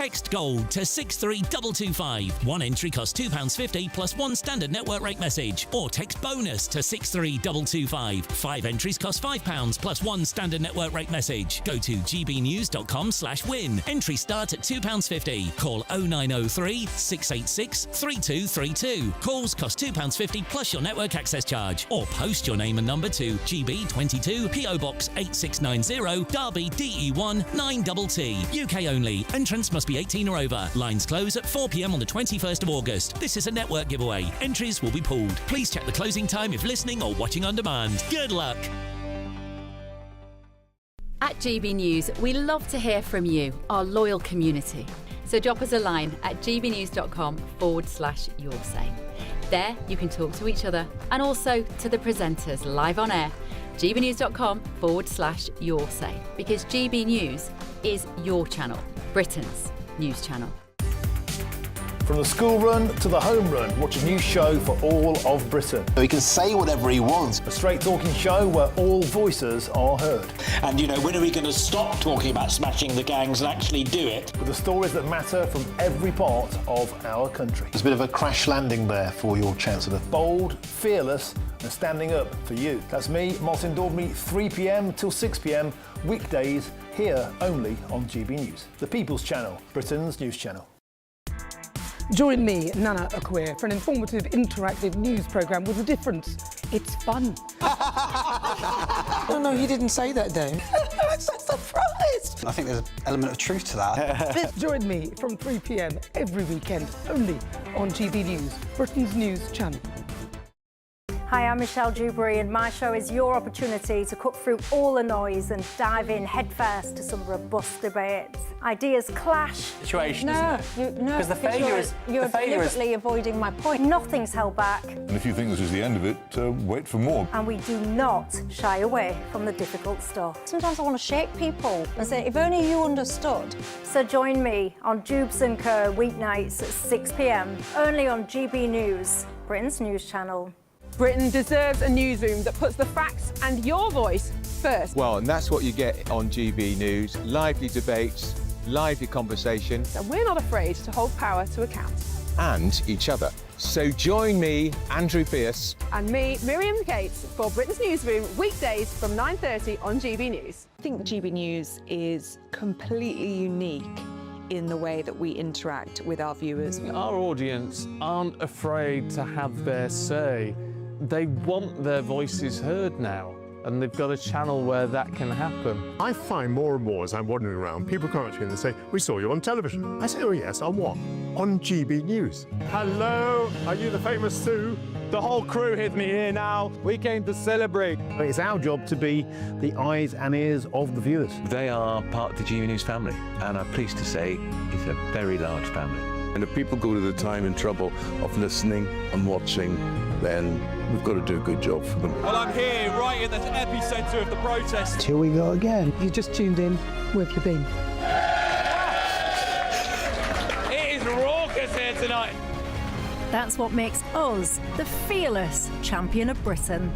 Text GOLD to 63225. One entry costs £2.50 plus one standard network rate message. Or text BONUS to 63225. 5 entries cost £5 plus one standard network rate message. Go to gbnews.com/win. Entries start at £2.50. Call 0903 686 3232. Calls cost £2.50 plus your network access charge. Or post your name and number to GB22 PO Box 8690 Derby DE1 9TT. UK only. Entrance must be 18 or over. Lines close at 4 p.m. on the 21st of August. This is a network giveaway. Entries will be pulled. Please check the closing time if listening or watching on demand. Good luck. At GB News, we love to hear from you, our loyal community. So drop us a line at gbnews.com/your say. There you can talk to each other and also to the presenters live on air. gbnews.com/your say, because GB News is your channel, Britain's news channel. From the school run to the home run, watch a new show for all of Britain. He can say whatever he wants. A straight talking show where all voices are heard. And, when are we going to stop talking about smashing the gangs and actually do it? With the stories that matter from every part of our country. There's a bit of a crash landing there for your Chancellor. Bold, fearless and standing up for you. That's me, Martin Daubney, 3 p.m. till 6 p.m, weekdays, here only on GB News. The People's Channel, Britain's news channel. Join me, Nana Akweer, for an informative, interactive news programme with a difference. It's fun. No, you didn't say that, Dave. I'm so surprised. I think there's an element of truth to that. Join me from 3 p.m. every weekend, only on GB News, Britain's news channel. Hi, I'm Michelle Dewberry, and my show is your opportunity to cut through all the noise and dive in headfirst to some robust debates. Ideas clash. Situation, No, Because the failure is... You're deliberately avoiding my point. Nothing's held back. And if you think this is the end of it, wait for more. And we do not shy away from the difficult stuff. Sometimes I want to shake people and say, if only you understood. So join me on Jubes & Co. weeknights at 6 p.m, only on GB News, Britain's news channel. Britain deserves a newsroom that puts the facts and your voice first. Well, and that's what you get on GB News. Lively debates, lively conversation. And we're not afraid to hold power to account. And each other. So join me, Andrew Pearce. And me, Miriam Gates, for Britain's Newsroom, weekdays from 9:30 on GB News. I think GB News is completely unique in the way that we interact with our viewers. Our audience aren't afraid to have their say. They want their voices heard now, and they've got a channel where that can happen. I find more and more as I'm wandering around, people come up to me and they say, we saw you on television. I say, oh yes, on what? On GB News. Hello, are you the famous Sue? The whole crew has me here now. We came to celebrate. It's our job to be the eyes and ears of the viewers. They are part of the GB News family, and I'm pleased to say it's a very large family. And if people go to the time and trouble of listening and watching, then we've got to do a good job for them. Well, I'm here, right in the epicentre of the protest. Here we go again. You just tuned in. Where have you been? It is raucous here tonight. That's what makes us the fearless champion of Britain.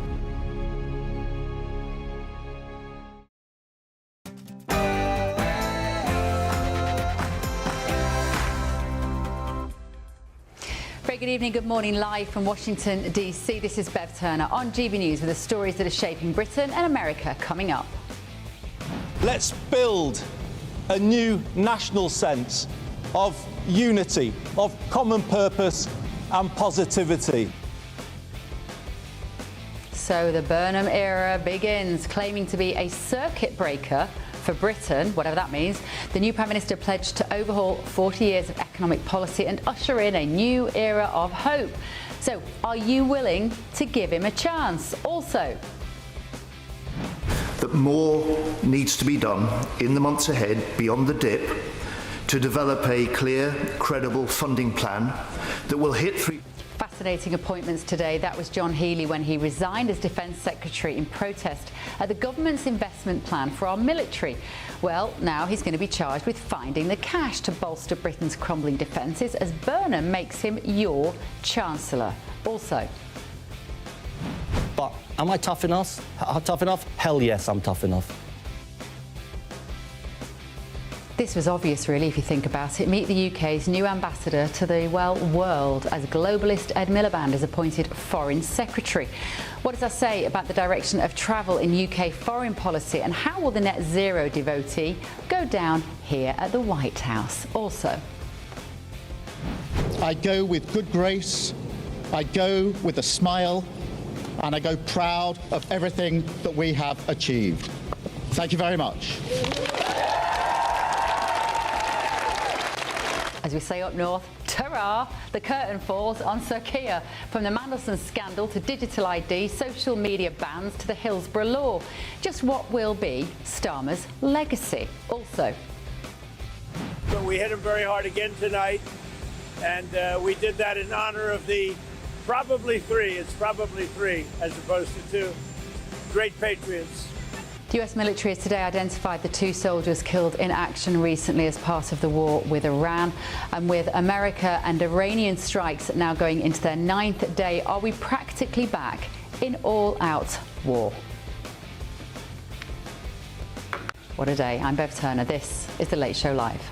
Very good evening, good morning, live from Washington, D.C. This is Bev Turner on GB News with the stories that are shaping Britain and America coming up. Let's build a new national sense of unity, of common purpose and positivity. So the Burnham era begins, claiming to be a circuit breaker for Britain, whatever that means. The new Prime Minister pledged to overhaul 40 years of economic policy and usher in a new era of hope. So are you willing to give him a chance? Also, that more needs to be done in the months ahead beyond the dip to develop a clear, credible funding plan that will hit fascinating appointments today. That was John Healey when he resigned as Defence Secretary in protest at the government's investment plan for our military. Well, now he's going to be charged with finding the cash to bolster Britain's crumbling defences as Burnham makes him your Chancellor. Also, but am I tough enough? Hell yes, I'm tough enough. This was obvious, really, if you think about it. Meet the UK's new ambassador to the, well, world, as globalist Ed Miliband is appointed Foreign Secretary. What does that say about the direction of travel in UK foreign policy, and how will the net zero devotee go down here at the White House? Also, I go with good grace, I go with a smile, and I go proud of everything that we have achieved. Thank you very much. as we say up north, ta-ra! The curtain falls on Sir Keir. From the Mandelson scandal to digital ID, social media bans to the Hillsborough law. Just what will be Starmer's legacy? Also, but we hit him very hard again tonight, and we did that in honor of the probably three as opposed to two great patriots. The US military has today identified the 2 soldiers killed in action recently as part of the war with Iran. And with America and Iranian strikes now going into their 9th day, are we practically back in all-out war? What a day. I'm Bev Turner. This is The Late Show Live.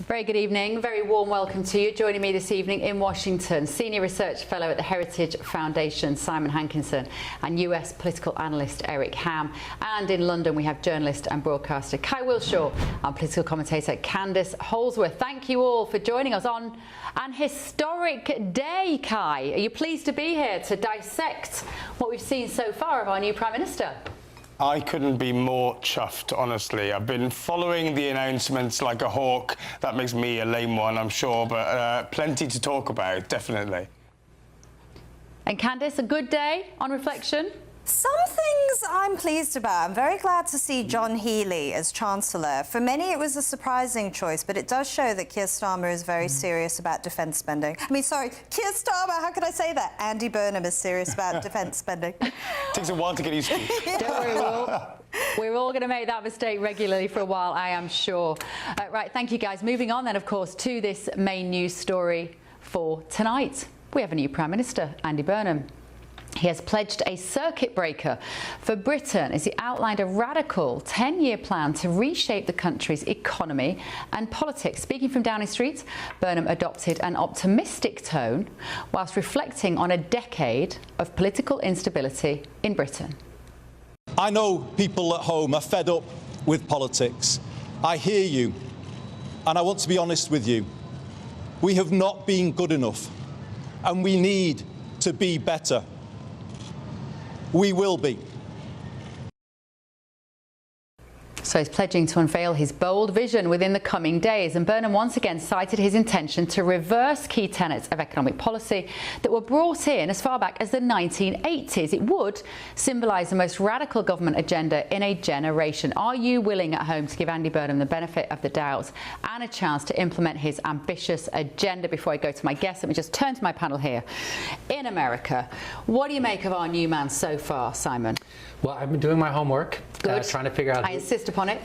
Very good evening, very warm welcome to you. Joining me this evening in Washington, Senior Research Fellow at the Heritage Foundation, Simon Hankinson, and US political analyst Eric Ham. And in London, we have journalist and broadcaster Kai Wilshaw and political commentator Candice Holsworth. Thank you all for joining us on an historic day, Kai. Are you pleased to be here to dissect what we've seen so far of our new Prime Minister? I couldn't be more chuffed, honestly. I've been following the announcements like a hawk. That makes me a lame one, I'm sure, but plenty to talk about, definitely. And Candice, a good day on reflection? Some things I'm pleased about. I'm very glad to see John Healey as Chancellor. For many, it was a surprising choice, but it does show that Keir Starmer is very serious about defence spending. I mean, sorry, Keir Starmer, how could I say that? Andy Burnham is serious about defence spending. Takes a while to get used to. Don't worry, we're all going to make that mistake regularly for a while, I am sure. Right, thank you, guys. Moving on then, of course, to this main news story for tonight. We have a new Prime Minister, Andy Burnham. He has pledged a circuit breaker for Britain as he outlined a radical 10-year plan to reshape the country's economy and politics. Speaking from Downing Street, Burnham adopted an optimistic tone whilst reflecting on a decade of political instability in Britain. I know people at home are fed up with politics. I hear you, and I want to be honest with you. We have not been good enough, and we need to be better. We will be. So he's pledging to unveil his bold vision within the coming days, and Burnham once again cited his intention to reverse key tenets of economic policy that were brought in as far back as the 1980s. It would symbolise the most radical government agenda in a generation. Are you willing at home to give Andy Burnham the benefit of the doubt and a chance to implement his ambitious agenda? Before I go to my guest, let me just turn to my panel here. In America, what do you make of our new man so far, Simon? Well, I've been doing my homework, trying to figure out I insist upon it.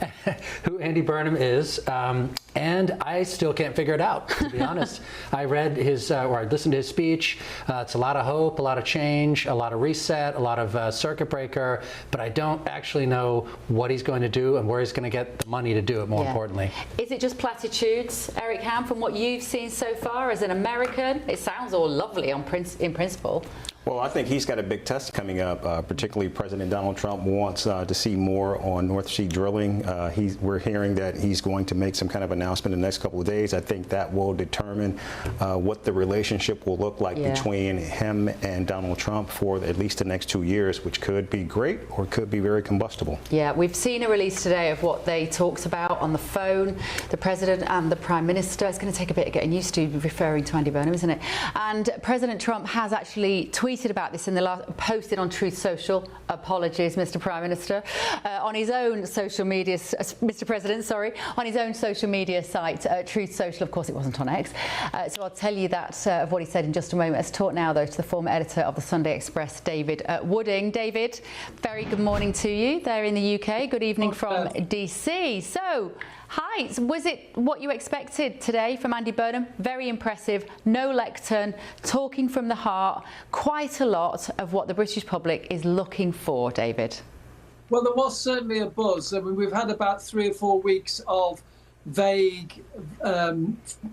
who Andy Burnham is, and I still can't figure it out, to be honest. I read his, or I listened to his speech. It's a lot of hope, a lot of change, a lot of reset, a lot of circuit breaker, but I don't actually know what he's going to do and where he's going to get the money to do it, more importantly. Is it just platitudes, Eric Ham, from what you've seen so far as an American? It sounds all lovely in principle. Well, I think he's got a big test coming up. Particularly President Donald Trump wants to see more on North Sea drilling. We're hearing that he's going to make some kind of announcement in the next couple of days. I think that will determine what the relationship will look like between him and Donald Trump for at least the next 2 years, which could be great or could be very combustible. Yeah, we've seen a release today of what they talked about on the phone, the President and the Prime Minister. It's going to take a bit of getting used to referring to Andy Burnham, isn't it? And President Trump has actually tweeted about this in the last, posted on Truth Social. Apologies, Mr. Prime Minister. on his own social media, Mr. President, on his own social media site, Truth Social. Of course, it wasn't on X. So I'll tell you that of what he said in just a moment. Let's talk now, though, to the former editor of the Sunday Express, David Wooding. David, very good morning to you there in the UK. Good evening from DC. So, hi, was it what you expected today from Andy Burnham? Very impressive, no lectern, talking from the heart, quite a lot of what the British public is looking for, David. Well, there was certainly a buzz. I mean, we've had about 3 or 4 weeks of vague,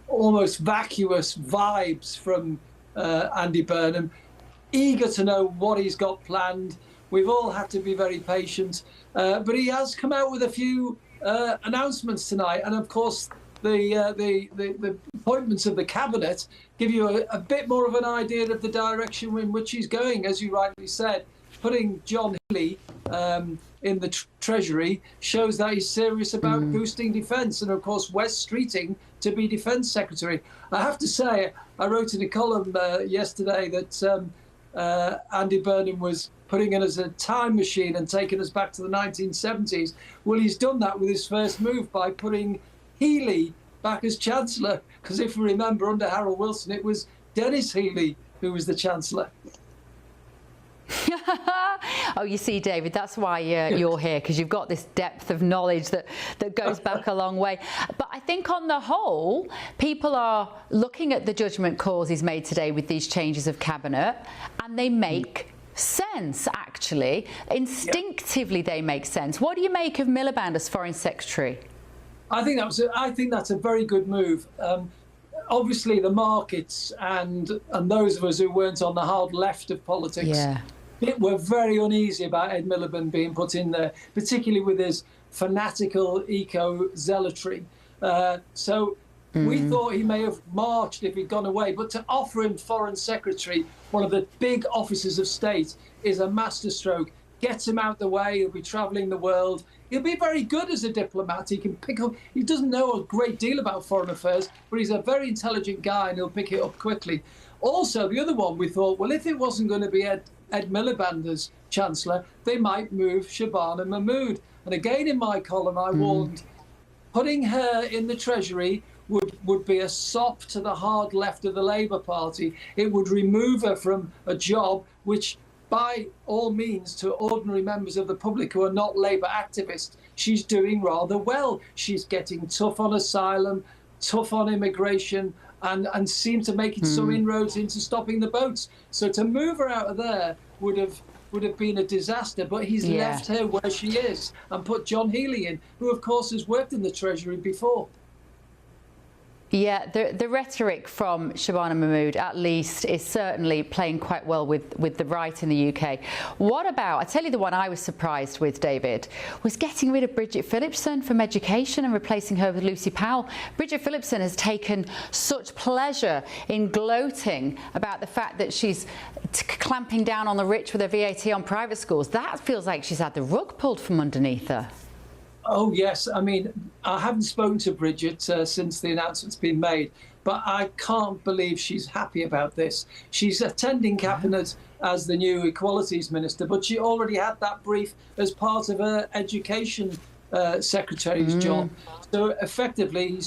almost vacuous vibes from Andy Burnham, eager to know what he's got planned. We've all had to be very patient, but he has come out with a few announcements tonight, and of course the appointments of the cabinet give you a bit more of an idea of the direction in which he's going. As you rightly said, putting John Healey in the Treasury shows that he's serious about boosting defence, and of course Wes Streeting to be Defence Secretary. I have to say, I wrote in a column yesterday that Andy Burnham was putting in as a time machine and taking us back to the 1970s. Well, he's done that with his first move by putting Healey back as Chancellor, because if you remember, under Harold Wilson, it was Dennis Healey who was the Chancellor. Oh, you see, David, that's why you're here, because you've got this depth of knowledge that goes back a long way. But I think on the whole, people are looking at the judgment calls he's made today with these changes of cabinet, and they make sense, actually. Instinctively, they make sense. What do you make of Miliband as Foreign Secretary? I think that's a very good move. Obviously, the markets and those of us who weren't on the hard left of politics were very uneasy about Ed Miliband being put in there, particularly with his fanatical eco-zealotry. We thought he may have marched if he'd gone away, but to offer him Foreign Secretary, one of the big offices of state, is a masterstroke. Gets him out the way, he'll be travelling the world. He'll be very good as a diplomat. He can pick up, he doesn't know a great deal about foreign affairs, but he's a very intelligent guy and he'll pick it up quickly. Also, the other one we thought, well, if it wasn't going to be Ed Miliband as Chancellor, they might move Shabana Mahmood. And again, in my column, I warned, putting her in the Treasury would be a sop to the hard left of the Labour Party. It would remove her from a job which, by all means, to ordinary members of the public who are not Labour activists, she's doing rather well. She's getting tough on asylum, tough on immigration, and seems to make some inroads into stopping the boats. So to move her out of there would have been a disaster, but he's left her where she is and put John Healey in, who of course has worked in the Treasury before. Yeah, the rhetoric from Shabana Mahmood, at least, is certainly playing quite well with the right in the UK. What about, I tell you the one I was surprised with, David, was getting rid of Bridget Phillipson from education and replacing her with Lucy Powell. Bridget Phillipson has taken such pleasure in gloating about the fact that she's clamping down on the rich with her VAT on private schools. That feels like she's had the rug pulled from underneath her. Oh, yes. I mean, I haven't spoken to Bridget since the announcement's been made, but I can't believe she's happy about this. She's attending Cabinet as the new Equalities Minister, but she already had that brief as part of her Education Secretary's job. So effectively,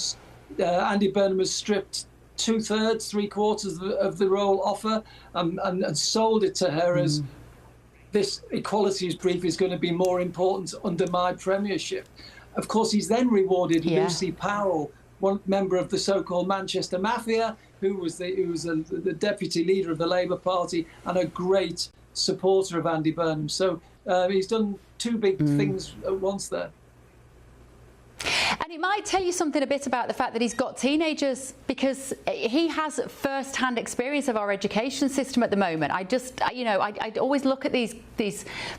Andy Burnham has stripped 2/3, 3/4 of the role off her and sold it to her as this equalities brief is going to be more important under my premiership. Of course, he's then rewarded Lucy Powell, one member of the so-called Manchester Mafia, who was the deputy leader of the Labour Party and a great supporter of Andy Burnham. So he's done two big things at once there. And it might tell you something a bit about the fact that he's got teenagers, because he has first-hand experience of our education system at the moment. I always look at these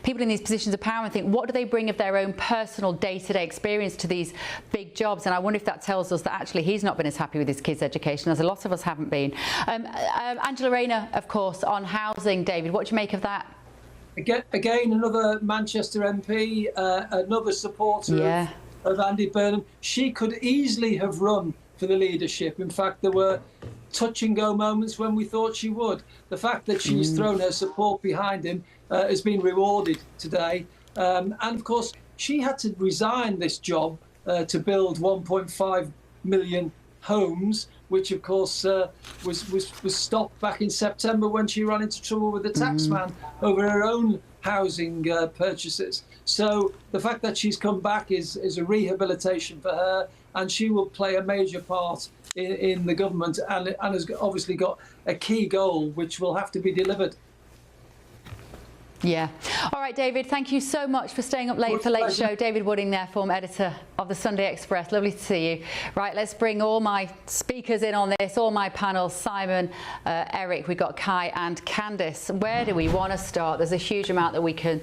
people in these positions of power and think, what do they bring of their own personal day-to-day experience to these big jobs? And I wonder if that tells us that actually he's not been as happy with his kids' education as a lot of us haven't been. Angela Rayner, of course, on housing. David, what do you make of that? Again, another Manchester MP, another supporter of Andy Burnham. She could easily have run for the leadership. In fact, there were touch-and-go moments when we thought she would. The fact that she's thrown her support behind him has been rewarded today. And of course, she had to resign this job to build 1.5 million homes, which of course was stopped back in September when she ran into trouble with the taxman over her own housing purchases. So the fact that she's come back is a rehabilitation for her, and she will play a major part in the government, and has obviously got a key goal which will have to be delivered. Yeah. All right, David, thank you so much for staying up late for Late Show. David Wooding there, former editor of the Sunday Express. Lovely to see you. Right, let's bring all my speakers in on this, all my panel, Simon, Eric, we've got Kai and Candice. Where do we want to start? There's a huge amount that we can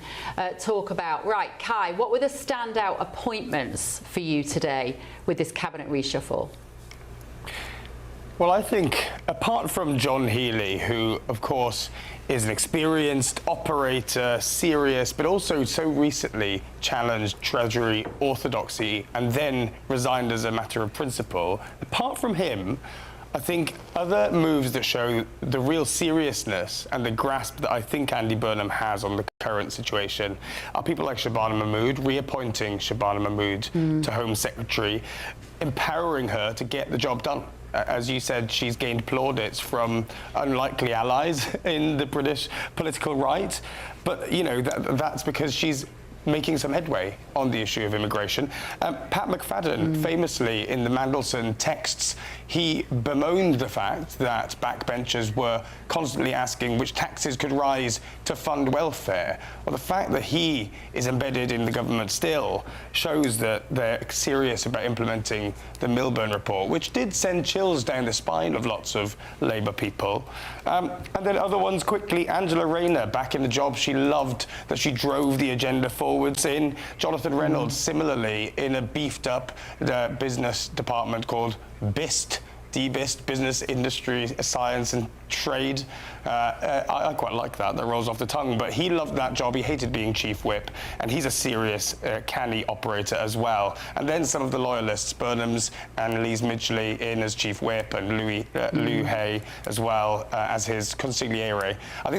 talk about. Right, Kai, what were the standout appointments for you today with this cabinet reshuffle? Well, I think apart from John Healey, who, of course, is an experienced operator, serious, but also so recently challenged Treasury orthodoxy and then resigned as a matter of principle, apart from him, I think other moves that show the real seriousness and the grasp that I think Andy Burnham has on the current situation are people like Shabana Mahmood, reappointing Shabana Mahmood to Home Secretary, empowering her to get the job done. As you said, she's gained plaudits from unlikely allies in the British political right. But, you know, that's because she's making some headway on the issue of immigration. Pat McFadden, famously in the Mandelson texts, he bemoaned the fact that backbenchers were constantly asking which taxes could rise to fund welfare. Well, the fact that he is embedded in the government still shows that they're serious about implementing the Milburn report, which did send chills down the spine of lots of Labour people. And then other ones quickly, Angela Rayner back in the job she loved, that she drove the agenda forwards in. Jonathan Reynolds, similarly, in a beefed up business department called BIST, DBIST, Business, Industry, Science and Trade. I quite like that rolls off the tongue, but he loved that job. He hated being chief whip, and he's a serious, canny operator as well. And then some of the loyalists, Burnham's Annalise Midgley in as chief whip, and Lou Hay as well as his consigliere. I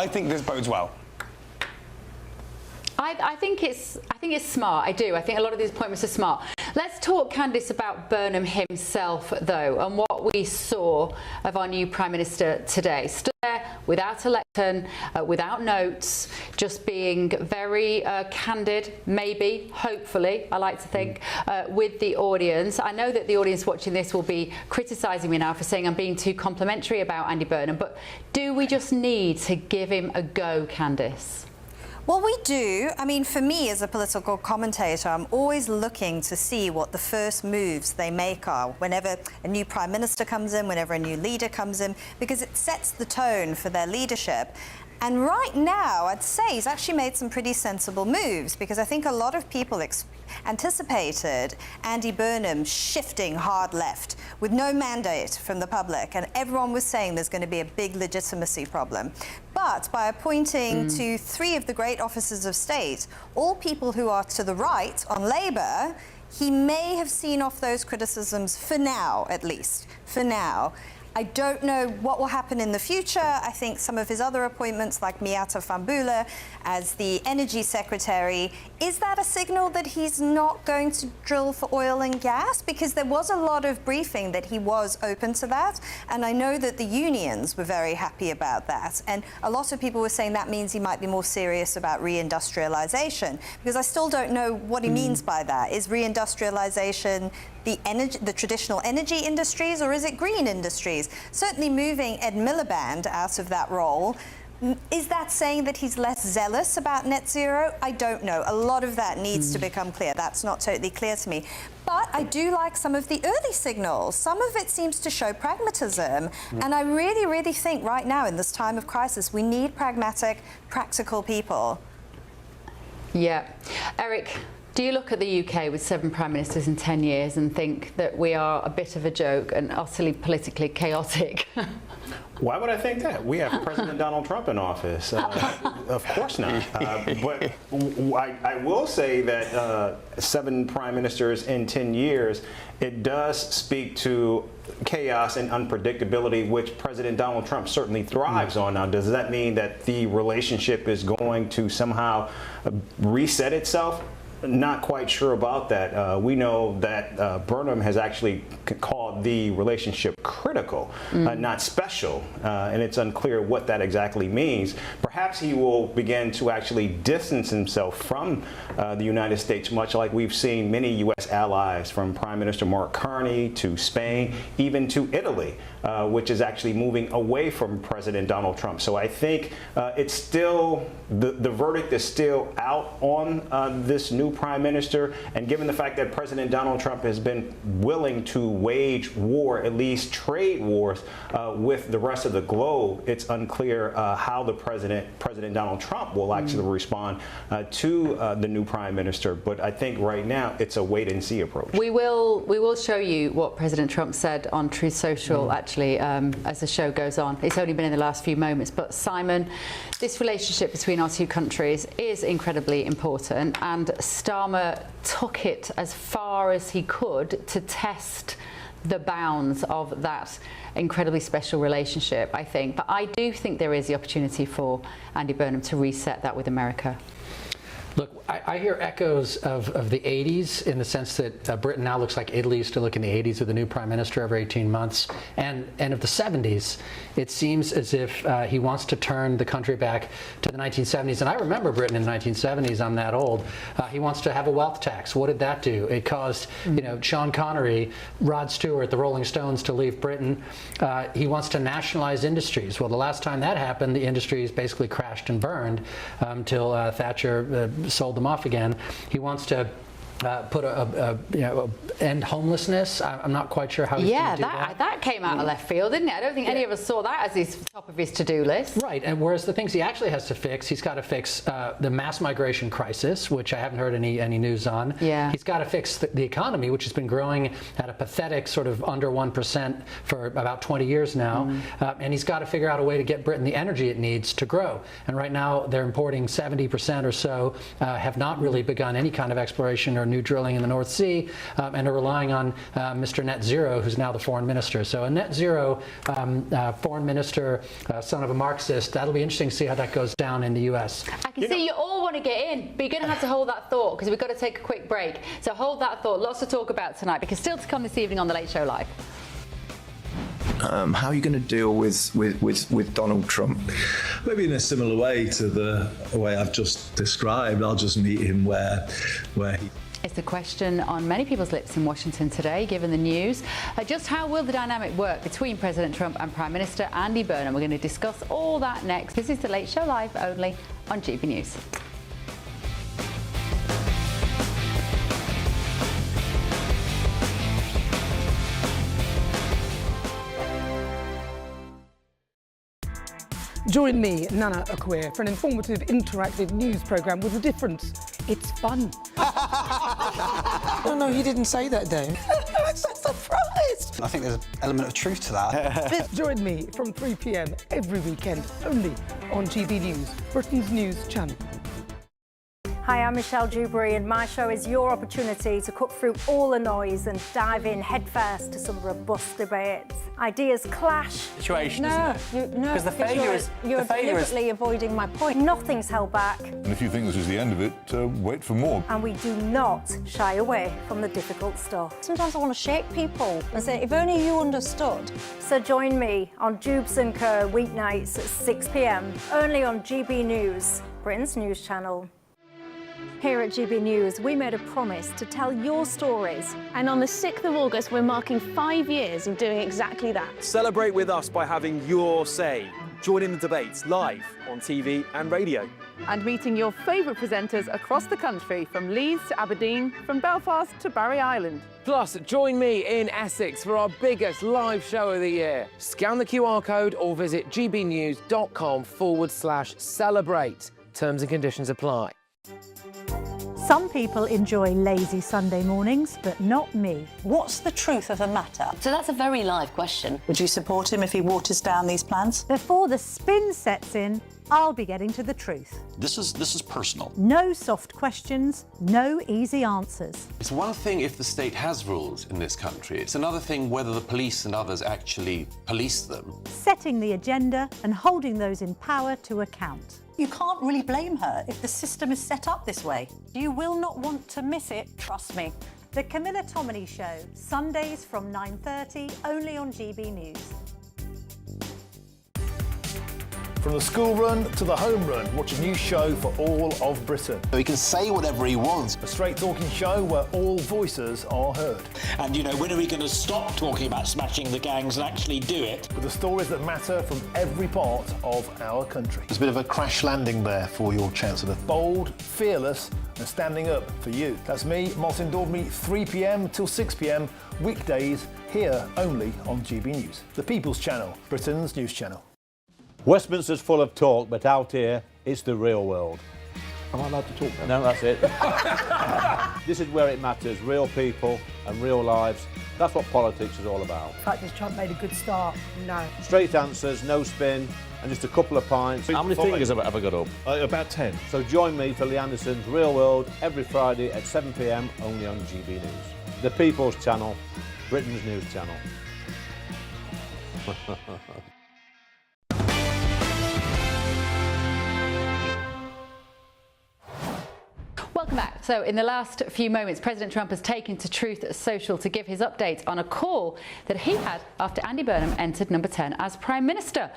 think this bodes well. I think it's smart. I do. I think a lot of these appointments are smart. Let's talk, Candice, about Burnham himself, though, and what we saw of our new Prime Minister today. Stood there without a lectern, without notes, just being very candid, maybe, hopefully, I like to think, with the audience. I know that the audience watching this will be criticising me now for saying I'm being too complimentary about Andy Burnham, but do we just need to give him a go, Candice? Well, we do. I mean, for me as a political commentator, I'm always looking to see what the first moves they make are whenever a new Prime Minister comes in, whenever a new leader comes in, because it sets the tone for their leadership. And right now, I'd say he's actually made some pretty sensible moves, because I think a lot of people anticipated Andy Burnham shifting hard left with no mandate from the public, and everyone was saying there's going to be a big legitimacy problem. But by appointing to 3 of the great officers of state, all people who are to the right on Labour, he may have seen off those criticisms for now, at least, for now. I don't know what will happen in the future. I think some of his other appointments, like Miata Fambula as the Energy Secretary, is that a signal that he's not going to drill for oil and gas? Because there was a lot of briefing that he was open to that, and I know that the unions were very happy about that. And a lot of people were saying that means he might be more serious about reindustrialization, because I still don't know what he means by that. Is reindustrialization the traditional energy industries, or is it green industries? Certainly moving Ed Miliband out of that role, is that saying that he's less zealous about net zero? I don't know. A lot of that needs to become clear. That's not totally clear to me. But I do like some of the early signals. Some of it seems to show pragmatism. And I really, really think right now, in this time of crisis, we need pragmatic, practical people. Yeah. Eric, Do you look at the UK with 7 prime ministers in 10 years and think that we are a bit of a joke and utterly politically chaotic? Why would I think that? We have President Donald Trump in office. Of course not. But I will say that 7 prime ministers in 10 years, it does speak to chaos and unpredictability, which President Donald Trump certainly thrives on. Now, does that mean that the relationship is going to somehow reset itself? Not quite sure about that. We know that Burnham has actually called the relationship critical, not special, and it's unclear what that exactly means. Perhaps he will begin to actually distance himself from the United States, much like we've seen many U.S. allies, from Prime Minister Mark Carney to Spain, even to Italy, which is actually moving away from President Donald Trump. So I think it's still, the verdict is still out on this new prime minister, and given the fact that President Donald Trump has been willing to wage war, at least trade wars, with the rest of the globe, it's unclear how the President Donald Trump will actually respond to the new prime minister. But I think right now it's a wait and see approach. We will show you what President Trump said on Truth Social actually as the show goes on. It's only been in the last few moments, but Simon, this relationship between our two countries is incredibly important, and Starmer took it as far as he could to test the bounds of that incredibly special relationship, I think. But I do think there is the opportunity for Andy Burnham to reset that with America. Look, I hear echoes of the 80s in the sense that Britain now looks like Italy used to look in the 80s with a new prime minister every 18 months. And of the 70s, it seems as if he wants to turn the country back to the 1970s. And I remember Britain in the 1970s. I'm that old. He wants to have a wealth tax. What did that do? It caused, Sean Connery, Rod Stewart, the Rolling Stones to leave Britain. He wants to nationalize industries. Well, the last time that happened, the industries basically crashed and burned until Thatcher sold them off again. He wants to put end homelessness. I'm not quite sure how he's going to do that. That came out of left field, didn't it? I don't think any of us saw that as his top of his to-do list. Right, and whereas the things he actually has to fix, he's got to fix the mass migration crisis, which I haven't heard any news on. Yeah. He's got to fix the economy, which has been growing at a pathetic sort of under 1% for about 20 years now. And he's got to figure out a way to get Britain the energy it needs to grow. And right now they're importing 70% or so, have not really begun any kind of exploration or new drilling in the North Sea, and are relying on Mr. Net Zero, who's now the foreign minister. So a net zero foreign minister, son of a Marxist, that'll be interesting to see how that goes down in the US. I can see you all want to get in, but you're going to have to hold that thought because we've got to take a quick break. So hold that thought. Lots to talk about tonight, because still to come this evening on The Late Show Live. How are you going to deal with Donald Trump? Maybe in a similar way to the way I've just described. I'll just meet him where he... It's the question on many people's lips in Washington today, given the news. Just how will the dynamic work between President Trump and Prime Minister Andy Burnham? We're going to discuss all that next. This is The Late Show Live, only on GB News. Join me, Nana Akwe, for an informative, interactive news programme with a difference. It's fun. No, he didn't say that, Dave. I'm so surprised. I think there's an element of truth to that. Join me from 3 p.m. every weekend, only on GB News, Britain's news channel. Hi, I'm Michelle Dewberry, and my show is your opportunity to cut through all the noise and dive in headfirst to some robust debates. Ideas clash. Situation, No, Because the failure is... You're deliberately avoiding my point. Nothing's held back. And if you think this is the end of it, wait for more. And we do not shy away from the difficult stuff. Sometimes I want to shake people and say, if only you understood. So join me on Jubes & Kerr weeknights at 6 p.m, only on GB News, Britain's news channel. Here at GB News, we made a promise to tell your stories. And on the 6th of August, we're marking 5 years of doing exactly that. Celebrate with us by having your say. Join in the debates live on TV and radio. And meeting your favourite presenters across the country, from Leeds to Aberdeen, from Belfast to Barry Island. Plus, join me in Essex for our biggest live show of the year. Scan the QR code or visit gbnews.com/celebrate. Terms and conditions apply. Some people enjoy lazy Sunday mornings, but not me. What's the truth of the matter? So that's a very live question. Would you support him if he waters down these plans? Before the spin sets in, I'll be getting to the truth. This is personal. No soft questions, no easy answers. It's one thing if the state has rules in this country. It's another thing whether the police and others actually police them. Setting the agenda and holding those in power to account. You can't really blame her if the system is set up this way. You will not want to miss it, trust me. The Camilla Tominey Show, Sundays from 9:30, only on GB News. From the school run to the home run, watch a new show for all of Britain. He can say whatever he wants. A straight talking show where all voices are heard. And, you know, when are we going to stop talking about smashing the gangs and actually do it? With the stories that matter from every part of our country. There's a bit of a crash landing there for your Chancellor. Bold, fearless and standing up for you. That's me, Martin Daubney, 3 p.m. till 6 p.m, weekdays, here only on GB News. The People's Channel, Britain's news channel. Westminster's full of talk, but out here, it's the real world. Am I allowed to talk now? No, that's it. This is where it matters, real people and real lives. That's what politics is all about. The fact is Trump made a good start. No. Straight answers, no spin, and just a couple of pints. How many fingers have I got up? About 10. So join me for Lee Anderson's Real World every Friday at 7 p.m, only on GB News. The People's Channel, Britain's news channel. Welcome back. So in the last few moments, President Trump has taken to Truth Social to give his update on a call that he had after Andy Burnham entered number 10 as Prime Minister.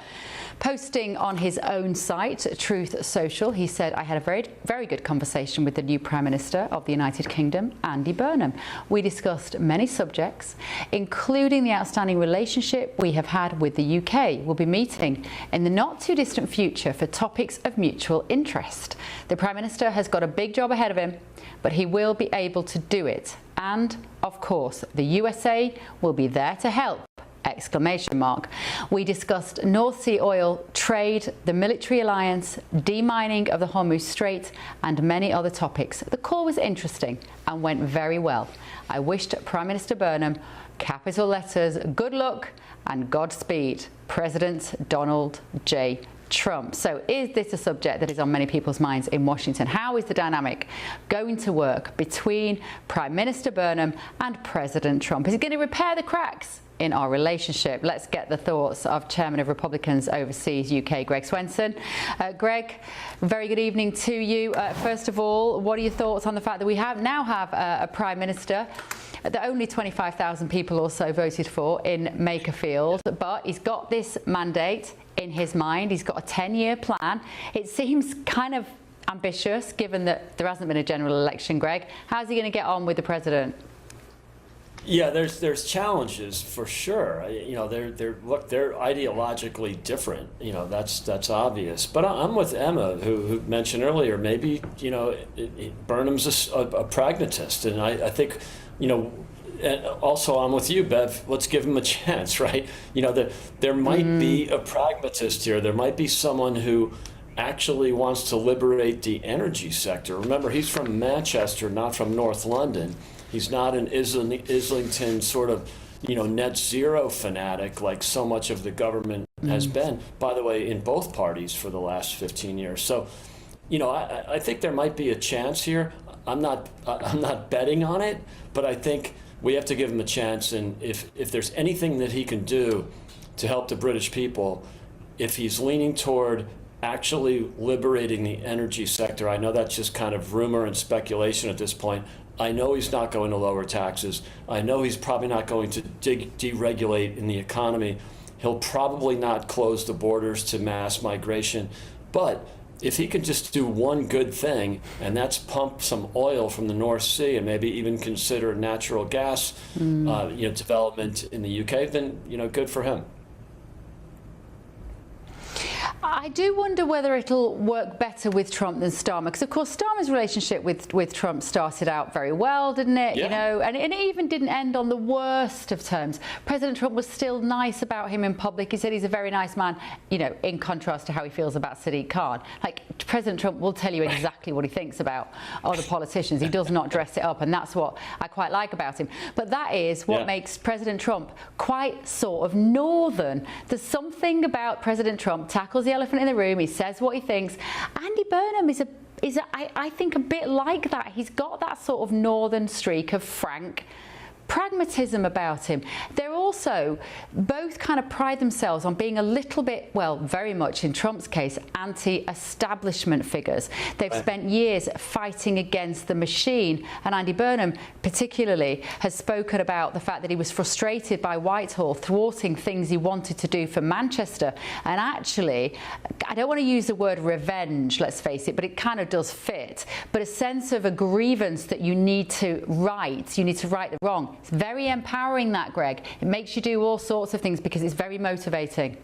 Posting on his own site, Truth Social, he said, I had a very good conversation with the new Prime Minister of the United Kingdom, Andy Burnham. We discussed many subjects, including the outstanding relationship we have had with the UK. We'll be meeting in the not too distant future for topics of mutual interest. The Prime Minister has got a big job ahead of him, but he will be able to do it. And, of course, the USA will be there to help! Exclamation mark. We discussed North Sea oil, trade, the military alliance, demining of the Hormuz Strait, and many other topics. The call was interesting and went very well. I wished Prime Minister Burnham, capital letters, good luck and Godspeed, President Donald J. Trump. So is this a subject that is on many people's minds in Washington? How is the dynamic going to work between Prime Minister Burnham and President Trump? Is it going to repair the cracks in our relationship? Let's get the thoughts of Chairman of Republicans Overseas UK, Greg Swenson. Greg, very good evening to you. First of all, what are your thoughts on the fact that we now have a Prime Minister that only 25,000 people or so voted for in Makerfield, but he's got this mandate in his mind. He's got a 10-year plan. It seems kind of ambitious, given that there hasn't been a general election, Greg. How's he going to get on with the president? Yeah, there's challenges for sure. You know, they're ideologically different. You know, that's obvious. But I'm with Emma, who mentioned earlier. Maybe, you know, Burnham's a pragmatist, and I think, you know. And also, I'm with you, Bev. Let's give him a chance, right? You know, there might be a pragmatist here. There might be someone who actually wants to liberate the energy sector. Remember, he's from Manchester, not from North London. He's not an Islington sort of, you know, net zero fanatic like so much of the government has been, by the way, in both parties for the last 15 years. So, you know, I think there might be a chance here. I'm not betting on it, but I think we have to give him a chance, and if there's anything that he can do to help the British people, if he's leaning toward actually liberating the energy sector, I know that's just kind of rumor and speculation at this point. I know he's not going to lower taxes. I know he's probably not going to deregulate in the economy. He'll probably not close the borders to mass migration, but if he can just do one good thing, and that's pump some oil from the North Sea and maybe even consider natural gas development in the UK, then, you know, good for him. I do wonder whether it'll work better with Trump than Starmer, because of course Starmer's relationship with Trump started out very well, didn't it? Yeah. You know, and it even didn't end on the worst of terms. President Trump was still nice about him in public. He said he's a very nice man, you know, in contrast to how he feels about Sadiq Khan. Like, President Trump will tell you exactly what he thinks about other politicians. He does not dress it up, and that's what I quite like about him. But that is what makes President Trump quite sort of northern. There's something about President Trump, tackles the elephant in the room, he says what he thinks. Andy Burnham is I think a bit like that. He's got that sort of northern streak of frank pragmatism about him. They're also both kind of pride themselves on being a little bit, well, very much in Trump's case, anti-establishment figures. They've spent years fighting against the machine, and Andy Burnham particularly has spoken about the fact that he was frustrated by Whitehall thwarting things he wanted to do for Manchester. And actually, I don't want to use the word revenge, let's face it, but it kind of does fit. But a sense of a grievance that you need to right the wrong. It's very empowering, that, Greg. It makes you do all sorts of things because it's very motivating.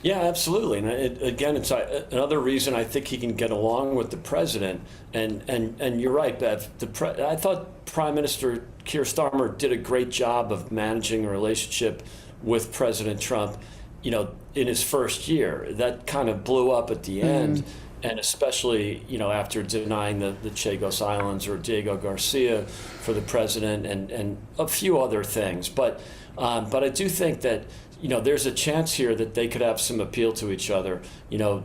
Yeah, absolutely. And again, it's another reason I think he can get along with the president. And you're right, Bev. I thought Prime Minister Keir Starmer did a great job of managing a relationship with President Trump, you know, in his first year. That kind of blew up at the end. And especially, you know, after denying the Chagos Islands or Diego Garcia for the president and a few other things. But I do think that, you know, there's a chance here that they could have some appeal to each other. You know,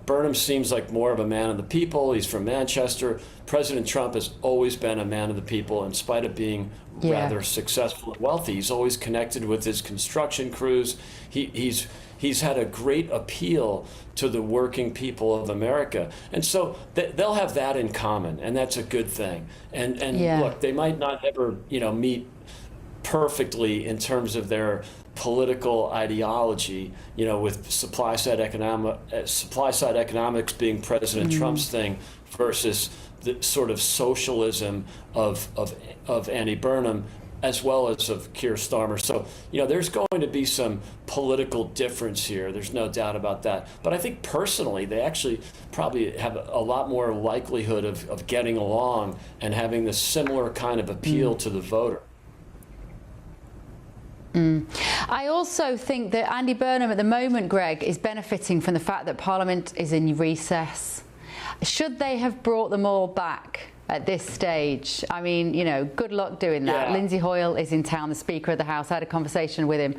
Burnham seems like more of a man of the people. He's from Manchester. President Trump has always been a man of the people, in spite of being rather successful and wealthy. He's always connected with his construction crews. He's had a great appeal to the working people of America. And so they'll have that in common, and that's a good thing. And look, they might not ever, you know, meet perfectly in terms of their political ideology, you know, with supply side economics being President Trump's thing versus the sort of socialism of Andy Burnham, as well as of Keir Starmer. So, you know, there's going to be some political difference here. There's no doubt about that. But I think personally, they actually probably have a lot more likelihood of getting along and having this similar kind of appeal to the voter. I also think that Andy Burnham at the moment, Greg, is benefiting from the fact that Parliament is in recess. Should they have brought them all back at this stage? I mean, you know, good luck doing that. Yeah. Lindsay Hoyle is in town, the Speaker of the House. I had a conversation with him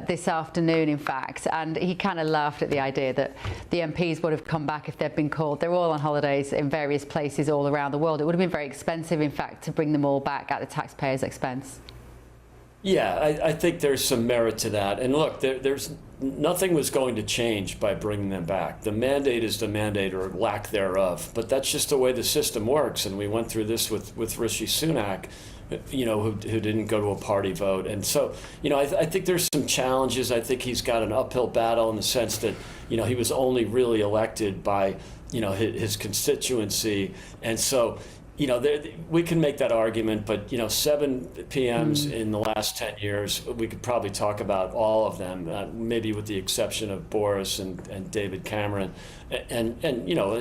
this afternoon, in fact, and he kind of laughed at the idea that the MPs would have come back if they'd been called. They're all on holidays in various places all around the world. It would have been very expensive, in fact, to bring them all back at the taxpayers' expense. Yeah, I think there's some merit to that. And look, there's nothing was going to change by bringing them back. The mandate is the mandate, or lack thereof. But that's just the way the system works. And we went through this with Rishi Sunak, you know, who didn't go to a party vote. And so, you know, I think there's some challenges. I think he's got an uphill battle in the sense that, you know, he was only really elected by, you know, his constituency. And so, you know, we can make that argument, but, you know, 7 PMs in the last 10 years, we could probably talk about all of them, maybe with the exception of Boris and David Cameron. And you know,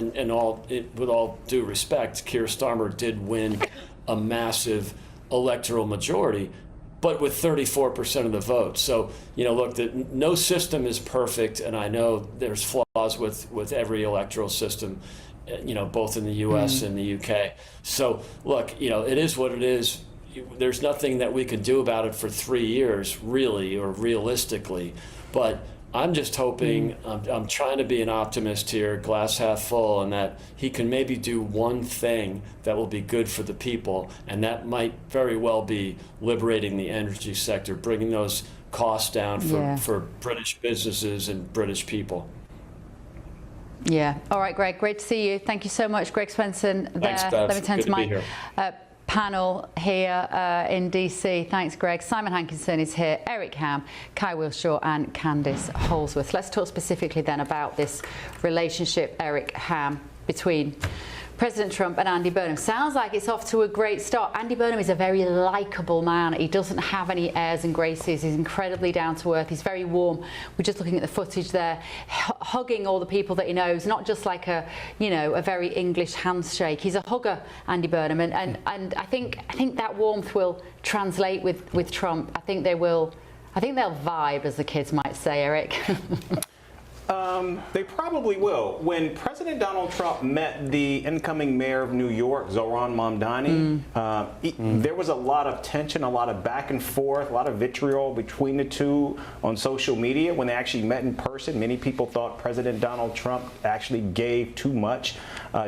with all due respect, Keir Starmer did win a massive electoral majority, but with 34% of the vote. So, you know, look, no system is perfect, and I know there's flaws with every electoral system, you know, both in the U.S. and the UK. So, look, you know, it is what it is. There's nothing that we can do about it for 3 years, really, or realistically. But I'm just hoping, I'm trying to be an optimist here, glass half full, and that he can maybe do one thing that will be good for the people, and that might very well be liberating the energy sector, bringing those costs down for British businesses and British people. Yeah. All right, Greg. Great to see you. Thank you so much, Greg Swenson. Thanks, Bev. Let me turn Good to my be here. panel here in DC. Thanks, Greg. Simon Hankinson is here, Eric Ham, Kai Wilshaw and Candice Holsworth. Let's talk specifically then about this relationship, Eric Ham, between President Trump and Andy Burnham. Sounds like it's off to a great start. Andy Burnham is a very likeable man. He doesn't have any airs and graces. He's incredibly down to earth. He's very warm. We're just looking at the footage there, hugging all the people that he knows, not just like a, you know, a very English handshake. He's a hugger, Andy Burnham, and I think that warmth will translate with Trump. I think they'll vibe, as the kids might say, Eric. They probably will. When President Donald Trump met the incoming mayor of New York, Zohran Mamdani, there was a lot of tension, a lot of back and forth, a lot of vitriol between the two on social media. When they actually met in person, many people thought President Donald Trump actually gave too much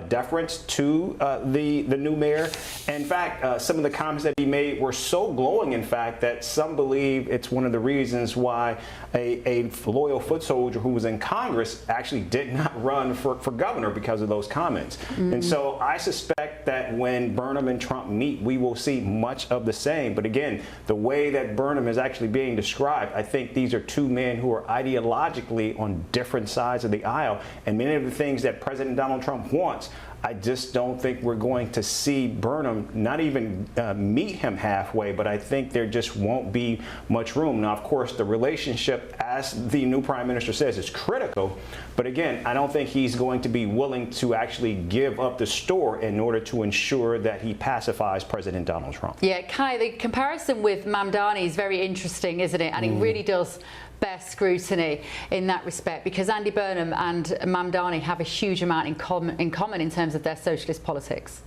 deference to the new mayor. In fact, some of the comments that he made were so glowing, in fact, that some believe it's one of the reasons why a loyal foot soldier who was in Congress actually did not run for governor because of those comments. And so I suspect that when Burnham and Trump meet, we will see much of the same. But again, the way that Burnham is actually being described, I think these are two men who are ideologically on different sides of the aisle. And many of the things that President Donald Trump wants, I just don't think we're going to see Burnham not even meet him halfway, but I think there just won't be much room. Now, of course, the relationship, as the new prime minister says, is critical. But again, I don't think he's going to be willing to actually give up the store in order to ensure that he pacifies President Donald Trump. Yeah, Kai, the comparison with Mamdani is very interesting, isn't it? And it really does bear scrutiny in that respect, because Andy Burnham and Mamdani have a huge amount in common in terms of their socialist politics.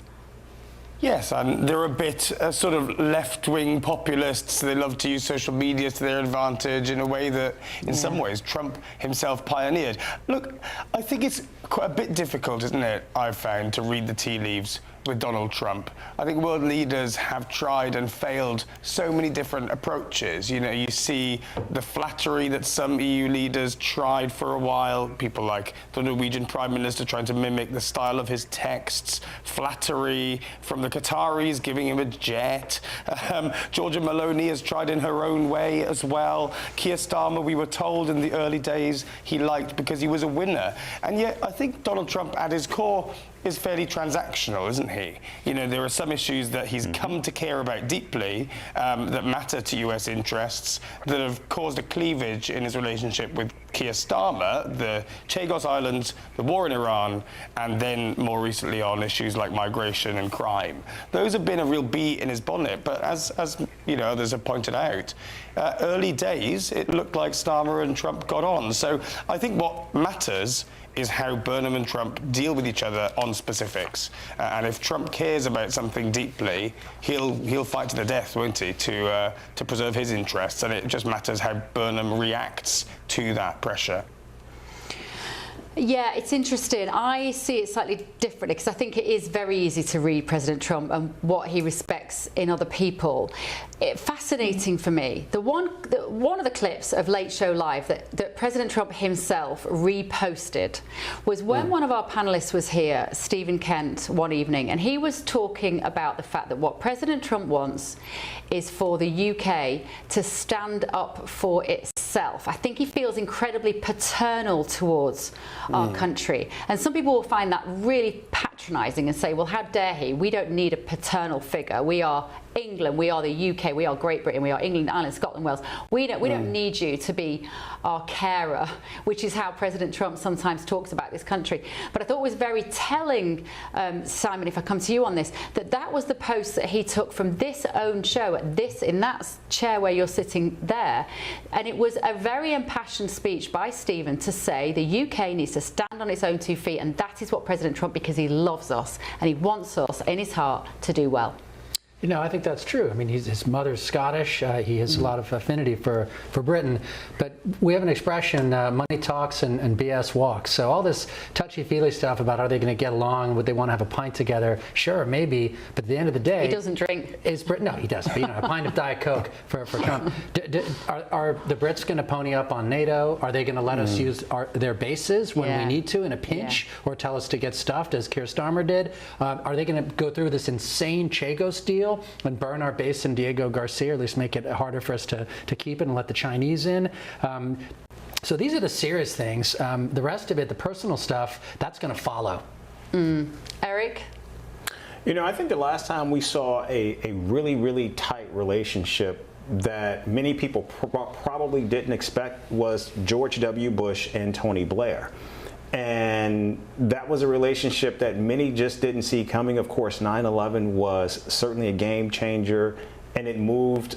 Yes, and they're a bit sort of left-wing populists. They love to use social media to their advantage in a way that, in some ways, Trump himself pioneered. Look, I think it's quite a bit difficult, isn't it, I've found, to read the tea leaves with Donald Trump. I think world leaders have tried and failed so many different approaches. You know, you see the flattery that some EU leaders tried for a while, people like the Norwegian Prime Minister trying to mimic the style of his texts, flattery from the Qataris giving him a jet. Giorgia Meloni has tried in her own way as well. Keir Starmer, we were told in the early days, he liked because he was a winner. And yet I think Donald Trump at his core is fairly transactional, isn't he? You know, there are some issues that he's come to care about deeply that matter to US interests that have caused a cleavage in his relationship with Keir Starmer, the Chagos Islands, the war in Iran, and then more recently on issues like migration and crime. Those have been a real bee in his bonnet, but as you know, others have pointed out, early days, it looked like Starmer and Trump got on. So I think what matters is how Burnham and Trump deal with each other on specifics. And if Trump cares about something deeply, he'll fight to the death, won't he, to preserve his interests. And it just matters how Burnham reacts to that pressure. Yeah, it's interesting. I see it slightly differently because I think it is very easy to read President Trump and what he respects in other people. Fascinating for me. One of the clips of Late Show Live that President Trump himself reposted was when one of our panelists was here, Stephen Kent, one evening, and he was talking about the fact that what President Trump wants is for the UK to stand up for itself. I think he feels incredibly paternal towards our country. And some people will find that really patronising and say, well, how dare he? We don't need a paternal figure. We are England, we are the UK, we are Great Britain, we are England, Ireland, Scotland, Wales. We don't need you to be our carer, which is how President Trump sometimes talks about this country. But I thought it was very telling, Simon, if I come to you on this, that was the post that he took from this own show, in that chair where you're sitting there. And it was a very impassioned speech by Stephen to say the UK needs to stand on its own 2 feet, and that is what President Trump, because he loves us and he wants us in his heart to do well. You know, I think that's true. I mean, his mother's Scottish. He has a lot of affinity for Britain. But we have an expression, money talks and BS walks. So all this touchy-feely stuff about are they going to get along, would they want to have a pint together? Sure, maybe. But at the end of the day... He doesn't drink. No, he doesn't. But, you know, a pint of Diet Coke for Trump. Are the Brits going to pony up on NATO? Are they going to let us use their bases when we need to in a pinch? Or tell us to get stuffed, as Keir Starmer did? Are they going to go through this insane Chagos deal and burn our base in Diego Garcia, or at least make it harder for us to keep it and let the Chinese in? So these are the serious things. The rest of it, the personal stuff, that's going to follow. Eric? You know, I think the last time we saw a really, really tight relationship that many people probably didn't expect was George W. Bush and Tony Blair. And that was a relationship that many just didn't see coming. Of course, 9/11 was certainly a game changer, and it moved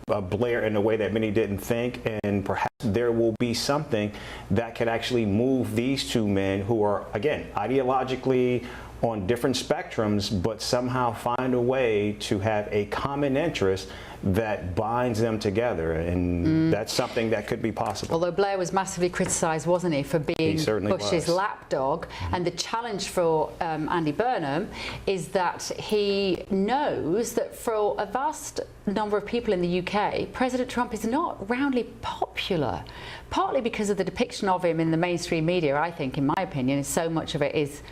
Blair in a way that many didn't think. And perhaps there will be something that could actually move these two men who are, again, ideologically on different spectrums, but somehow find a way to have a common interest that binds them together, and that's something that could be possible. Although Blair was massively criticised, wasn't he, for being Bush's lapdog, and the challenge for Andy Burnham is that he knows that for a vast number of people in the UK, President Trump is not roundly popular, partly because of the depiction of him in the mainstream media. I think, in my opinion, so much of it is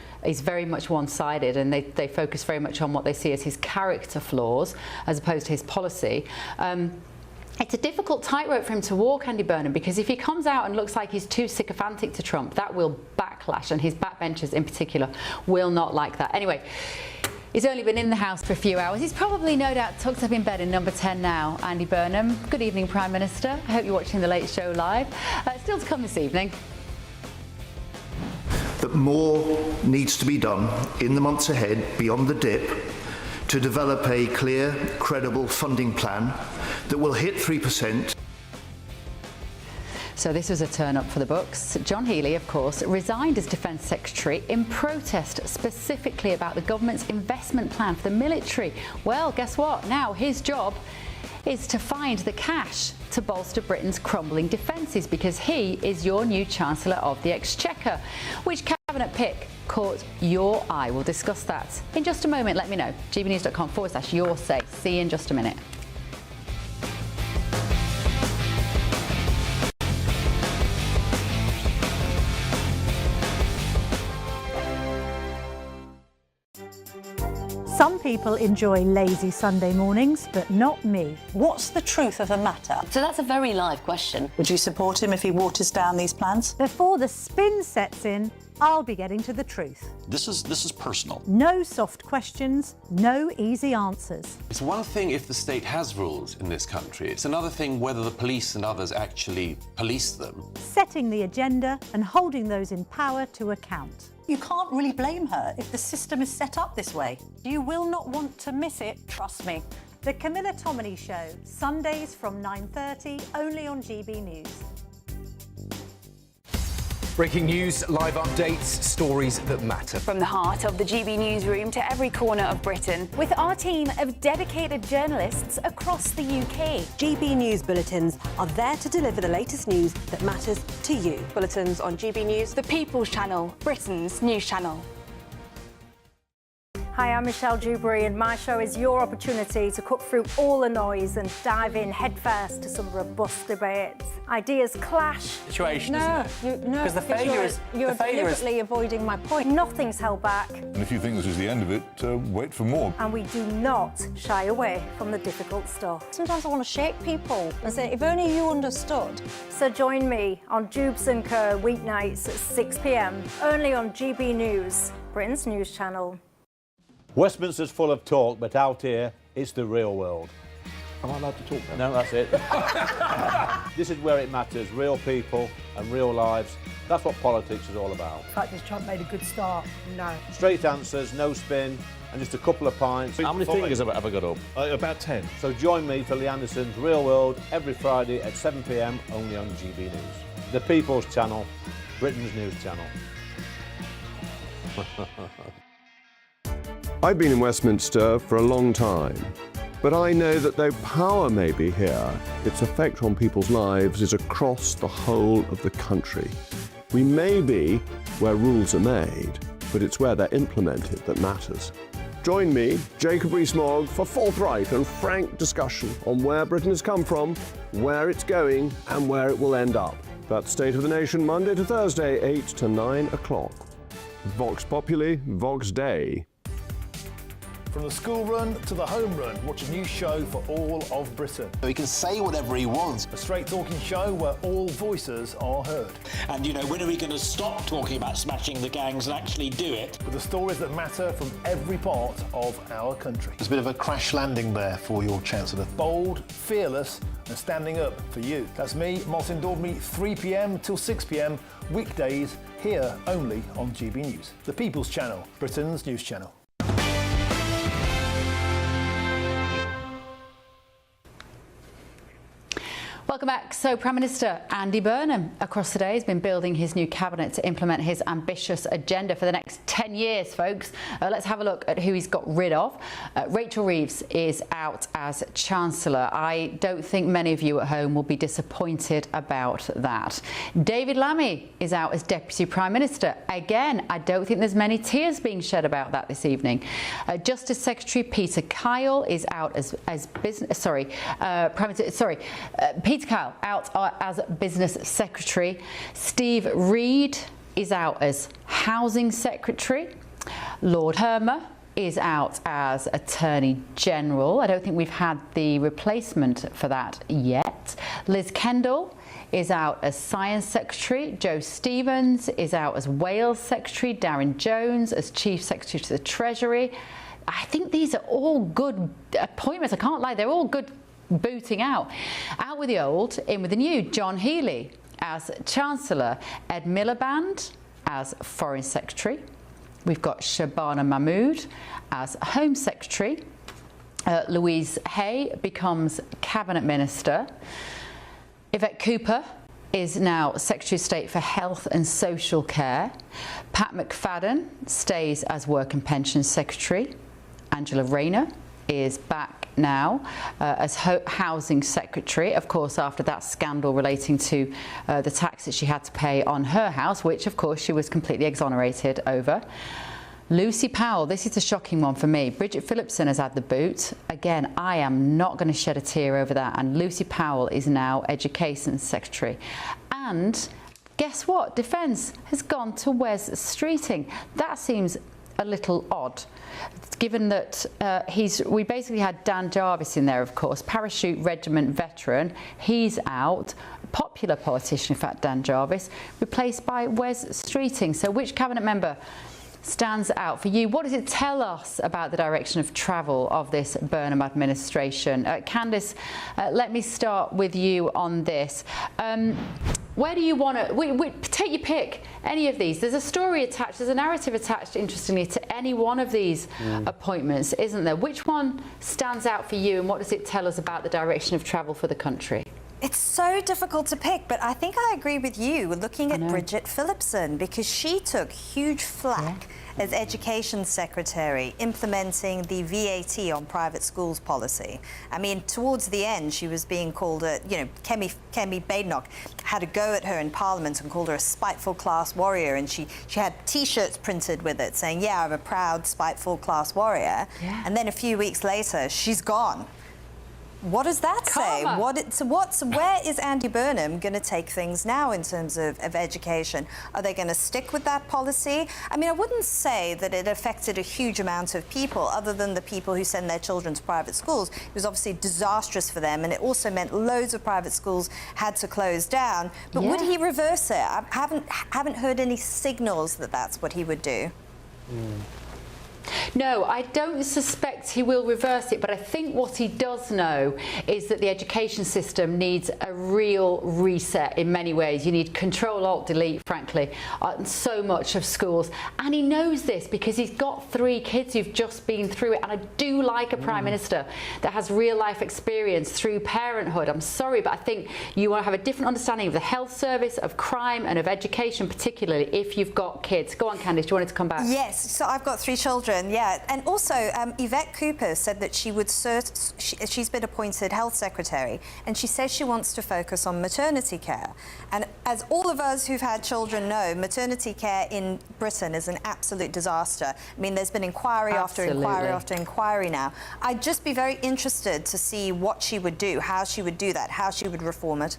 very much one-sided, and they focus very much on what they see as his character flaws as opposed to his policy. It's a difficult tightrope for him to walk, Andy Burnham, because if he comes out and looks like he's too sycophantic to Trump, that will backlash, and his backbenchers in particular will not like that. Anyway, he's only been in the House for a few hours. He's probably no doubt tucked up in bed in number 10 now. Andy Burnham, good evening, Prime Minister. I hope you're watching The Late Show live. Still to come this evening. That more needs to be done in the months ahead beyond the dip to develop a clear, credible funding plan that will hit 3%. So this was a turn up for the books. John Healey, of course, resigned as Defence Secretary in protest specifically about the government's investment plan for the military. Well, guess what? Now his job is to find the cash to bolster Britain's crumbling defences, because he is your new Chancellor of the Exchequer. Which cabinet pick caught your eye? We'll discuss that in just a moment. Let me know. gbnews.com/your say. See you in just a minute. Some people enjoy lazy Sunday mornings, but not me. What's the truth of the matter? So that's a very live question. Would you support him if he waters down these plans? Before the spin sets in, I'll be getting to the truth. This is personal. No soft questions, no easy answers. It's one thing if the state has rules in this country. It's another thing whether the police and others actually police them. Setting the agenda and holding those in power to account. You can't really blame her if the system is set up this way. You will not want to miss it, trust me. The Camilla Tominey Show, Sundays from 9:30, only on GB News. Breaking news, live updates, stories that matter. From the heart of the GB newsroom to every corner of Britain, with our team of dedicated journalists across the UK. GB News bulletins are there to deliver the latest news that matters to you. Bulletins on GB News, the People's Channel, Britain's news channel. Hi, I'm Michelle Dewberry, and my show is your opportunity to cut through all the noise and dive in headfirst to some robust debates. Ideas clash. Situation, No, Because the failure is... You're deliberately avoiding my point. Nothing's held back. And if you think this is the end of it, wait for more. And we do not shy away from the difficult stuff. Sometimes I want to shake people and say, if only you understood. So join me on Jubes & Kerr weeknights at 6 p.m, only on GB News, Britain's news channel. Westminster's full of talk, but out here, it's the real world. Am I allowed to talk now? No, that's it. This is where it matters, real people and real lives. That's what politics is all about. In fact, has Trump made a good start? No. Straight answers, no spin, and just a couple of pints. How many fingers have I got up? About 10. So join me for Lee Anderson's Real World every Friday at 7 p.m, only on GB News. The People's Channel, Britain's news channel. I've been in Westminster for a long time, but I know that though power may be here, its effect on people's lives is across the whole of the country. We may be where rules are made, but it's where they're implemented that matters. Join me, Jacob Rees-Mogg, for forthright and frank discussion on where Britain has come from, where it's going, and where it will end up. That's State of the Nation, Monday to Thursday, 8 to 9 o'clock. Vox Populi, Vox Dei. From the school run to the home run, watch a new show for all of Britain. He can say whatever he wants. A straight talking show where all voices are heard. And, you know, when are we going to stop talking about smashing the gangs and actually do it? With the stories that matter from every part of our country. There's a bit of a crash landing there for your Chancellor. Bold, fearless and standing up for you. That's me, Martin Daubney, 3 p.m. till 6 p.m. weekdays here only on GB News. The People's Channel, Britain's news channel. Welcome back. So Prime Minister Andy Burnham across the day has been building his new cabinet to implement his ambitious agenda for the next 10 years, folks. Let's have a look at who he's got rid of. Rachel Reeves is out as Chancellor. I don't think many of you at home will be disappointed about that. David Lammy is out as Deputy Prime Minister. Again, I don't think there's many tears being shed about that this evening. Justice Secretary Peter Kyle is out as business. Peter Kyle out as Business Secretary. Steve Reid is out as Housing Secretary. Lord Hermer is out as Attorney General. I don't think we've had the replacement for that yet. Liz Kendall is out as Science Secretary. Joe Stevens is out as Wales Secretary. Darren Jones as Chief Secretary to the Treasury. I think these are all good appointments. I can't lie, they're all good booting out. Out with the old, in with the new. John Healey as Chancellor. Ed Miliband as Foreign Secretary. We've got Shabana Mahmood as Home Secretary. Louise Hay becomes Cabinet Minister. Yvette Cooper is now Secretary of State for Health and Social Care. Pat McFadden stays as Work and Pensions Secretary. Angela Rayner is back now as Housing Secretary, of course, after that scandal relating to the tax that she had to pay on her house, which, of course, she was completely exonerated over. Lucy Powell, this is a shocking one for me. Bridget Phillipson has had the boot. Again, I am not going to shed a tear over that. And Lucy Powell is now Education Secretary. And guess what? Defence has gone to Wes Streeting. That seems a little odd, given that we basically had Dan Jarvis in there, of course, Parachute Regiment veteran. He's out. Popular politician, in fact, Dan Jarvis, replaced by Wes Streeting. So which cabinet member stands out for you? What does it tell us about the direction of travel of this Burnham administration? Candice, let me start with you on this. Where do you want to take your pick? Any of these? There's a story attached, there's a narrative attached, interestingly, to any one of these appointments, isn't there? Which one stands out for you, and what does it tell us about the direction of travel for the country? It's so difficult to pick, but I think I agree with you looking at Bridget Phillipson, because she took huge flack as Education Secretary, implementing the VAT on private schools policy. I mean, towards the end, she was being called Kemi Badenoch had a go at her in Parliament and called her a spiteful class warrior, and she had T-shirts printed with it saying, yeah, I'm a proud, spiteful class warrior. Yeah. And then a few weeks later, she's gone. What does that say? Where is Andy Burnham going to take things now in terms of education? Are they going to stick with that policy? I mean, I wouldn't say that it affected a huge amount of people, other than the people who send their children to private schools. It was obviously disastrous for them, and it also meant loads of private schools had to close down. But would he reverse it? I haven't heard any signals that that's what he would do. No, I don't suspect he will reverse it, but I think what he does know is that the education system needs a real reset in many ways. You need Control, Alt, Delete, frankly, on so much of schools. And he knows this because he's got 3 kids who've just been through it. And I do like a Prime Minister that has real life experience through parenthood. I'm sorry, but I think you want to have a different understanding of the health service, of crime and of education, particularly if you've got kids. Go on, Candice, do you want to come back? Yes, so I've got 3 children. Yeah, and also Yvette Cooper said that she's been appointed Health Secretary, and she says she wants to focus on maternity care. And as all of us who've had children know, maternity care in Britain is an absolute disaster. I mean, there's been inquiry after inquiry after inquiry now. I'd just be very interested to see what she would do, how she would do that, how she would reform it.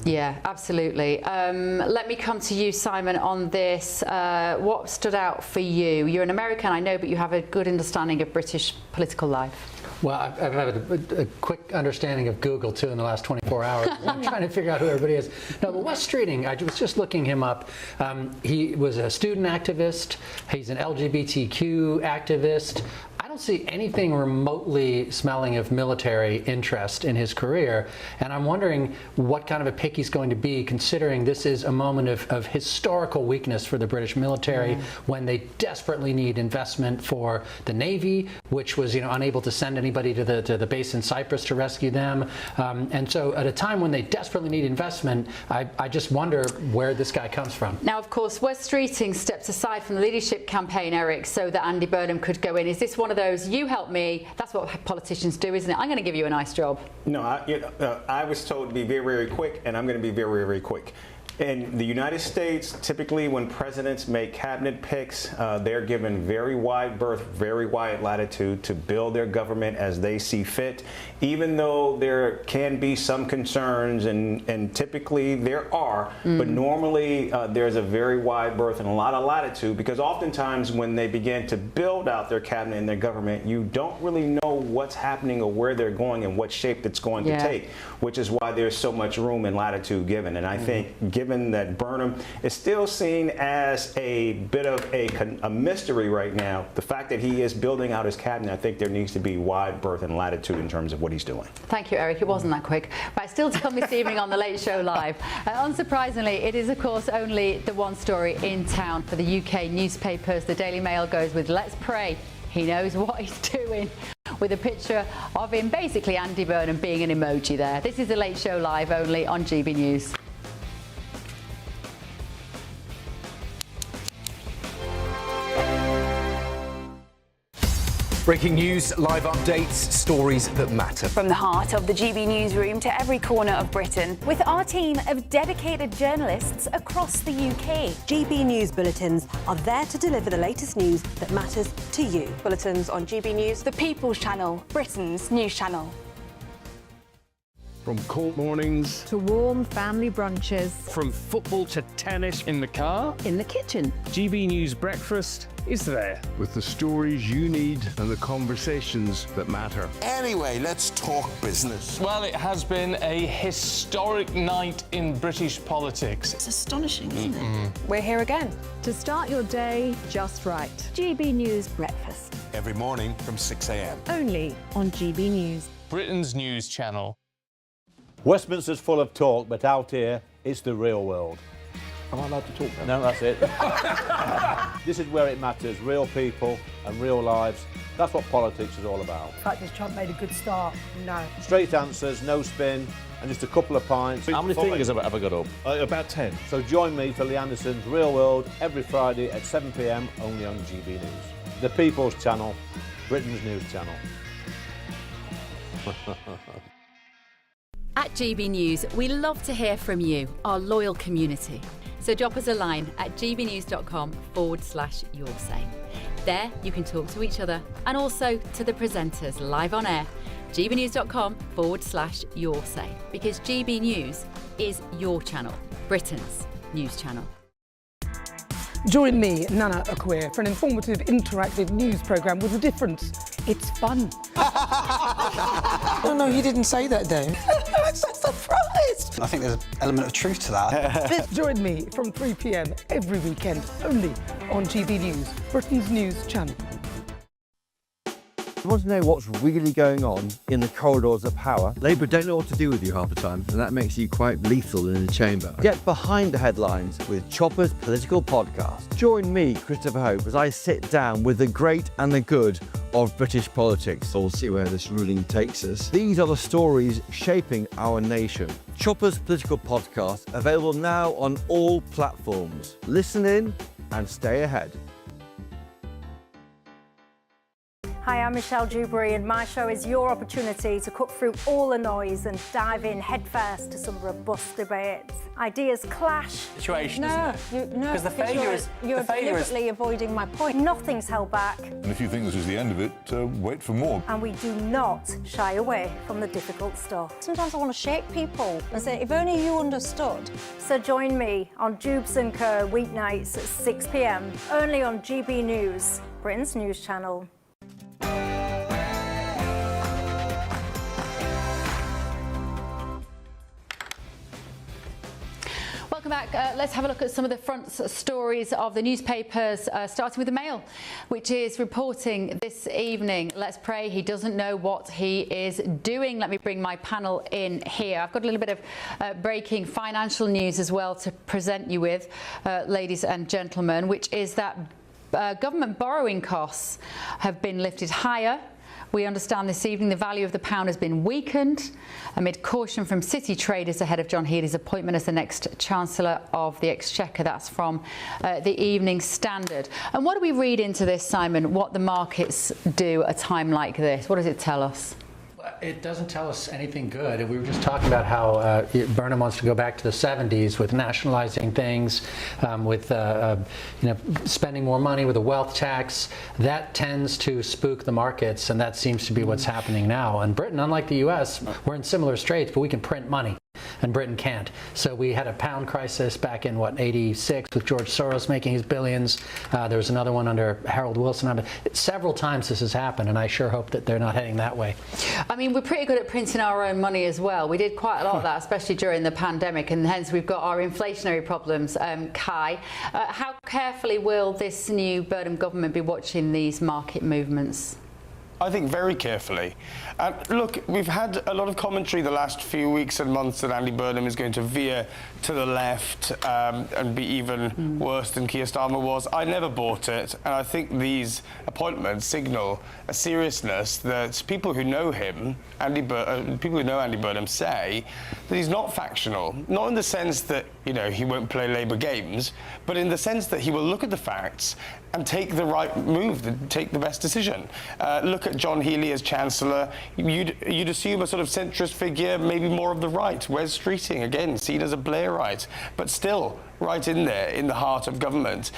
Yeah, absolutely. Let me come to you, Simon, on this. What stood out for you? You're an American, I know, but you have a good understanding of British political life. Well, I've had a quick understanding of Google, too, in the last 24 hours. I'm trying to figure out who everybody is. No, but Wes Streeting, I was just looking him up. He was a student activist. He's an LGBTQ activist. I don't see anything remotely smelling of military interest in his career, and I'm wondering what kind of a pick he's going to be, considering this is a moment of historical weakness for the British military when they desperately need investment for the Navy, which was unable to send anybody to the base in Cyprus to rescue them. And so at a time when they desperately need investment, I just wonder where this guy comes from. Now, of course, Wes Streeting stepped aside from the leadership campaign, Eric, so that Andy Burnham could go in. Is this one of those, you help me, that's what politicians do, isn't it? I'm going to give you a nice job. No, I was told to be very, very quick, and I'm going to be very, very quick. In the United States, typically when presidents make cabinet picks, they're given very wide berth, very wide latitude to build their government as they see fit, even though there can be some concerns, and typically there are, but normally there's a very wide berth and a lot of latitude, because oftentimes when they begin to build out their cabinet and their government, you don't really know what's happening or where they're going and what shape it's going to take, which is why there's so much room and latitude given. And I think given that Burnham is still seen as a bit of a mystery right now, the fact that he is building out his cabinet, I think there needs to be wide berth and latitude in terms of what he's doing. Thank you, Eric. It wasn't that quick. But still to come this evening on The Late Show Live. Unsurprisingly, it is, of course, only the one story in town for the UK newspapers. The Daily Mail goes with, let's pray he knows what he's doing, with a picture of him, basically Andy Burnham being an emoji there. This is The Late Show Live, only on GB News. Breaking news, live updates, stories that matter. From the heart of the GB newsroom to every corner of Britain, with our team of dedicated journalists across the UK. GB News bulletins are there to deliver the latest news that matters to you. Bulletins on GB News, the People's Channel, Britain's news channel. From court mornings to warm family brunches. From football to tennis. In the car. In the kitchen. GB News Breakfast is there. With the stories you need and the conversations that matter. Anyway, let's talk business. Well, it has been a historic night in British politics. It's astonishing, isn't it? We're here again. To start your day just right. GB News Breakfast. Every morning from 6 a.m. Only on GB News. Britain's news channel. Westminster's full of talk, but out here, it's the real world. Am I allowed to talk now? No, that's it. This is where it matters, real people and real lives. That's what politics is all about. In fact, has Trump made a good start? No. Straight answers, no spin, and just a couple of pints. How many fingers have I got up? About 10. So join me for Lee Anderson's Real World every Friday at 7 p.m. only on GB News. The People's Channel, Britain's news channel. At GB News, we love to hear from you, our loyal community. So drop us a line at gbnews.com/yoursay. There you can talk to each other and also to the presenters live on air. gbnews.com/yoursay, because GB News is your channel, Britain's news channel. Join me, Nana Akweer, for an informative, interactive news programme with a difference. It's fun. No, he didn't say that, Dave. I'm so surprised. I think there's an element of truth to that. Join me from 3 p.m. every weekend, only on GB News, Britain's news channel. You want to know what's really going on in the corridors of power? Labour don't know what to do with you half the time, and that makes you quite lethal in the chamber. Get behind the headlines with Chopper's Political Podcast. Join me, Christopher Hope, as I sit down with the great and the good of British politics. We'll see where this ruling takes us. These are the stories shaping our nation. Chopper's Political Podcast, available now on all platforms. Listen in and stay ahead. Hi, I'm Michelle Dewberry, and my show is your opportunity to cut through all the noise and dive in headfirst to some robust debates. Ideas clash. Situation, No, isn't it? no, Because the failure is you're deliberately avoiding my point. Nothing's held back, And if you think this is the end of it, wait for more. and we do not shy away from the difficult stuff. Sometimes I want to shake people and say, if only you understood. So join me on Dubes & Co. weeknights at 6 p.m. only on GB News, Britain's news channel. Welcome back. Let's have a look at some of the front stories of the newspapers, starting with the Mail, which is reporting this evening. Let's pray he doesn't know what he is doing. Let me bring my panel in here. I've got a little bit of breaking financial news as well to present you with, ladies and gentlemen, which is that government borrowing costs have been lifted higher. We understand this evening the value of the pound has been weakened amid caution from city traders ahead of John Healey's appointment as the next Chancellor of the Exchequer. That's from the Evening Standard. And what do we read into this, Simon, what the markets do at a time like this? What does it tell us? It doesn't tell us anything good. We were just talking about how Burnham wants to go back to the 70s with nationalizing things, with spending more money with a wealth tax. That tends to spook the markets, and that seems to be what's happening now. And Britain, unlike the U.S., we're in similar straits, but we can print money. And Britain can't. So we had a pound crisis back in, '86 with George Soros making his billions. There was another one under Harold Wilson. Several times this has happened, and I sure hope that they're not heading that way. I mean, we're pretty good at printing our own money as well. We did quite a lot of that, especially during the pandemic, and hence we've got our inflationary problems. Kai, how carefully will this new Burnham government be watching these market movements? I think very carefully. Look, we've had a lot of commentary the last few weeks and months that Andy Burnham is going to veer to the left and be even worse than Keir Starmer was. I never bought it, and I think these appointments signal a seriousness that people who know him, people who know Andy Burnham, say that he's not factional. Not in the sense that he won't play Labour games, but in the sense that he will look at the facts and take the right move, take the best decision. Look at John Healey as Chancellor. You'd assume a sort of centrist figure, maybe more of the right. Wes Streeting, again, seen as a Blairite, but still right in there, in the heart of government.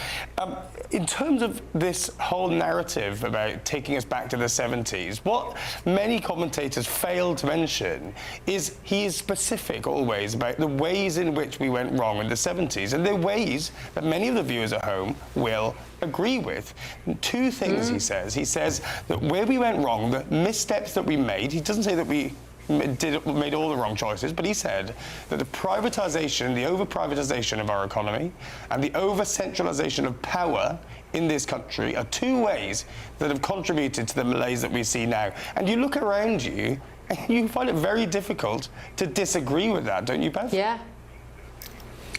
In terms of this whole narrative about taking us back to the 70s, what many commentators fail to mention is he is specific always about the ways in which we went wrong in the 70s, and they're ways that many of the viewers at home will agree with. Two things he says. He says that where we went wrong, the missteps that we made, he doesn't say that we made all the wrong choices, but he said that the privatisation, the over-privatisation of our economy and the over-centralisation of power in this country are two ways that have contributed to the malaise that we see now. And you look around you and you find it very difficult to disagree with that, don't you, Beth? Yeah.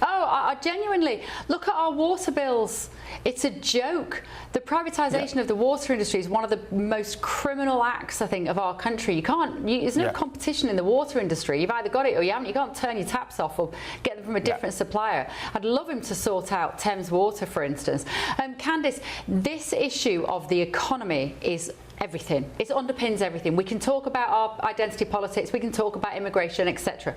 Oh, I genuinely. Look at our water bills. It's a joke. The privatisation of the water industry is one of the most criminal acts, I think, of our country. There's no competition in the water industry. You've either got it or you haven't. You can't turn your taps off or get them from a different supplier. I'd love him to sort out Thames Water, for instance. Candice, this issue of the economy is everything. It underpins everything. We can talk about our identity politics, we can talk about immigration, etc.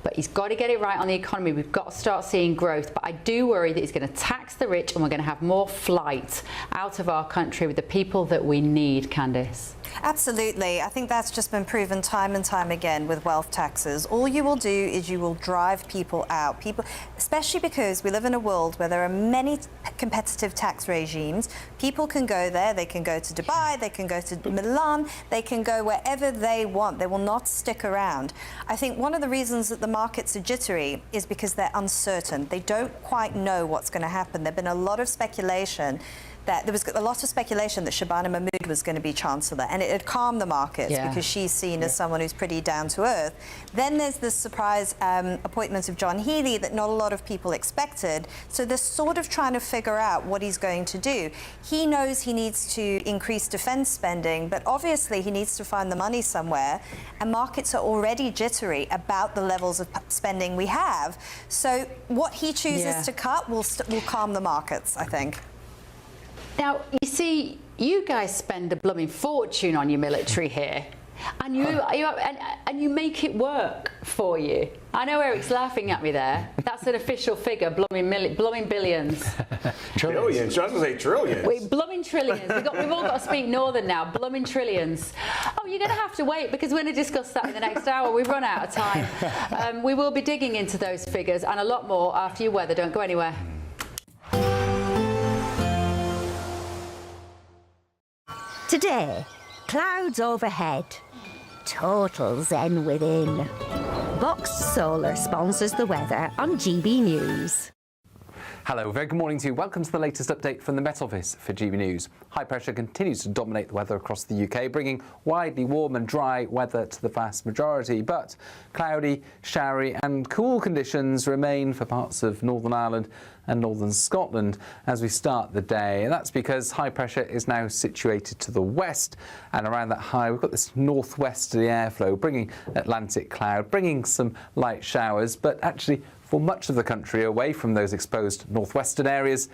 But he's got to get it right on the economy. We've got to start seeing growth. But I do worry that he's going to tax the rich and we're going to have more flight out of our country with the people that we need, Candice. Absolutely. I think that's just been proven time and time again with wealth taxes. All you will do is you will drive people out. People, especially because we live in a world where there are many competitive tax regimes. People can go there. They can go to Dubai. They can go to Milan. They can go wherever they want. They will not stick around. I think one of the reasons that the markets are jittery is because they're uncertain. They don't quite know what's going to happen. There's been a lot of speculation that there was a lot of speculation that Shabana Mahmood was going to be Chancellor, and it had calmed the markets because she's seen as someone who's pretty down to earth. Then there's this surprise appointment of John Healey that not a lot of people expected. So they're sort of trying to figure out what he's going to do. He knows he needs to increase defence spending, but obviously he needs to find the money somewhere, and markets are already jittery about the levels of spending we have. So what he chooses to cut will calm the markets, I think. Now, you see, You guys spend a blooming fortune on your military here. And you make it work for you. I know Eric's laughing at me there. That's an official figure, blooming billions. Trillions. I was going to say trillions. Wait, blooming trillions. We've all got to speak northern now. Blooming trillions. Oh, you're going to have to wait because we're going to discuss that in the next hour. We've run out of time. We will be digging into those figures and a lot more after your weather. Don't go anywhere. Today, clouds overhead. Total zen within. Boxed Solar sponsors the weather on GB News. Hello, very good morning to you. Welcome to the latest update from the Met Office for GB News. High pressure continues to dominate the weather across the UK, bringing widely warm and dry weather to the vast majority. But cloudy, showery and cool conditions remain for parts of Northern Ireland and northern Scotland as we start the day. And that's because high pressure is now situated to the west, and around that high we've got this northwesterly airflow bringing Atlantic cloud, bringing some light showers, but actually for much of the country away from those exposed northwestern areas,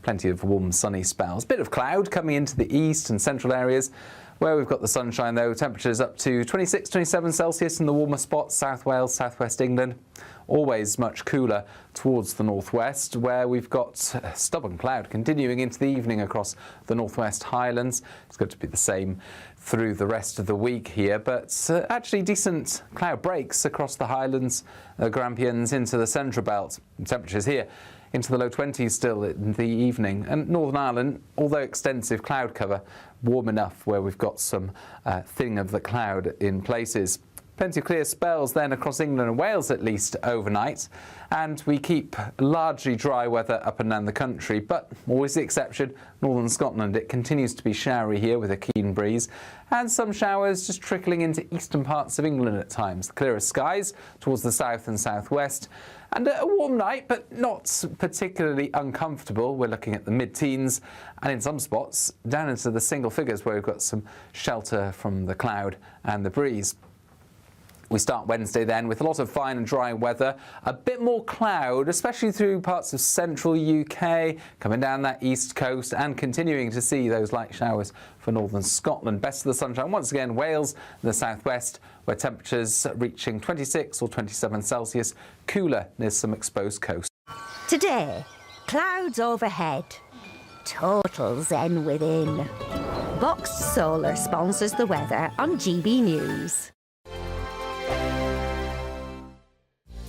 plenty of warm sunny spells. Bit of cloud coming into the east and central areas. Where we've got the sunshine though, temperatures up to 26, 27 Celsius in the warmer spots, South Wales, Southwest England. Always much cooler towards the northwest, where we've got stubborn cloud continuing into the evening across the northwest Highlands. It's going to be the same through the rest of the week here, but actually decent cloud breaks across the Highlands, Grampians into the central belt. Temperatures here into the low 20s still in the evening. And Northern Ireland, although extensive cloud cover, warm enough where we've got some thinning of the cloud in places. Plenty of clear spells then across England and Wales at least overnight, and we keep largely dry weather up and down the country, but always the exception, northern Scotland. It continues to be showery here with a keen breeze, and some showers just trickling into eastern parts of England at times. Clearer skies towards the south and southwest, and a warm night, but not particularly uncomfortable. We're looking at the mid-teens, and in some spots down into the single figures where we've got some shelter from the cloud and the breeze. We start Wednesday then with a lot of fine and dry weather, a bit more cloud, especially through parts of central UK, coming down that east coast and continuing to see those light showers for northern Scotland. Best of the sunshine once again, Wales and the southwest, where temperatures reaching 26 or 27 Celsius, cooler near some exposed coast. Today, clouds overhead. Total zen within. Boxed Solar sponsors the weather on GB News.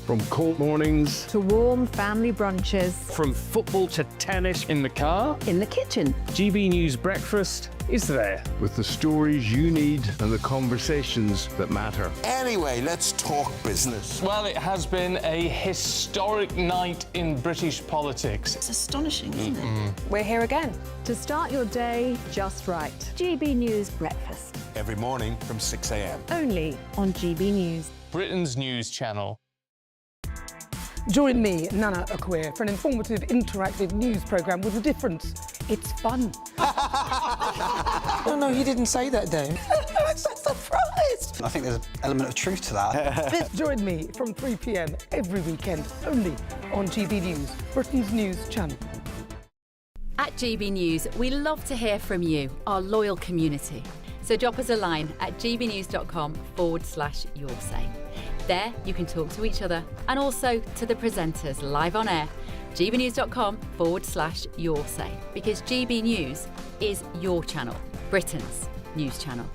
From cold mornings to warm family brunches, from football to tennis, in the car, in the kitchen. GB News breakfast is there. with the stories you need and the conversations that matter. Anyway, let's talk business. Well, it has been a historic night in British politics. It's astonishing, isn't it? We're here again to start your day just right. GB News breakfast. Every morning from 6 a.m. Only on GB News. Britain's news channel. Join me, Nana Akwe, for an informative, interactive news programme with a difference. It's fun. No, he didn't say that, Dave. I'm so surprised. I think there's an element of truth to that. Join me from 3 p.m. every weekend, only on GB News, Britain's news channel. At GB News, we love to hear from you, our loyal community. So drop us a line at gbnews.com/yoursay. There you can talk to each other and also to the presenters live on air. gbnews.com/yoursay, because GB News is your channel, Britain's news channel.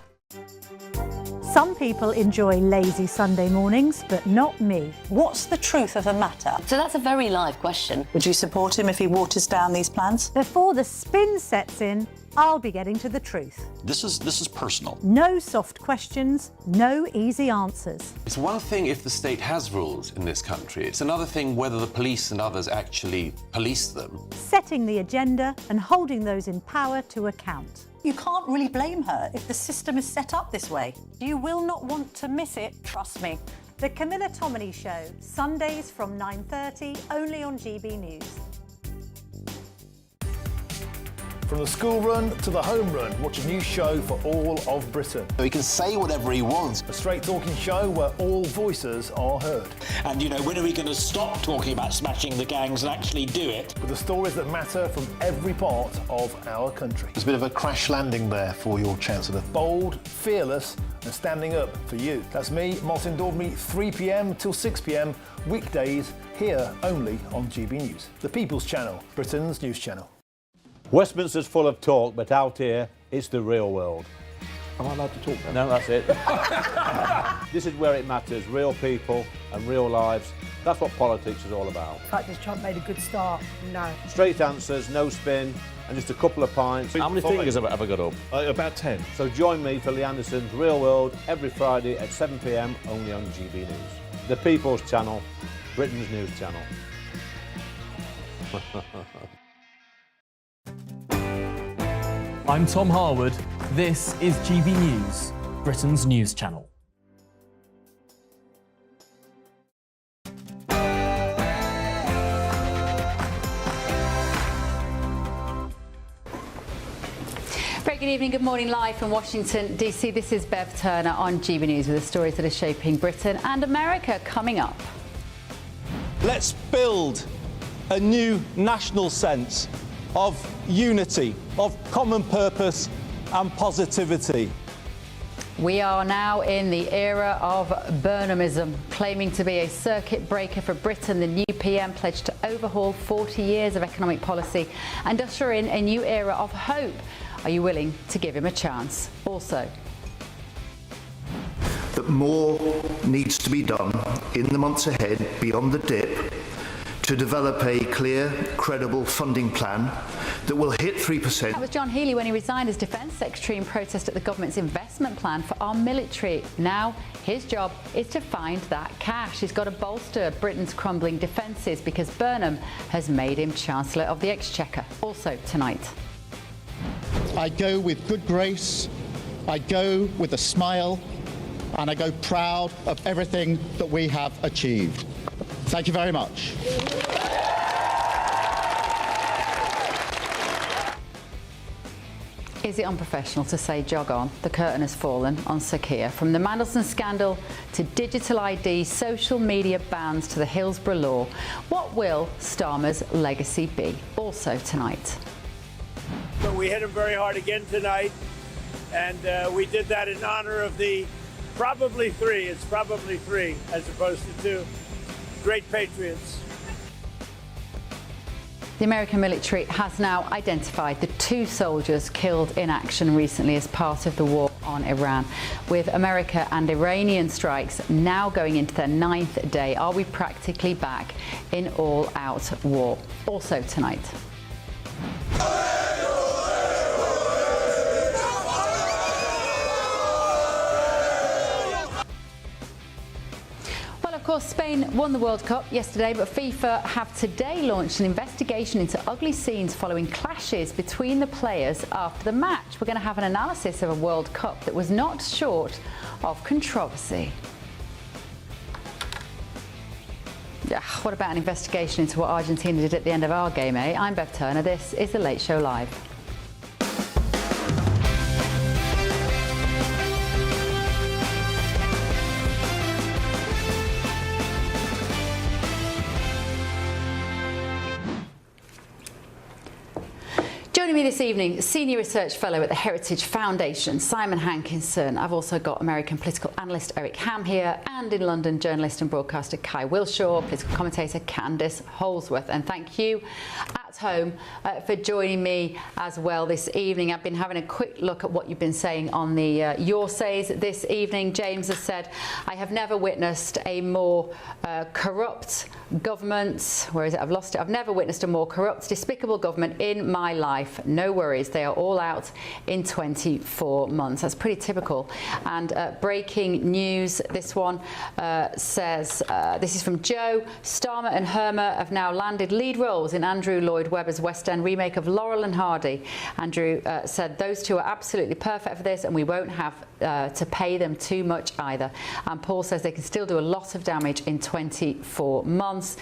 Some people enjoy lazy Sunday mornings, but not me. What's the truth of the matter? So that's a very live question. Would you support him if he waters down these plans? Before the spin sets in, I'll be getting to the truth. This is personal. No soft questions, no easy answers. It's one thing if the state has rules in this country. It's another thing whether the police and others actually police them. Setting the agenda and holding those in power to account. You can't really blame her if the system is set up this way. You will not want to miss it, trust me. The Camilla Tominey Show, Sundays from 9:30, only on GB News. From the school run to the home run, watch a new show for all of Britain. He can say whatever he wants. A straight talking show where all voices are heard. And, you know, when are we going to stop talking about smashing the gangs and actually do it? With the stories that matter from every part of our country. There's a bit of a crash landing there for your Chancellor. Bold, fearless and standing up for you. That's me, Martin Daubney, 3 p.m. till 6 p.m, weekdays, here only on GB News. The People's Channel, Britain's news channel. Westminster's full of talk, but out here, it's the real world. Am I allowed to talk then? No, that's it. This is where it matters, real people and real lives. That's what politics is all about. The fact that Trump made a good start, no. Straight answers, no spin, and just a couple of pints. How many fingers have I got up? About 10. So join me for Lee Anderson's Real World every Friday at 7 p.m, only on GB News. The People's Channel, Britain's news channel. I'm Tom Harwood. This is GB News, Britain's news channel. Very good evening, good morning, live from Washington, D.C. This is Bev Turner on GB News with the stories that are shaping Britain and America coming up. Let's build a new national sense of unity, of common purpose and positivity. We are now in the era of Burnhamism, claiming to be a circuit breaker for Britain. The new PM pledged to overhaul 40 years of economic policy and usher in a new era of hope. Are you willing to give him a chance? Also, that more needs to be done in the months ahead beyond the dip to develop a clear, credible funding plan that will hit 3%. That was John Healey when he resigned as Defence Secretary in protest at the government's investment plan for our military. Now, his job is to find that cash. He's got to bolster Britain's crumbling defences because Burnham has made him Chancellor of the Exchequer. Also tonight. I go with good grace, I go with a smile, and I go proud of everything that we have achieved. Thank you very much. Is it unprofessional to say jog on? The curtain has fallen on Sir Keir. From the Mandelson scandal to digital ID, social media bans to the Hillsborough law. What will Starmer's legacy be? Also tonight. But we hit him very hard again tonight, and we did that in honor of the probably three. It's probably three as opposed to two. Great patriots. The American military has now identified the 2 soldiers killed in action recently as part of the war on Iran. With America and Iranian strikes now going into their 9th day, are we practically back in all-out war? Also tonight. Of course, Spain won the World Cup yesterday, but FIFA have today launched an investigation into ugly scenes following clashes between the players after the match. We're going to have an analysis of a World Cup that was not short of controversy. Yeah, what about an investigation into what Argentina did at the end of our game, eh? I'm Bev Turner. This is The Late Show Live. Joining me this evening, Senior Research Fellow at the Heritage Foundation, Simon Hankinson. I've also got American political analyst Eric Ham here, and in London, journalist and broadcaster Kai Wilshaw, political commentator Candice Holsworth. And thank you at home for joining me as well this evening. I've been having a quick look at what you've been saying on the Your Says this evening. James has said, I have never witnessed a more corrupt government. Where is it? I've lost it. I've never witnessed a more corrupt, despicable government in my life. No worries, they are all out in 24 months. That's pretty typical. And breaking news, this one says, this is from Joe, Starmer and Hermer have now landed lead roles in Andrew Lloyd Webber's West End remake of Laurel and Hardy. Andrew said those two are absolutely perfect for this and we won't have to pay them too much either. And Paul says they can still do a lot of damage in 24 months.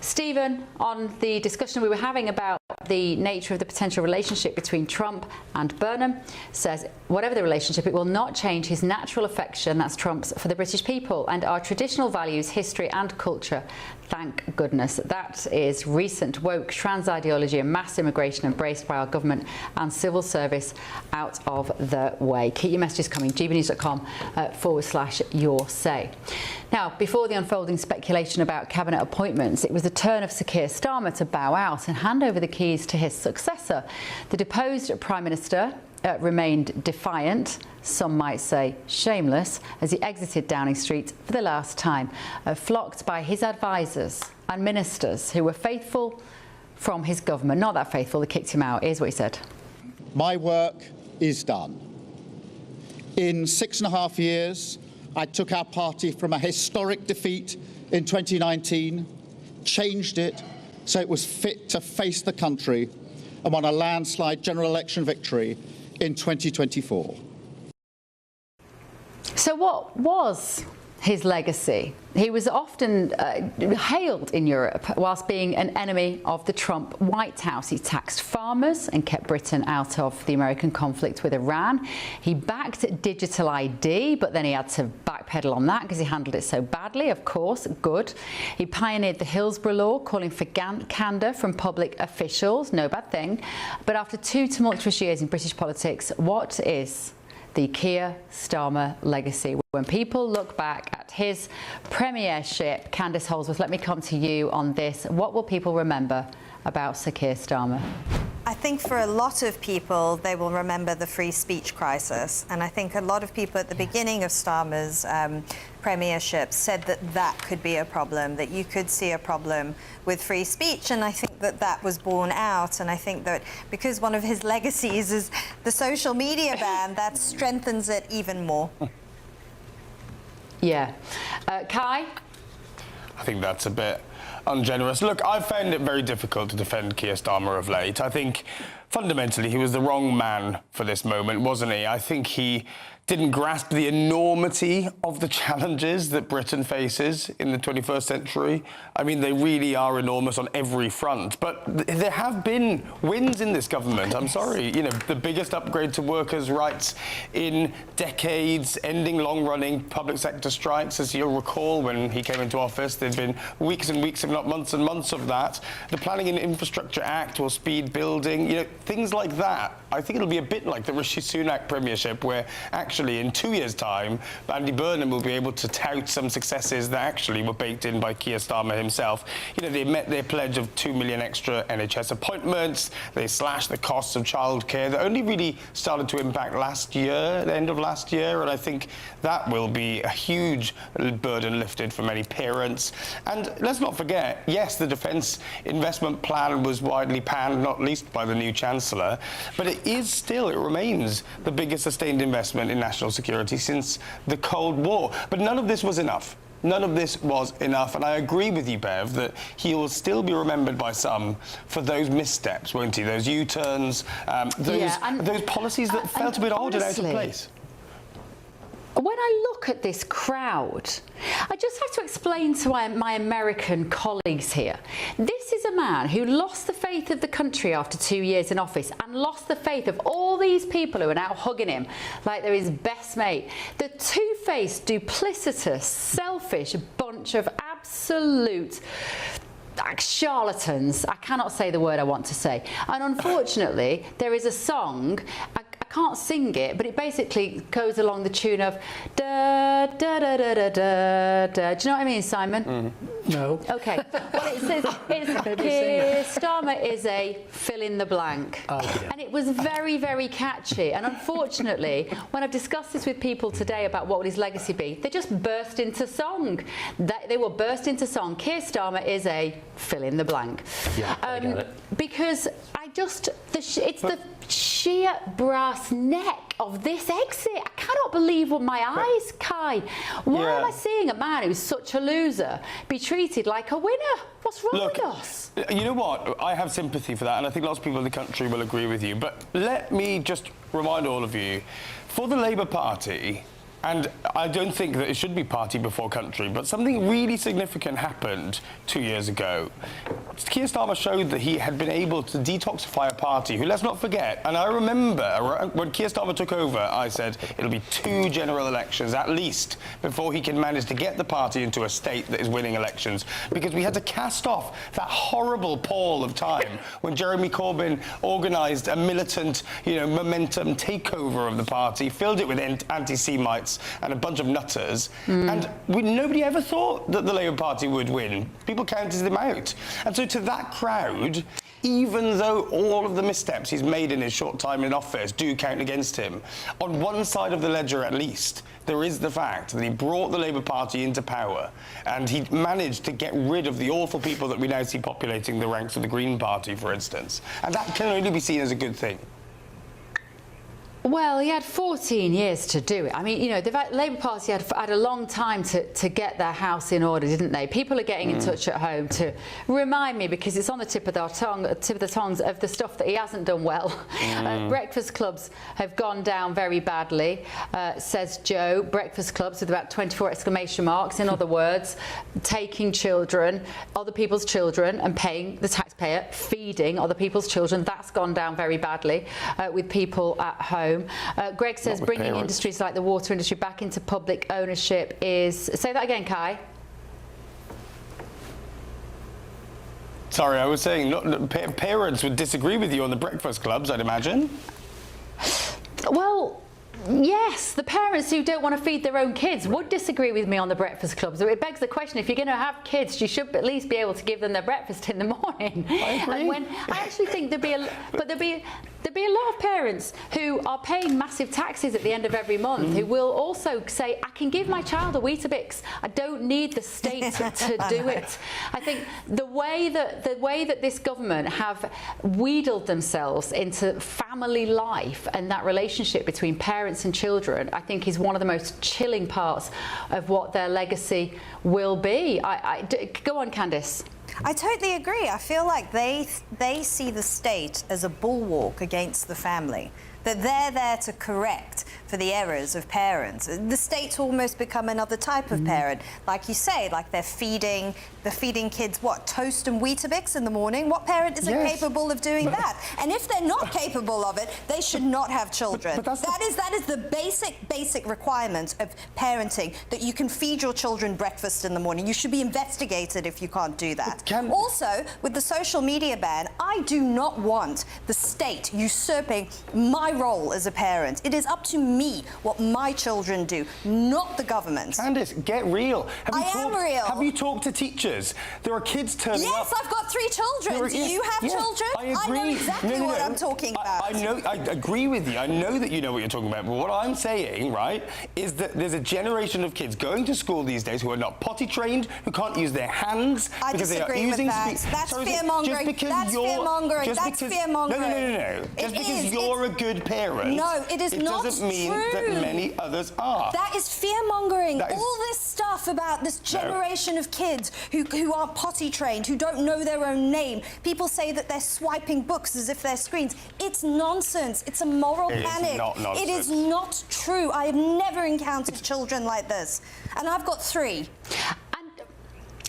Stephen, on the discussion we were having about the nature of the potential relationship between Trump and Burnham, says whatever the relationship, it will not change his natural affection, that's Trump's, for the British people and our traditional values, history and culture. Thank goodness. That is recent woke trans ideology and mass immigration embraced by our government and civil service out of the way. Keep your messages coming. gbnews.com/your say. Now, before the unfolding speculation about cabinet appointments, it was the turn of Sir Keir Starmer to bow out and hand over the keys to his successor. The deposed Prime Minister remained defiant, some might say shameless, as he exited Downing Street for the last time, flocked by his advisers and ministers who were faithful from his government. Not that faithful, they kicked him out. Here's what he said. My work is done. In 6.5 years, I took our party from a historic defeat in 2019, changed it so it was fit to face the country, and won a landslide general election victory in 2024. So what was his legacy? He was often hailed in Europe whilst being an enemy of the Trump White House. He taxed farmers and kept Britain out of the American conflict with Iran. He backed digital ID, but then he had to backpedal on that because he handled it so badly, of course, good. He pioneered the Hillsborough Law, calling for candour from public officials, no bad thing. But after 2 tumultuous years in British politics, what is the Keir Starmer legacy? When people look back at his premiership, Candice Holdsworth, let me come to you on this. What will people remember about Sir Keir Starmer? I think for a lot of people, they will remember the free speech crisis. And I think a lot of people at the beginning of Starmer's premiership said that that could be a problem, that you could see a problem with free speech. And I think that that was borne out. And I think that because one of his legacies is the social media ban, that strengthens it even more. Yeah. Kai? I think that's a bit ungenerous. Look, I've found it very difficult to defend Keir Starmer of late. I think fundamentally he was the wrong man for this moment, wasn't he? I think he didn't grasp the enormity of the challenges that Britain faces in the 21st century. I mean, they really are enormous on every front. But there have been wins in this government. I'm sorry. You know, the biggest upgrade to workers' rights in decades, ending long-running public sector strikes. As you'll recall, when he came into office, there'd been weeks and weeks, if not months and months of that. The Planning and Infrastructure Act or speed building, you know, things like that. I think it'll be a bit like the Rishi Sunak premiership, where actually in 2 years' time, Andy Burnham will be able to tout some successes that actually were baked in by Keir Starmer himself. You know, they met their pledge of 2 million extra NHS appointments. They slashed the costs of childcare. That only really started to impact last year, the end of last year, and I think that will be a huge burden lifted for many parents. And let's not forget, yes, the defence investment plan was widely panned, not least by the new Chancellor, but it remains the biggest sustained investment in national security since the Cold War. But none of this was enough. None of this was enough. And I agree with you, Bev, that he will still be remembered by some for those missteps, won't he? Those U-turns, those policies that felt a bit old and out of place. When I look at this crowd, I just have to explain to my American colleagues here. This is a man who lost the faith of the country after 2 years in office and lost the faith of all these people who are now hugging him like they're his best mate. The two-faced, duplicitous, selfish bunch of absolute charlatans. I cannot say the word I want to say. And unfortunately, there is a song, I can't sing it, but it basically goes along the tune of da da da da da da da. Do you know what I mean, Simon? No. Okay. Well, it says Keir Starmer is a fill in the blank, and it was very, very catchy. And unfortunately, when I've discussed this with people today about what would his legacy be, they just burst into song. They will burst into song. Keir Starmer is a fill in the blank. Yeah, I get it. Because it's the sheer brass neck of this exit. I cannot believe what my eyes, Kai. Why am I seeing a man who's such a loser be treated like a winner? What's wrong with us? You know what? I have sympathy for that, and I think lots of people in the country will agree with you. But let me just remind all of you, for the Labour Party, And I don't think that it should be party before country, but something really significant happened 2 years ago. Keir Starmer showed that he had been able to detoxify a party who, let's not forget, and I remember when Keir Starmer took over, I said it'll be 2 general elections at least before he can manage to get the party into a state that is winning elections, because we had to cast off that horrible pall of time when Jeremy Corbyn organised a militant, momentum takeover of the party, filled it with anti-Semites and a bunch of nutters, and nobody ever thought that the Labour Party would win. People counted them out. And so to that crowd, even though all of the missteps he's made in his short time in office do count against him, on one side of the ledger at least, there is the fact that he brought the Labour Party into power and he managed to get rid of the awful people that we now see populating the ranks of the Green Party, for instance. And that can only be seen as a good thing. Well, he had 14 years to do it. I mean, the Labour Party had a long time to get their house in order, didn't they? People are getting in touch at home to remind me, because it's on the tip of the tongues of the stuff that he hasn't done well. Breakfast clubs have gone down very badly, says Joe. Breakfast clubs with about 24 exclamation marks. In other words, taking children, other people's children, and paying the taxpayer, feeding other people's children. That's gone down very badly with people at home. Greg says bringing industries like the water industry back into public ownership is... Say that again, Kai. Sorry, I was saying parents would disagree with you on the breakfast clubs, I'd imagine. Well, yes, the parents who don't want to feed their own kids would disagree with me on the breakfast clubs. It begs the question, if you're going to have kids, you should at least be able to give them their breakfast in the morning. I agree. And I actually think there'd be a lot of parents who are paying massive taxes at the end of every month who will also say, I can give my child a Weetabix. I don't need the state to do it. I think the way that this government have wheedled themselves into family life and that relationship between parents and children, I think is one of the most chilling parts of what their legacy will be. Go on, Candice. I totally agree. I feel like they see the state as a bulwark against the family, that they're there to correct for the errors of parents. The state's almost become another type of parent. Like you say, like they're feeding kids, what, toast and Weetabix in the morning? What parent isn't capable of doing that? And if they're not capable of it, they should not have children. That is the basic requirement of parenting, that you can feed your children breakfast in the morning. You should be investigated if you can't do that. Also, with the social media ban, I do not want the state usurping my role as a parent. It is up to me what my children do, not the government. Candice, get real. I am real. Have you talked to teachers? There are kids turning up. Yes, I've got 3 children. Do you have children? I agree. I know exactly what I'm talking about. I agree with you. I know that you know what you're talking about. But what I'm saying, right, is that there's a generation of kids going to school these days who are not potty trained, who can't use their hands because they are using speech. That's fear-mongering. That's fear-mongering. That's fear-mongering. No. Just because you're a good parent, no, it is not true. It doesn't mean that many others are. That is fear-mongering. All this stuff about this generation of kids who aren't potty trained, who don't know their own name. People say that they're swiping books as if they're screens. It's nonsense. It's a moral panic. Is not nonsense. It is not true. I have never encountered children like this. And I've got 3.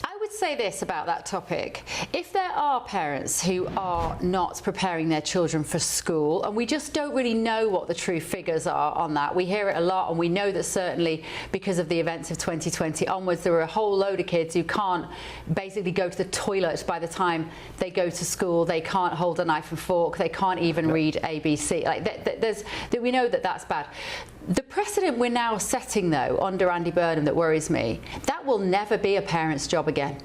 I would say this about that topic. If there are parents who are not preparing their children for school, and we just don't really know what the true figures are on that, we hear it a lot, and we know that certainly because of the events of 2020 onwards, there are a whole load of kids who can't basically go to the toilet by the time they go to school. They can't hold a knife and fork. They can't even read ABC. We know that that's bad. The precedent we're now setting, though, under Andy Burnham that worries me, that will never be a parent's job again.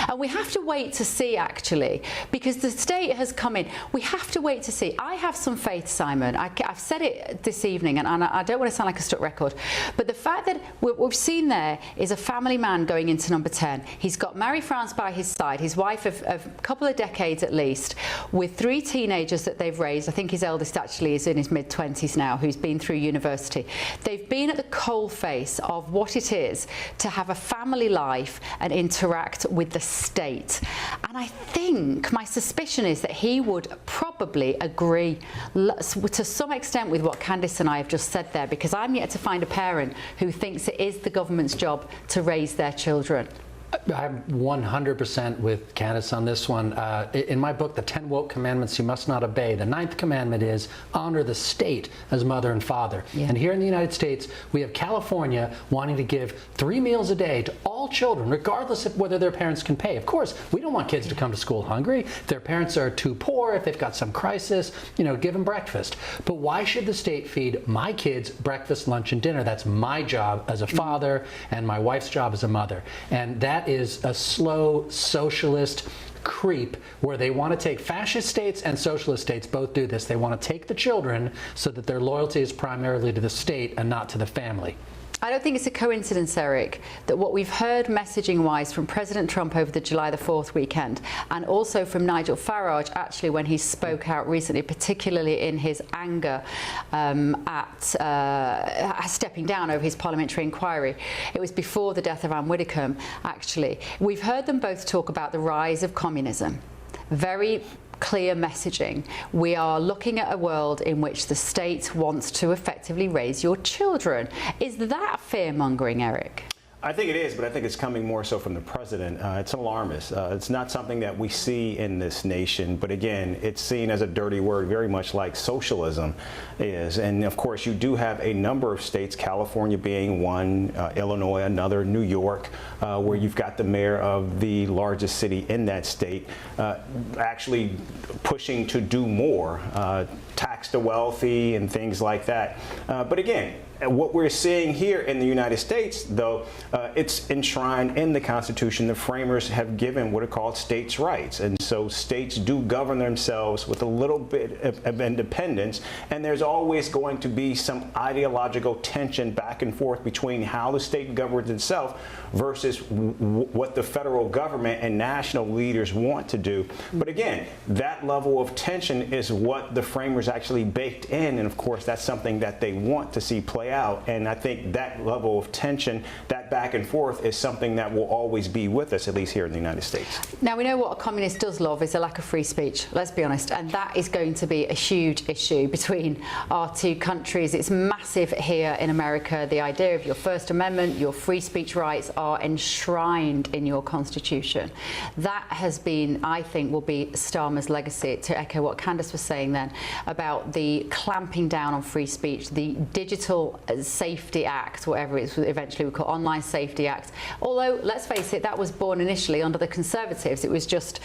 And we have to wait to see, actually, because the state has come in. We have to wait to see. I have some faith, Simon. I've said it this evening, and I don't want to sound like a stuck record, but the fact that what we've seen there is a family man going into number 10. He's got Marie-France by his side, his wife of a couple of decades at least, with 3 teenagers that they've raised. I think his eldest actually is in his mid-20s now, who's been through university. They've been at the coalface of what it is to have a family life and interact with the state. And I think my suspicion is that he would probably agree to some extent with what Candice and I have just said there, because I'm yet to find a parent who thinks it is the government's job to raise their children. I'm 100% with Candice on this one. In my book, The 10 Woke Commandments You Must Not Obey, the 9th commandment is honor the state as mother and father. Yeah. And here in the United States, we have California wanting to give 3 meals a day to all children, regardless of whether their parents can pay. Of course, we don't want kids to come to school hungry. If their parents are too poor, if they've got some crisis, give them breakfast. But why should the state feed my kids breakfast, lunch, and dinner? That's my job as a father and my wife's job as a mother. And that is a slow socialist creep where they want to take fascist states and socialist states both do this. They want to take the children so that their loyalty is primarily to the state and not to the family. I don't think it's a coincidence, Eric, that what we've heard messaging-wise from President Trump over the July the 4th weekend, and also from Nigel Farage, actually, when he spoke out recently, particularly in his anger at stepping down over his parliamentary inquiry. It was before the death of Anne Widdecombe, actually. We've heard them both talk about the rise of communism. Very clear messaging. We are looking at a world in which the state wants to effectively raise your children. Is that fear-mongering, Eric? I think it is, but I think it's coming more so from the president. It's alarmist. It's not something that we see in this nation, but again, it's seen as a dirty word, very much like socialism is. And of course, you do have a number of states, California being one, Illinois another, New York, where you've got the mayor of the largest city in that state actually pushing to do more, tax the wealthy and things like that. But again, what we're seeing here in the United States, though, it's enshrined in the Constitution. The framers have given what are called states' rights. And so states do govern themselves with a little bit of independence. And there's always going to be some ideological tension back and forth between how the state governs itself versus what the federal government and national leaders want to do. But again, that level of tension is what the framers actually baked in. And of course, that's something that they want to see play out. And I think that level of tension, that back and forth, is something that will always be with us, at least here in the United States. Now, we know what a communist does love is a lack of free speech, let's be honest, and that is going to be a huge issue between our two countries. It's massive here in America. The idea of your First Amendment, your free speech rights are enshrined in your Constitution. That has been, I think, will be Starmer's legacy, to echo what Candice was saying then about the clamping down on free speech, the Digital Safety Act, whatever it's eventually we call Online Safety Act. Although, let's face it, that was born initially under the Conservatives. It was just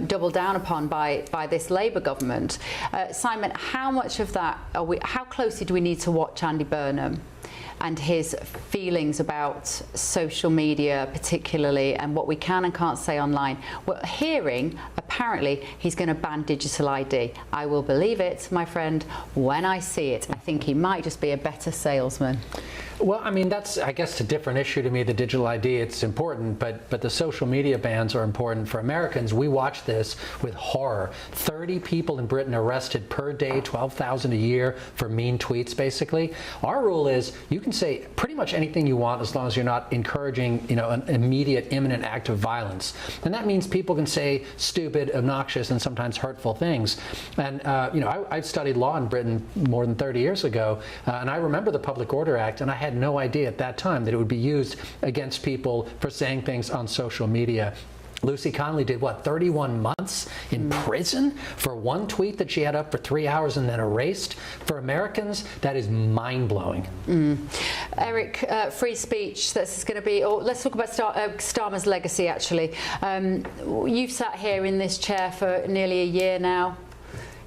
doubled down upon by this Labour government. Simon, how much of that how closely do we need to watch Andy Burnham and his feelings about social media particularly, and what we can and can't say online? We're hearing, apparently, he's going to ban digital ID. I will believe it, my friend, when I see it. I think he might just be a better salesman. Well, I mean, that's, I guess, a different issue to me, the digital ID. It's important, but the social media bans are important. For Americans, we watch this with horror. 30 people in Britain arrested per day, 12,000 a year for mean tweets, basically. Our rule is you can say pretty much anything you want as long as you're not encouraging, an immediate, imminent act of violence. And that means people can say stupid, obnoxious, and sometimes hurtful things. And, I studied law in Britain more than 30 years ago, and I remember the Public Order Act, and I had no idea at that time that it would be used against people for saying things on social media. Lucy Conley did, 31 months in prison for one tweet that she had up for 3 hours and then erased? For Americans, that is mind-blowing. Eric, free speech, that's going to be... let's talk about Starmer's legacy, actually. You've sat here in this chair for nearly a year now.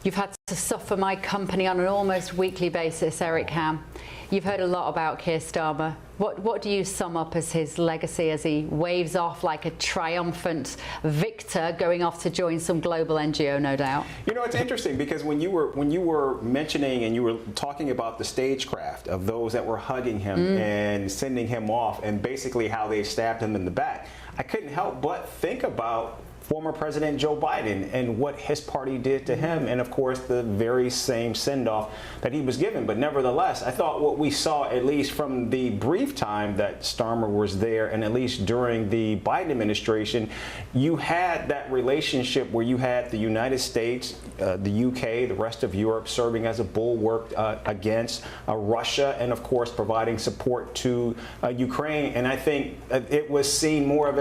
You've had to suffer my company on an almost weekly basis, Eric Ham. You've heard a lot about Keir Starmer. What do you sum up as his legacy as he waves off like a triumphant victor going off to join some global NGO, no doubt? It's interesting because when you were mentioning and you were talking about the stagecraft of those that were hugging him and sending him off and basically how they stabbed him in the back, I couldn't help but think about former President Joe Biden and what his party did to him, and of course the very same send-off that he was given. But nevertheless, I thought what we saw, at least from the brief time that Starmer was there, and at least during the Biden administration, you had that relationship where you had the United States, the UK, the rest of Europe serving as a bulwark against Russia, and of course providing support to Ukraine. And I think it was seen more of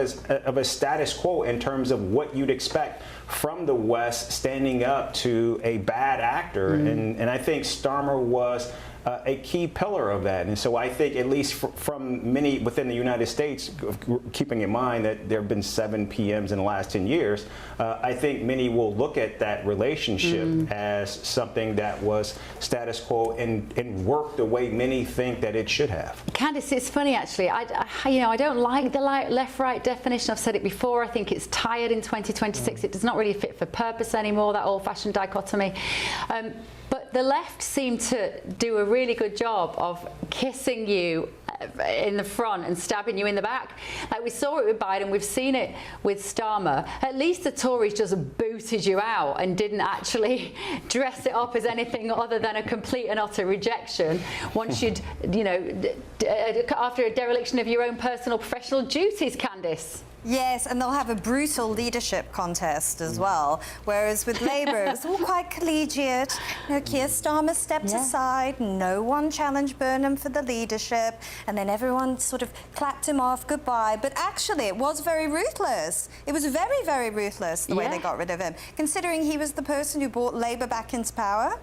a status quo in terms of what you'd expect from the West standing up to a bad actor. And I think Starmer was a key pillar of that. And so I think, at least from many within the United States, keeping in mind that there have been 7 PMs in the last 10 years, I think many will look at that relationship as something that was status quo and work the way many think that it should have. Candice, it's funny actually. I don't like the left-right definition. I've said it before. I think it's tired in 2026. It does not really fit for purpose anymore, that old-fashioned dichotomy. But the left seem to do a really good job of kissing you in the front and stabbing you in the back. Like we saw it with Biden, we've seen it with Starmer. At least the Tories just booted you out and didn't actually dress it up as anything other than a complete and utter rejection once you'd, after a dereliction of your own personal professional duties, Candice. Yes, and they'll have a brutal leadership contest as well. Whereas with Labour, it was all quite collegiate. Keir Starmer stepped aside, no one challenged Burnham for the leadership, and then everyone sort of clapped him off, goodbye. But actually, it was very ruthless. It was very, very ruthless the way they got rid of him, considering he was the person who brought Labour back into power.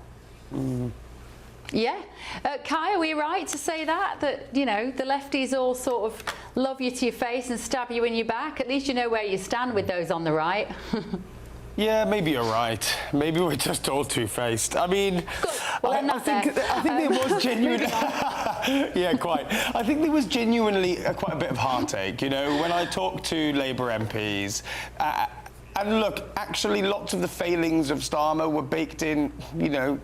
Yeah. Kai, are we right to say that, the lefties all sort of love you to your face and stab you in your back? At least you know where you stand with those on the right. Yeah, maybe you're right. Maybe we're just all two-faced. I mean, I think there was genuine... Yeah, quite. I think there was genuinely quite a bit of heartache. When I talked to Labour MPs... and look, actually, lots of the failings of Starmer were baked in,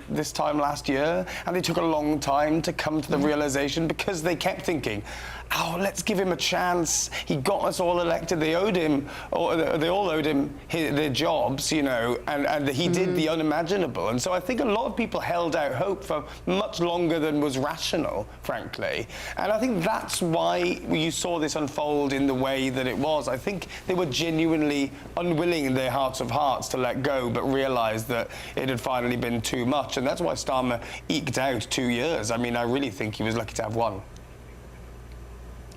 this time last year, and they took a long time to come to the realization because they kept thinking, oh, let's give him a chance. He got us all elected. They owed him, or they all owed him their jobs, and he did the unimaginable. And so I think a lot of people held out hope for much longer than was rational, frankly. And I think that's why you saw this unfold in the way that it was. I think they were genuinely unwilling in their hearts of hearts to let go, but realised that it had finally been too much. And that's why Starmer eked out 2 years. I mean, I really think he was lucky to have one.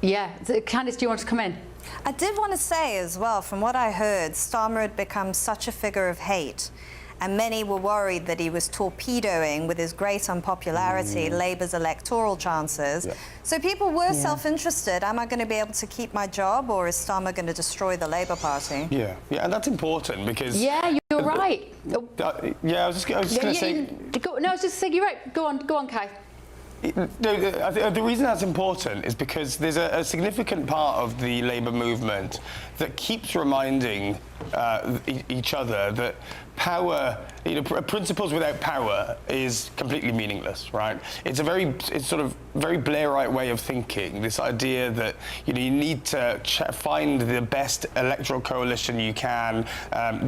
Yeah. Candice, do you want to come in? I did want to say as well, from what I heard, Starmer had become such a figure of hate, and many were worried that he was torpedoing, with his great unpopularity, Labour's electoral chances. Yeah. So people were self-interested. Am I going to be able to keep my job, or is Starmer going to destroy the Labour Party? Yeah, and that's important because... Yeah, you're right. I was just going to say... No, I was just saying you're right. Go on, Kai. The reason that's important is because there's a significant part of the Labour movement that keeps reminding each other that power, principles without power is completely meaningless, right? It's sort of very Blairite way of thinking. This idea that you need to find the best electoral coalition you can,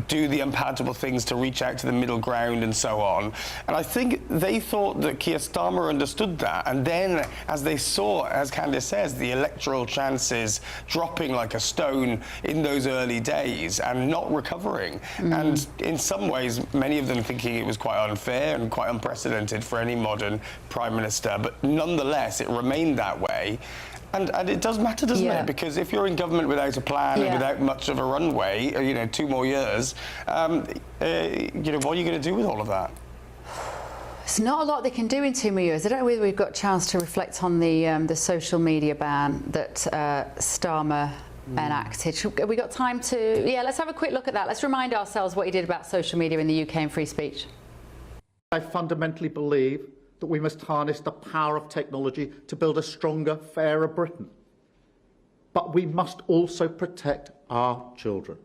do the unpalatable things to reach out to the middle ground, and so on. And I think they thought that Keir Starmer understood that. And then, as they saw, as Candice says, the electoral chances dropping like a stone in those early days and not recovering, and in some ways, many of them thinking it was quite unfair and quite unprecedented for any modern prime minister, but nonetheless, it remained that way. And it does matter, doesn't it? Because if you're in government without a plan and without much of a runway, 2 more years, what are you going to do with all of that? There's not a lot they can do in 2 more years. I don't know whether we've got a chance to reflect on the social media ban that Starmer enacted. Have we got time to... Yeah, let's have a quick look at that. Let's remind ourselves what he did about social media in the UK and free speech. I fundamentally believe that we must harness the power of technology to build a stronger, fairer Britain. But we must also protect our children.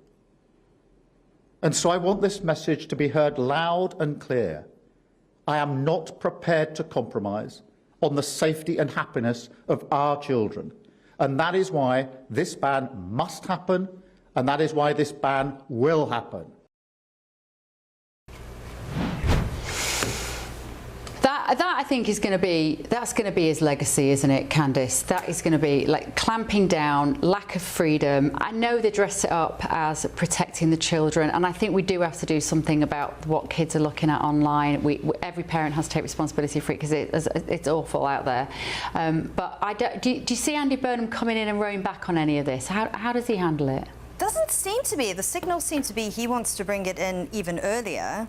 And so I want this message to be heard loud and clear. I am not prepared to compromise on the safety and happiness of our children. And that is why this ban must happen, And that is why this ban will happen. That I think is going to be, that's going to be his legacy, isn't it, Candice? That is going to be like clamping down, lack of freedom. I know they dress it up as protecting the children, and I think we do have to do something about what kids are looking at online. Every parent has to take responsibility for it, because it's awful out there. But do you see Andy Burnham coming in and rowing back on any of this? How does he handle it? Doesn't seem to be. The signals seem to be he wants to bring it in even earlier.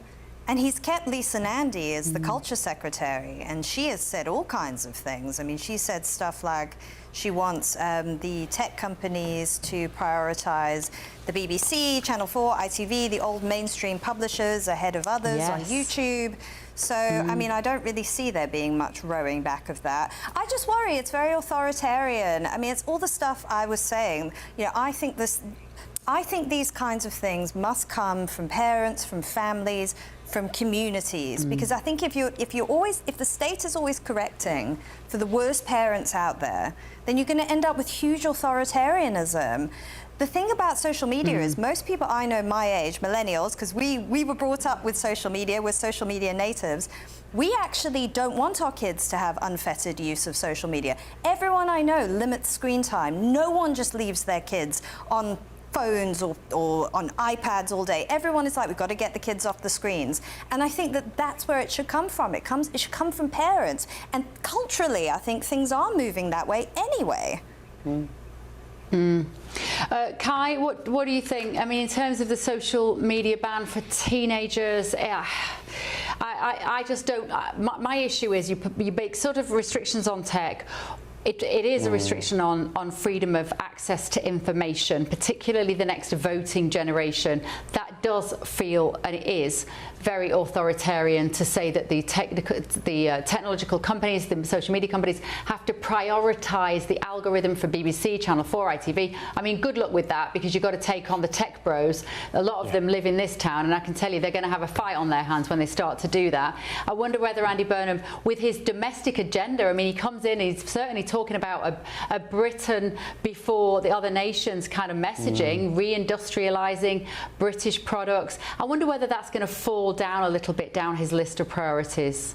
And he's kept Lisa Nandy as the culture secretary, and she has said all kinds of things. I mean, she said stuff like she wants the tech companies to prioritise the BBC, Channel 4, ITV, the old mainstream publishers ahead of others on YouTube. So, I mean, I don't really see there being much rowing back of that. I just worry it's very authoritarian. I mean, it's all the stuff I was saying. You know, I think these kinds of things must come from parents, from families, from communities, because I think if the state is always correcting for the worst parents out there, then you're going to end up with huge authoritarianism. The thing about social media is most people I know my age, millennials, because we were brought up with social media, we're social media natives, we actually don't want our kids to have unfettered use of social media. Everyone I know limits screen time. No one just leaves their kids on phones or on iPads all day. Everyone is like, we've got to get the kids off the screens. And I think that's where it should come from. It should come from parents. And culturally, I think things are moving that way anyway. Kai, what do you think? I mean, in terms of the social media ban for teenagers, I just don't. My issue is you make sort of restrictions on tech. It is a restriction on freedom of access to information, particularly the next voting generation. That does feel, and it is, very authoritarian to say that the technological companies, the social media companies, have to prioritise the algorithm for BBC, Channel 4, ITV. I mean, good luck with that, because you've got to take on the tech bros. A lot of them live in this town, and I can tell you they're going to have a fight on their hands when they start to do that. I wonder whether Andy Burnham, with his domestic agenda, I mean, he comes in, he's certainly talking about a Britain before the other nations kind of messaging, reindustrialising British products. I wonder whether that's going to fall down a little bit down his list of priorities.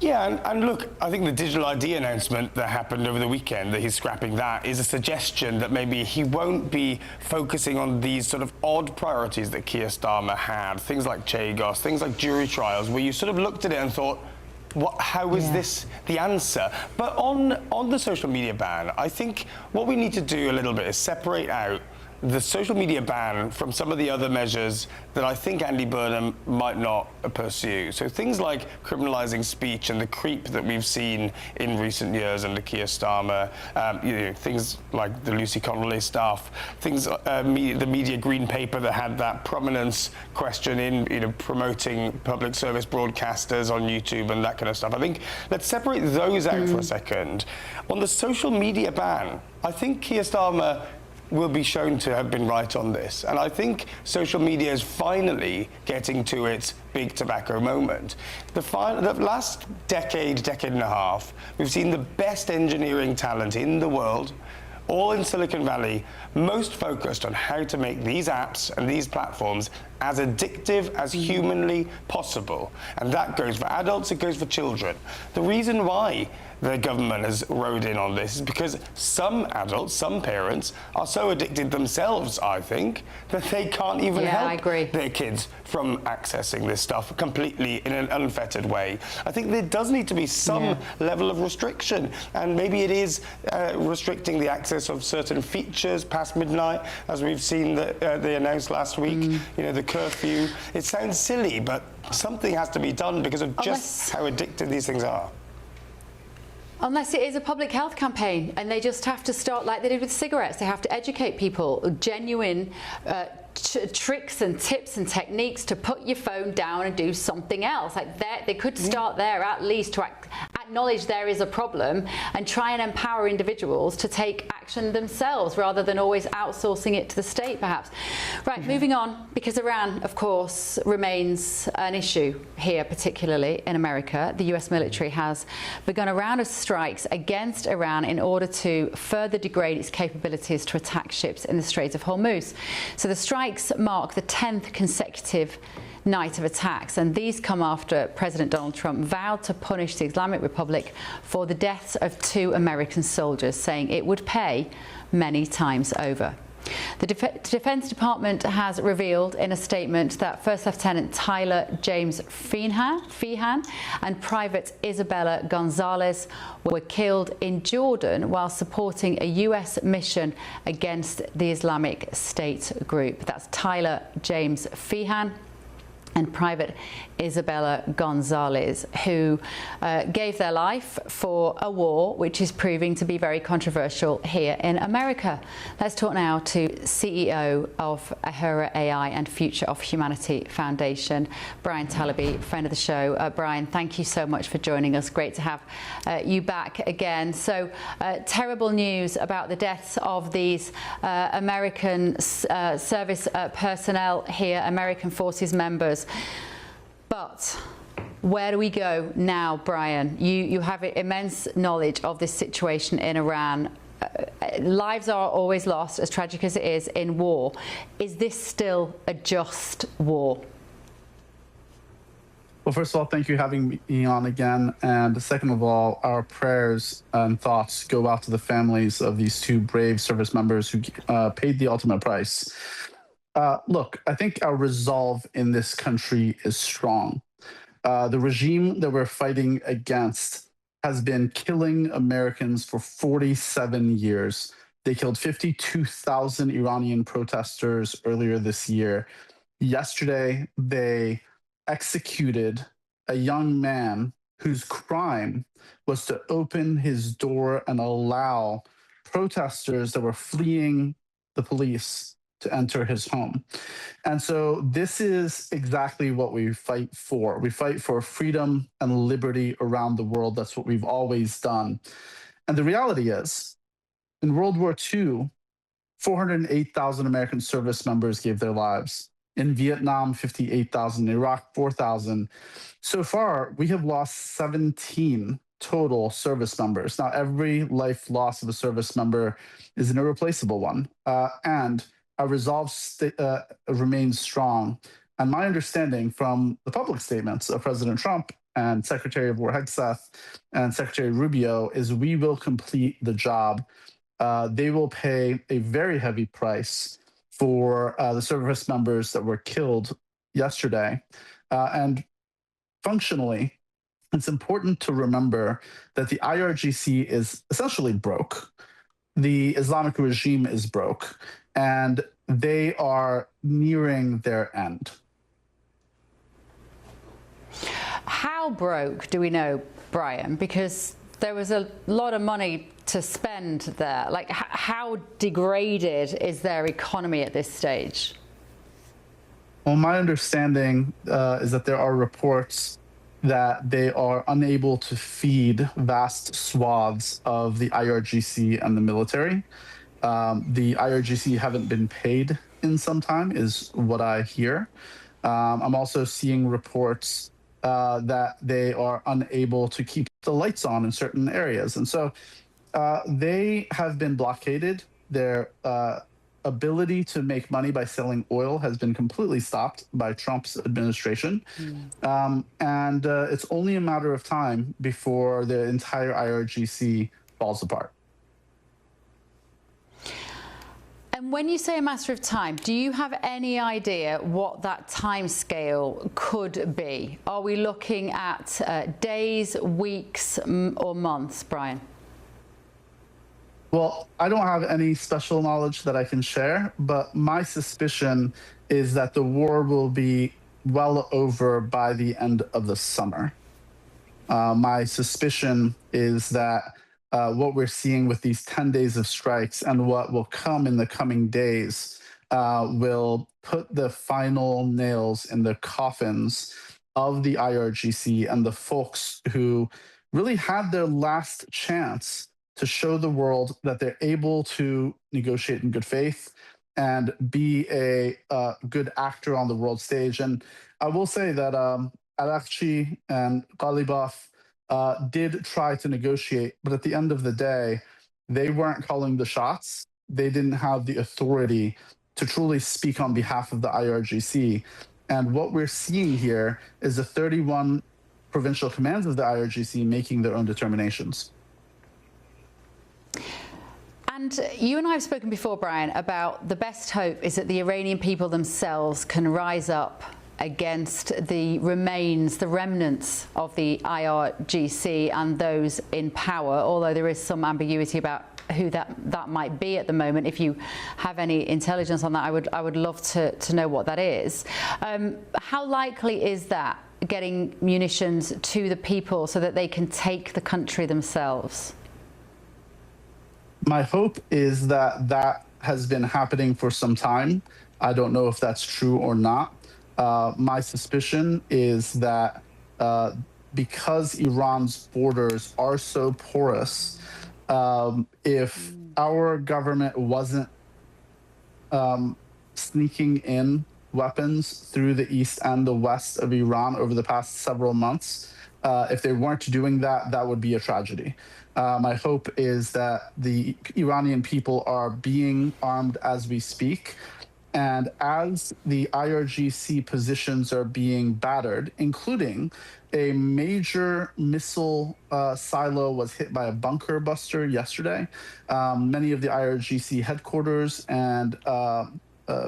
Yeah, and look, I think the digital ID announcement that happened over the weekend, that he's scrapping that, is a suggestion that maybe he won't be focusing on these sort of odd priorities that Keir Starmer had, things like Chagos, things like jury trials, where you sort of looked at it and thought, how is this the answer? But on the social media ban, I think what we need to do a little bit is separate out the social media ban from some of the other measures that I think Andy Burnham might not pursue. So things like criminalising speech and the creep that we've seen in recent years under Keir Starmer, things like the Lucy Connolly stuff, things the Media Green Paper that had that prominence question in promoting public service broadcasters on YouTube and that kind of stuff. I think let's separate those out for a second. On the social media ban, I think Keir Starmer will be shown to have been right on this. And I think social media is finally getting to its big tobacco moment. The last decade and a half, we've seen the best engineering talent in the world, all in Silicon Valley, most focused on how to make these apps and these platforms as addictive as humanly possible. And that goes for adults, it goes for children. The reason why the government has rode in on this is because some adults, some parents, are so addicted themselves, I think, that they can't even help their kids from accessing this stuff completely in an unfettered way. I think there does need to be some level of restriction, and maybe it is restricting the access of certain features past midnight, as we've seen that they announced last week, the curfew. It sounds silly, but something has to be done because of just how addictive these things are. Unless it is a public health campaign, and they just have to start like they did with cigarettes. They have to educate people, genuine tricks and tips and techniques to put your phone down and do something else. Like that, they could start there at least to acknowledge there is a problem and try and empower individuals to take action themselves rather than always outsourcing it to the state, perhaps. Right, moving on, because Iran, of course, remains an issue here, particularly in America. The US military has begun a round of strikes against Iran in order to further degrade its capabilities to attack ships in the Strait of Hormuz. So the strikes mark the 10th consecutive night of attacks, and these come after President Donald Trump vowed to punish the Islamic Republic for the deaths of 2 American soldiers, saying it would pay many times over. The Defense Department has revealed in a statement that First Lieutenant Tyler James Feehan and Private Isabella Gonzalez were killed in Jordan while supporting a US mission against the Islamic State group. That's Tyler James Feehan and Private Isabella Gonzalez, who gave their life for a war which is proving to be very controversial here in America. Let's talk now to CEO of Ahura AI and Future of Humanity Foundation, Brian Talaby, friend of the show. Brian, thank you so much for joining us. Great to have you back again. So, terrible news about the deaths of these American service personnel here, American Forces members. But where do we go now, Brian? You have immense knowledge of this situation in Iran. Lives are always lost, as tragic as it is, in war. Is this still a just war? Well, first of all, thank you for having me on again. And second of all, our prayers and thoughts go out to the families of these 2 brave service members who paid the ultimate price. Look, I think our resolve in this country is strong. The regime that we're fighting against has been killing Americans for 47 years. They killed 52,000 Iranian protesters earlier this year. Yesterday, they executed a young man whose crime was to open his door and allow protesters that were fleeing the police to enter his home. And so this is exactly what we fight for. We fight for freedom and liberty around the world. That's what we've always done. And the reality is, in World War II, 408,000 American service members gave their lives. In Vietnam, 58,000. In Iraq, 4,000. So far, we have lost 17 total service members. Now, every life loss of a service member is an irreplaceable one. And our resolve remains strong. And my understanding from the public statements of President Trump and Secretary of War Hegseth and Secretary Rubio is we will complete the job. They will pay a very heavy price for the service members that were killed yesterday. And functionally, it's important to remember that the IRGC is essentially broke. The Islamic regime is broke, and they are nearing their end. How broke do we know, Brian? Because there was a lot of money to spend there. Like, how degraded is their economy at this stage? Well, my understanding is that there are reports that they are unable to feed vast swaths of the IRGC and the military. The IRGC haven't been paid in some time, is what I hear. I'm also seeing reports that they are unable to keep the lights on in certain areas. And so they have been blockaded. Their ability to make money by selling oil has been completely stopped by Trump's administration. And it's only a matter of time before the entire IRGC falls apart. And when you say a matter of time, do you have any idea what that time scale could be? Are we looking at days, weeks, or months, Brian? Well, I don't have any special knowledge that I can share, but my suspicion is that the war will be well over by the end of the summer. My suspicion is that what we're seeing with these 10 days of strikes and what will come in the coming days will put the final nails in the coffins of the IRGC and the folks who really had their last chance to show the world that they're able to negotiate in good faith and be a good actor on the world stage. And I will say that Arakchi and Ghalibaf did try to negotiate, but at the end of the day, they weren't calling the shots. They didn't have the authority to truly speak on behalf of the IRGC. And what we're seeing here is the 31 provincial commands of the IRGC making their own determinations. And you and I have spoken before, Brian, about the best hope is that the Iranian people themselves can rise up against the remains, the remnants of the IRGC and those in power, although there is some ambiguity about who that might be at the moment. If you have any intelligence on that, I would love to know what that is. How likely is that, getting munitions to the people so that they can take the country themselves? My hope is that that has been happening for some time. I don't know if that's true or not. My suspicion is that because Iran's borders are so porous, if our government wasn't sneaking in weapons through the east and the west of Iran over the past several months, if they weren't doing that, that would be a tragedy. My hope is that the Iranian people are being armed as we speak. And as the IRGC positions are being battered, including a major missile silo was hit by a bunker buster yesterday. Many of the IRGC headquarters and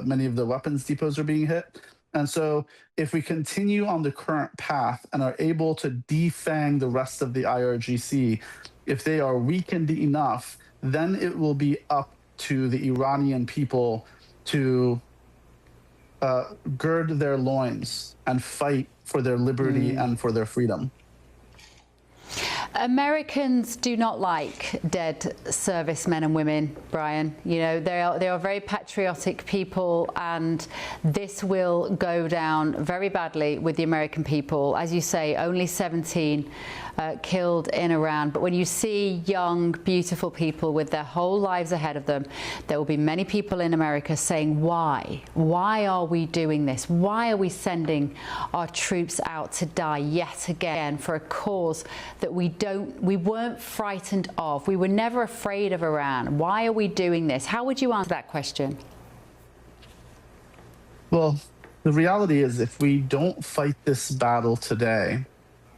many of the weapons depots are being hit. And so if we continue on the current path and are able to defang the rest of the IRGC, if they are weakened enough, then it will be up to the Iranian people to gird their loins and fight for their liberty and for their freedom. Americans do not like dead servicemen and women, Brian. You know, they are very patriotic people, and this will go down very badly with the American people. As you say, only 17 killed in Iran. But when you see young, beautiful people with their whole lives ahead of them, there will be many people in America saying, why? Why are we doing this? Why are we sending our troops out to die yet again for a cause that we weren't frightened of? We were never afraid of Iran. Why are we doing this? How would you answer that question? Well, the reality is, if we don't fight this battle today,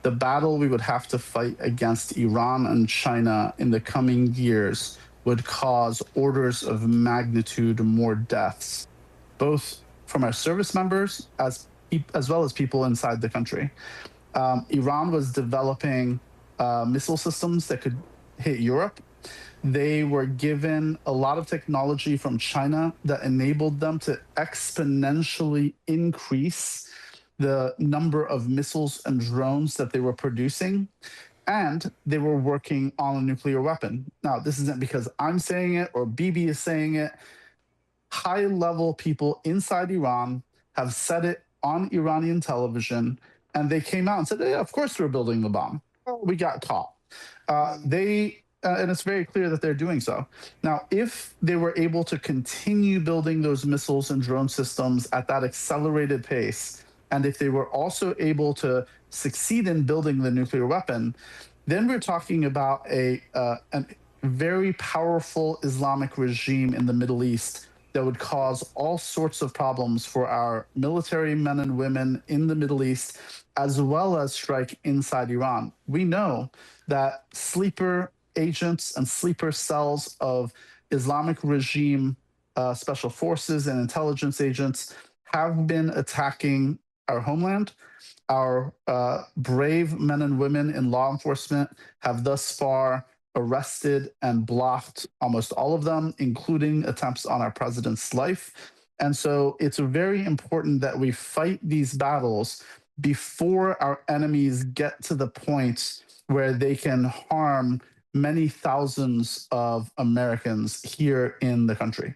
the battle we would have to fight against Iran and China in the coming years would cause orders of magnitude more deaths, both from our service members as well as people inside the country. Iran was developing missile systems that could hit Europe. They were given a lot of technology from China that enabled them to exponentially increase the number of missiles and drones that they were producing, and they were working on a nuclear weapon. Now, this isn't because I'm saying it or Bibi is saying it. High-level people inside Iran have said it on Iranian television, and they came out and said, yeah, of course we're building the bomb. Well, we got caught. And it's very clear that they're doing so. Now, if they were able to continue building those missiles and drone systems at that accelerated pace, and if they were also able to succeed in building the nuclear weapon, then we're talking about a very powerful Islamic regime in the Middle East that would cause all sorts of problems for our military men and women in the Middle East, as well as strike inside Iran. We know that sleeper agents and sleeper cells of Islamic regime special forces and intelligence agents have been attacking our homeland. Our brave men and women in law enforcement have thus far arrested and blocked almost all of them, including attempts on our president's life. And so it's very important that we fight these battles before our enemies get to the point where they can harm many thousands of Americans here in the country.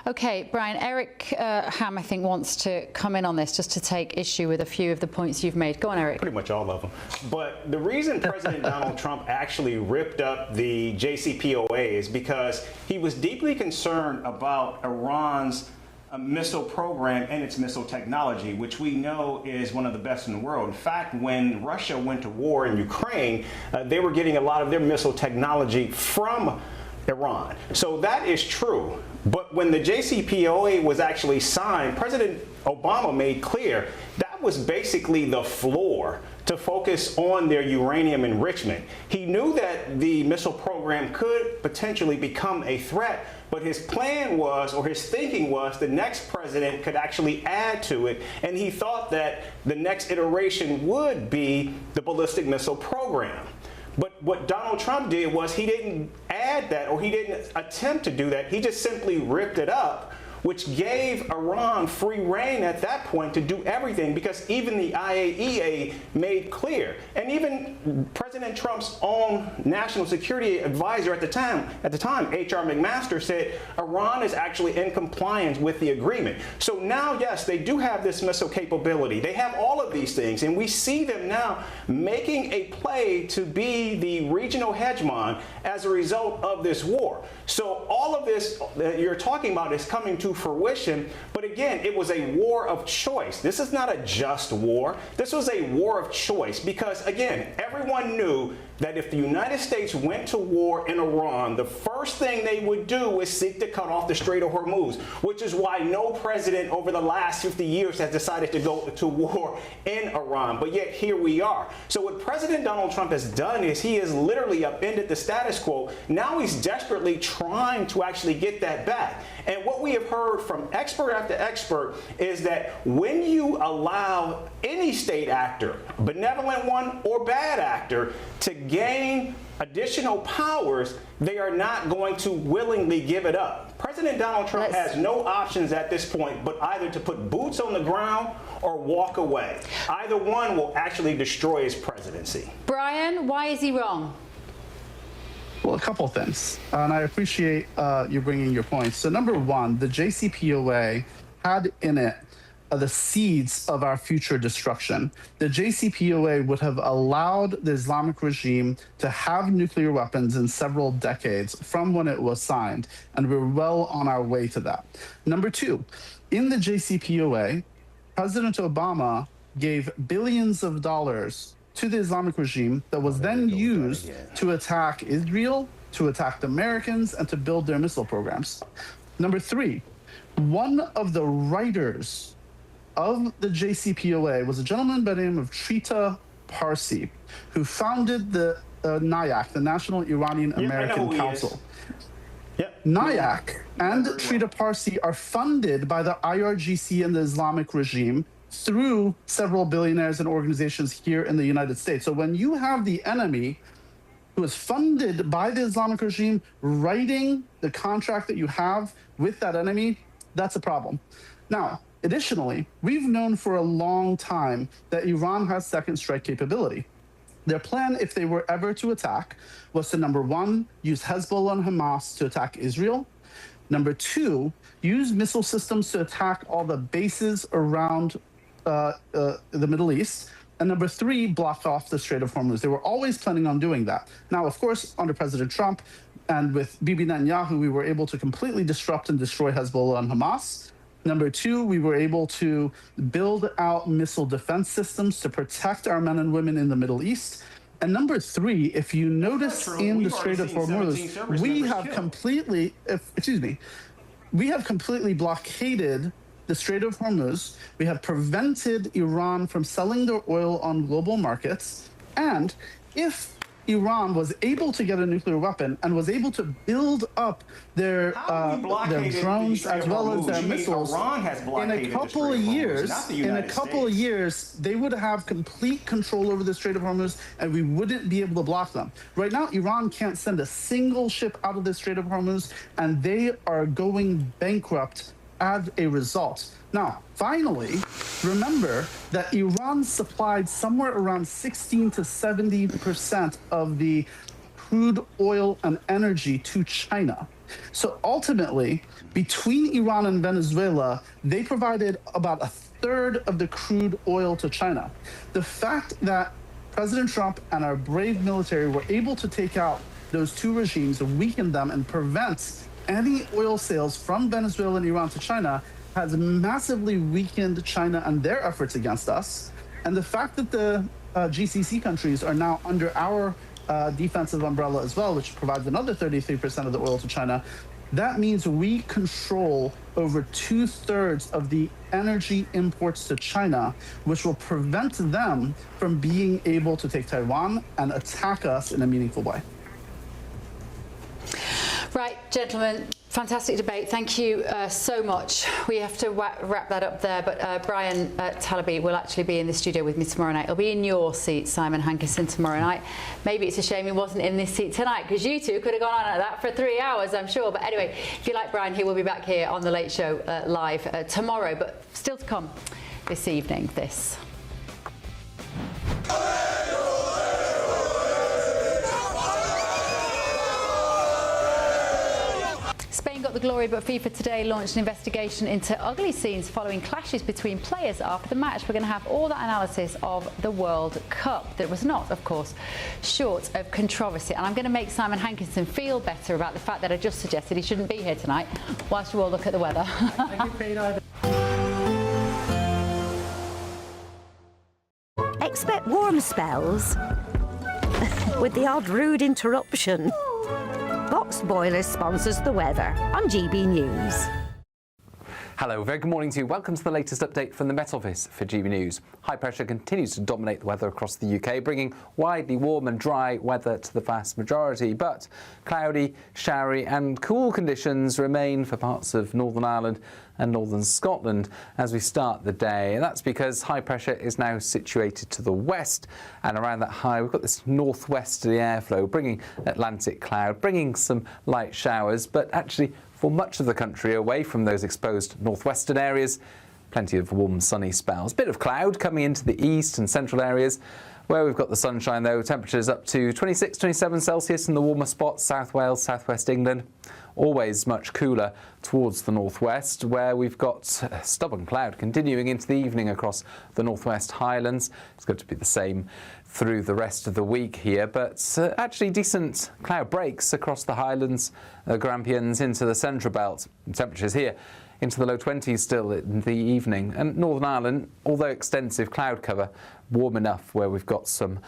OK, Brian, Eric Ham, I think, wants to come in on this just to take issue with a few of the points you've made. Go on, Eric. Pretty much all of them. But the reason President Donald Trump actually ripped up the JCPOA is because he was deeply concerned about Iran's missile program and its missile technology, which we know is one of the best in the world. In fact, when Russia went to war in Ukraine, they were getting a lot of their missile technology from Iran. So that is true. But when the JCPOA was actually signed, President Obama made clear that was basically the floor to focus on their uranium enrichment. He knew that the missile program could potentially become a threat, but his plan was, or his thinking was, the next president could actually add to it, and he thought that the next iteration would be the ballistic missile program. But what Donald Trump did was he didn't add that, or he didn't attempt to do that. He just simply ripped it up, which gave Iran free rein at that point to do everything, because even the IAEA made clear, and even President Trump's own national security advisor at the time, H.R. McMaster, said Iran is actually in compliance with the agreement. So now, yes, they do have this missile capability. They have all of these things, and we see them now making a play to be the regional hegemon as a result of this war. So all of this that you're talking about is coming to fruition, but again, it was a war of choice. This is not a just war. This was a war of choice because, again, everyone knew that if the United States went to war in Iran, the first thing they would do was seek to cut off the Strait of Hormuz, which is why no president over the last 50 years has decided to go to war in Iran. But yet here we are. So what President Donald Trump has done is he has literally upended the status quo. Now he's desperately trying to actually get that back. And what we have heard from expert after expert is that when you allow any state actor, benevolent one or bad actor, to gain additional powers, they are not going to willingly give it up. President Donald Trump has no options at this point but either to put boots on the ground or walk away. Either one will actually destroy his presidency. Brian, why is he wrong? Well, a couple things, and I appreciate you bringing your points. So number one, the JCPOA had in it the seeds of our future destruction. The JCPOA would have allowed the Islamic regime to have nuclear weapons in several decades from when it was signed, and we're well on our way to that. Number two, in the JCPOA, President Obama gave billions of dollars to the Islamic regime that was then used to attack Israel, to attack the Americans, and to build their missile programs. Number three, one of the writers of the JCPOA was a gentleman by the name of Trita Parsi, who founded the NIAC, the National Iranian American Council. NIAC and Trita Parsi are funded by the IRGC and the Islamic regime through several billionaires and organizations here in the United States. So when you have the enemy who is funded by the Islamic regime writing the contract that you have with that enemy, that's a problem. Now, additionally, we've known for a long time that Iran has second strike capability. Their plan, if they were ever to attack, was to, number one, use Hezbollah and Hamas to attack Israel. Number two, use missile systems to attack all the bases around the Middle East. And number three, block off the Strait of Hormuz. They were always planning on doing that. Now, of course, under President Trump and with Bibi Netanyahu, we were able to completely disrupt and destroy Hezbollah and Hamas. Number two, we were able to build out missile defense systems to protect our men and women in the Middle East. And number three, if you notice in the Strait of Hormuz, we have completely, we have completely blockaded the Strait of Hormuz. We have prevented Iran from selling their oil on global markets. And if Iran was able to get a nuclear weapon and was able to build up their drones as well as their missiles, in a couple of years, they would have complete control over the Strait of Hormuz, and we wouldn't be able to block them. Right now, Iran can't send a single ship out of the Strait of Hormuz, and they are going bankrupt as a result. Now, finally, remember that Iran supplied somewhere around 16 to 70% of the crude oil and energy to China. So ultimately, between Iran and Venezuela, they provided about a third of the crude oil to China. The fact that President Trump and our brave military were able to take out those two regimes, weaken them, and prevent any oil sales from Venezuela and Iran to China has massively weakened China and their efforts against us. And the fact that the GCC countries are now under our defensive umbrella as well, which provides another 33% of the oil to China, that means we control over 2/3 of the energy imports to China, which will prevent them from being able to take Taiwan and attack us in a meaningful way. Right, gentlemen, fantastic debate. Thank you so much. We have to wrap that up there, but Brian Talaby will actually be in the studio with me tomorrow night. He'll be in your seat, Simon Hankinson, tomorrow night. Maybe it's a shame he wasn't in this seat tonight, because you two could have gone on at that for 3 hours, I'm sure. But anyway, if you like Brian, he will be back here on The Late Show live tomorrow. But still to come this evening, this. Spain got the glory, but FIFA today launched an investigation into ugly scenes following clashes between players after the match. We're going to have all that analysis of the World Cup that was not, of course, short of controversy. And I'm going to make Simon Hankinson feel better about the fact that I just suggested he shouldn't be here tonight, whilst you all look at the weather. Expect warm spells with the odd rude interruption. Box Boilers sponsors the weather on GB News. Hello, very good morning to you. Welcome to the latest update from the Met Office for GB News. High pressure continues to dominate the weather across the UK, bringing widely warm and dry weather to the vast majority. But cloudy, showery and cool conditions remain for parts of Northern Ireland and northern Scotland as we start the day. And that's because high pressure is now situated to the west, and around that high we've got this northwesterly airflow bringing Atlantic cloud, bringing some light showers, but actually for much of the country away from those exposed northwestern areas, plenty of warm sunny spells. Bit of cloud coming into the east and central areas. Where we've got the sunshine though, temperatures up to 26, 27 Celsius in the warmer spots, South Wales, southwest England. Always much cooler towards the northwest, where we've got stubborn cloud continuing into the evening across the northwest Highlands. It's going to be the same through the rest of the week here, but actually decent cloud breaks across the Highlands, Grampians into the central belt. Temperatures here into the low 20s still in the evening. And Northern Ireland, although extensive cloud cover, warm enough where we've got some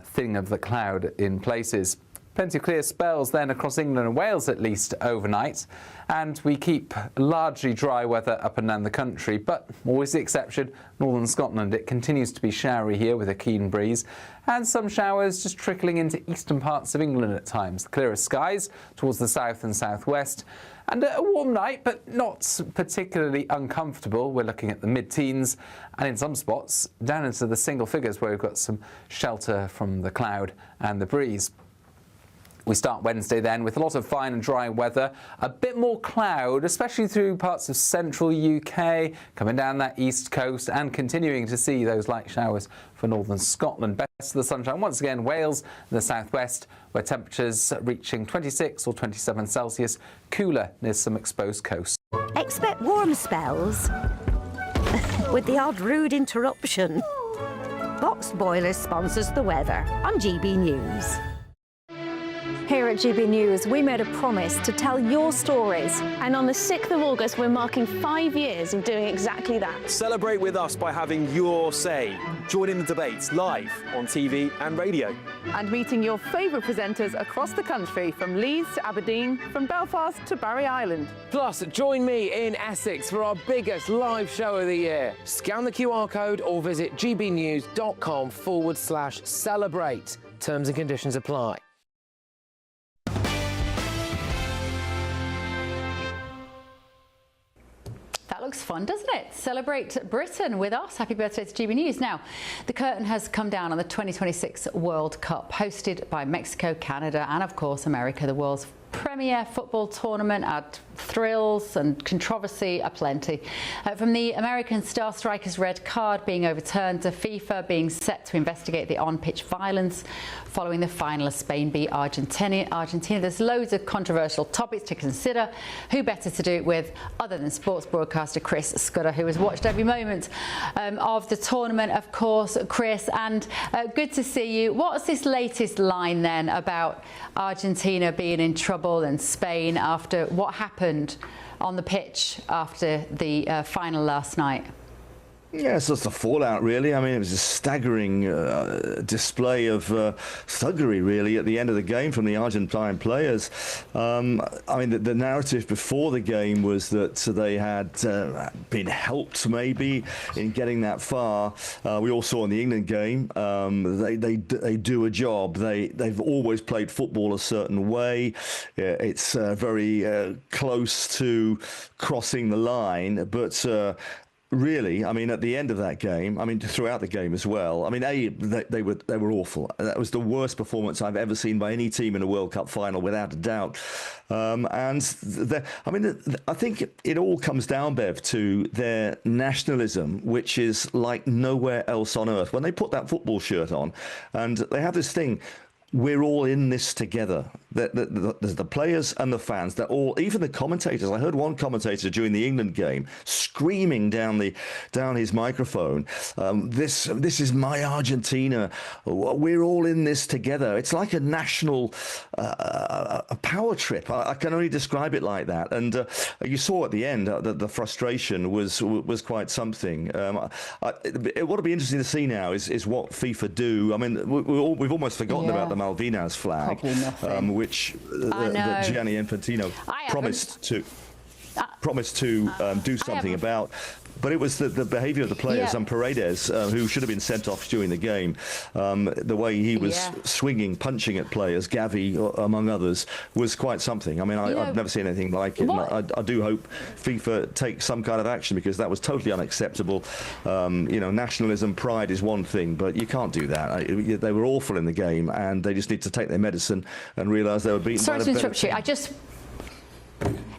thinning of the cloud in places. Plenty of clear spells then across England and Wales at least overnight, and we keep largely dry weather up and down the country, but always the exception, northern Scotland. It continues to be showery here with a keen breeze, and some showers just trickling into eastern parts of England at times. Clearer skies towards the south and southwest, and a warm night, but not particularly uncomfortable. We're looking at the mid-teens, and in some spots down into the single figures where we've got some shelter from the cloud and the breeze. We start Wednesday then with a lot of fine and dry weather, a bit more cloud, especially through parts of central UK, coming down that east coast and continuing to see those light showers for northern Scotland. Best of the sunshine once again, Wales and the southwest, where temperatures reaching 26 or 27 Celsius, cooler near some exposed coasts. Expect warm spells with the odd rude interruption. Box Boilers sponsors the weather on GB News. Here at GB News, we made a promise to tell your stories. And on the 6th of August, we're marking 5 years of doing exactly that. Celebrate with us by having your say. Join in the debates live on TV and radio. And meeting your favourite presenters across the country, from Leeds to Aberdeen, from Belfast to Barry Island. Plus, join me in Essex for our biggest live show of the year. Scan the QR code or visit gbnews.com/celebrate. Terms and conditions apply. That looks fun, doesn't it? Celebrate Britain with us. Happy birthday to GB News. Now, the curtain has come down on the 2026 World Cup, hosted by Mexico, Canada and, of course, America, the world's Premier football tournament had thrills and controversy aplenty. From the American star striker's red card being overturned to FIFA being set to investigate the on-pitch violence following the final as Spain beat Argentina. There's loads of controversial topics to consider. Who better to do it with other than sports broadcaster Chris Scudder, who has watched every moment of the tournament, of course. Chris, and good to see you. What's this latest line then about Argentina being in trouble and Spain after what happened on the pitch after the final last night? Yeah, it's just a fallout, really. I mean, it was a staggering display of thuggery, really, at the end of the game from the Argentine players. I mean, the narrative before the game was that they had been helped, maybe, in getting that far. We all saw in the England game, they do a job. They've always played football a certain way. It's very close to crossing the line, but really, I mean, at the end of that game, I mean, throughout the game as well, I mean, they were awful. That was the worst performance I've ever seen by any team in a World Cup final, without a doubt. I mean, I think it all comes down, Bev, to their nationalism, which is like nowhere else on earth. When they put that football shirt on, and they have this thing, we're all in this together. There's the players and the fans. They're all, even the commentators. I heard one commentator during the England game screaming down his microphone, "This is my Argentina. We're all in this together." It's like a national a power trip. I can only describe it like that. And you saw at the end that the frustration was quite something. What'll be interesting to see now is what FIFA do. I mean, we've almost forgotten about the Malvinas flag, which Gianni Infantino promised to do something about. But it was the behaviour of the players, and Paredes, who should have been sent off during the game, the way he was swinging, punching at players, Gavi among others, was quite something. I mean, I've never seen anything like it. I do hope FIFA takes some kind of action, because that was totally unacceptable. You know, nationalism, pride is one thing, but you can't do that. They were awful in the game, and they just need to take their medicine and realise they were beaten by the better team.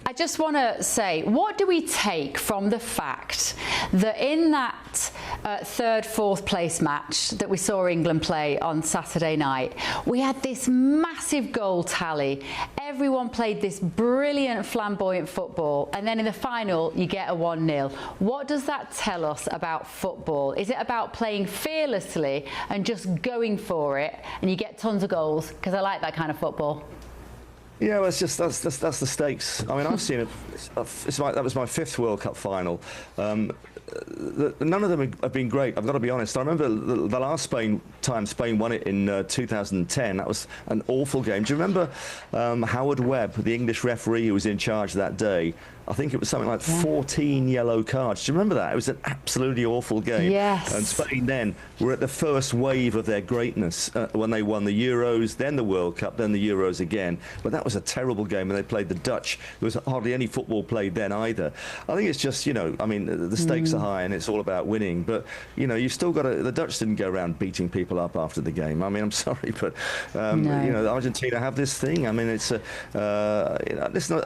I just want to say, what do we take from the fact that in that third, fourth place match that we saw England play on Saturday night, we had this massive goal tally. Everyone played this brilliant, flamboyant football, and then in the final, you get a 1-0. What does that tell us about football? Is it about playing fearlessly and just going for it, and you get tons of goals? Because I like that kind of football. Yeah, well, that's the stakes. I mean, I've seen it. That was my 5th World Cup final. None of them have been great, I've got to be honest. I remember the last time Spain won it in 2010. That was an awful game. Do you remember Howard Webb, the English referee who was in charge that day? I think it was something like 14 yellow cards. Do you remember that? It was an absolutely awful game. Yes. And Spain then were at the first wave of their greatness when they won the Euros, then the World Cup, then the Euros again. But that was a terrible game, and they played the Dutch. There was hardly any football played then either. I think it's just, you know, I mean, the stakes are high, and it's all about winning. But, you know, you've still got to... The Dutch didn't go around beating people up after the game. I mean, I'm sorry, but, you know, Argentina have this thing. I mean, it's you know, listen...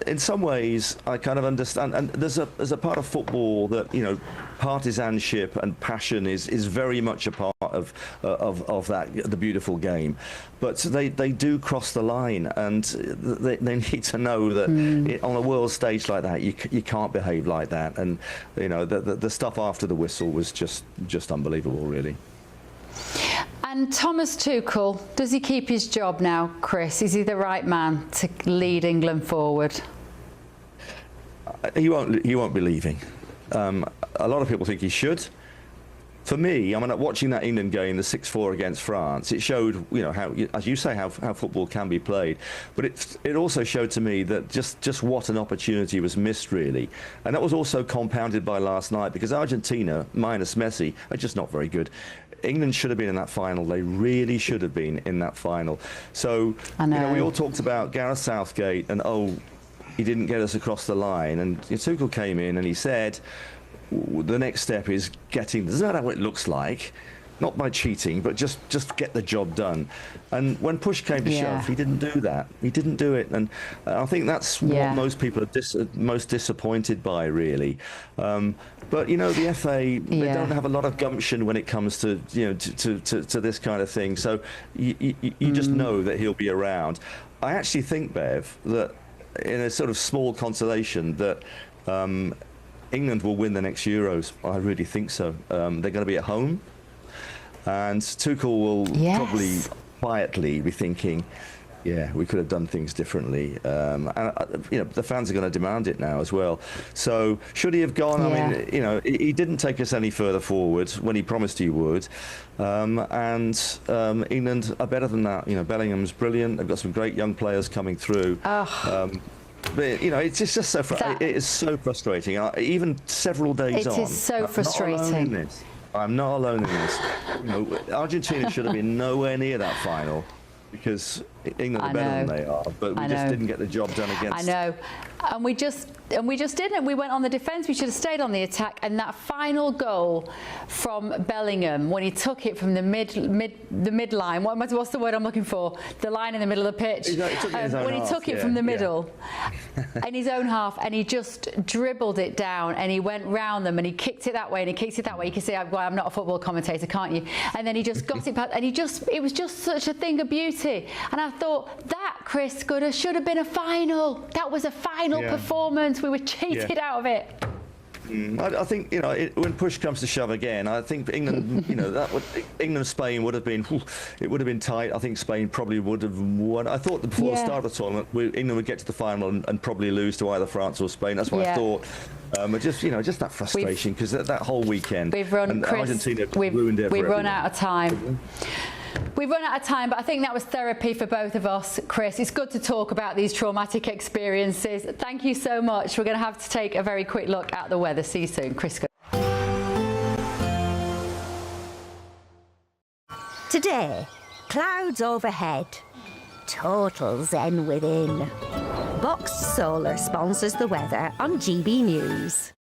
in some ways, I kind of understand, and there's a part of football that, you know, partisanship and passion is very much a part of that, the beautiful game. But they do cross the line, and they need to know that on a world stage like that, you can't behave like that. And you know, the stuff after the whistle was just unbelievable, really. And Thomas Tuchel, does he keep his job now, Chris? Is he the right man to lead England forward? He won't be leaving. A lot of people think he should. For me, I mean, watching that England game, the 6-4 against France, it showed, you know, how, as you say, how football can be played. But it also showed to me that just what an opportunity was missed, really. And that was also compounded by last night, because Argentina, minus Messi, are just not very good. England should have been in that final. They really should have been in that final. So, you know, we all talked about Gareth Southgate and, oh, he didn't get us across the line. And Tuchel came in and he said, the next step is getting... Doesn't matter what it looks like. not by cheating, but just get the job done. And when push came to shove, he didn't do that. He didn't do it, and I think that's what most people are most disappointed by, really. But you know, the FA, they don't have a lot of gumption when it comes to to this kind of thing. So you just know that he'll be around. I actually think, Bev, that in a sort of small consolation, that England will win the next Euros. I really think so. They're going to be at home, and Tuchel will probably quietly be thinking, yeah, we could have done things differently. And the fans are going to demand it now as well. So should he have gone? I mean, he didn't take us any further forward when he promised he would. And England are better than that. Bellingham's brilliant. They've got some great young players coming through. But it's just so it is so frustrating. Even several days on, it is so frustrating. I'm not alone in this. Argentina should have been nowhere near that final, because England are better than they are, but we just didn't get the job done against. I know, and we just didn't. We went on the defence. We should have stayed on the attack. And that final goal from Bellingham, when he took it from the mid line. What's the word I'm looking for? The line in the middle of the pitch. When he took it from the middle, in his own half, and he just dribbled it down, and he went round them, and he kicked it that way, and he kicked it that way. You can see why I'm not a football commentator, can't you? And then he just got it back, and it was just such a thing of beauty. And I thought that, Chris, should have been a final. That was a final performance. We were cheated out of it. I think when push comes to shove again, I think England, Spain would have been, it would have been tight. I think Spain probably would have won. I thought before the start of the tournament, England would get to the final and probably lose to either France or Spain. That's what I thought. But just that frustration, because that whole weekend, Argentina ruined it. We've run out of time. We've run out of time, but I think that was therapy for both of us, Chris. It's good to talk about these traumatic experiences. Thank you so much. We're going to have to take a very quick look at the weather. See you soon. Chris. Today, clouds overhead. Total zen within. Boxed Solar sponsors the weather on GB News.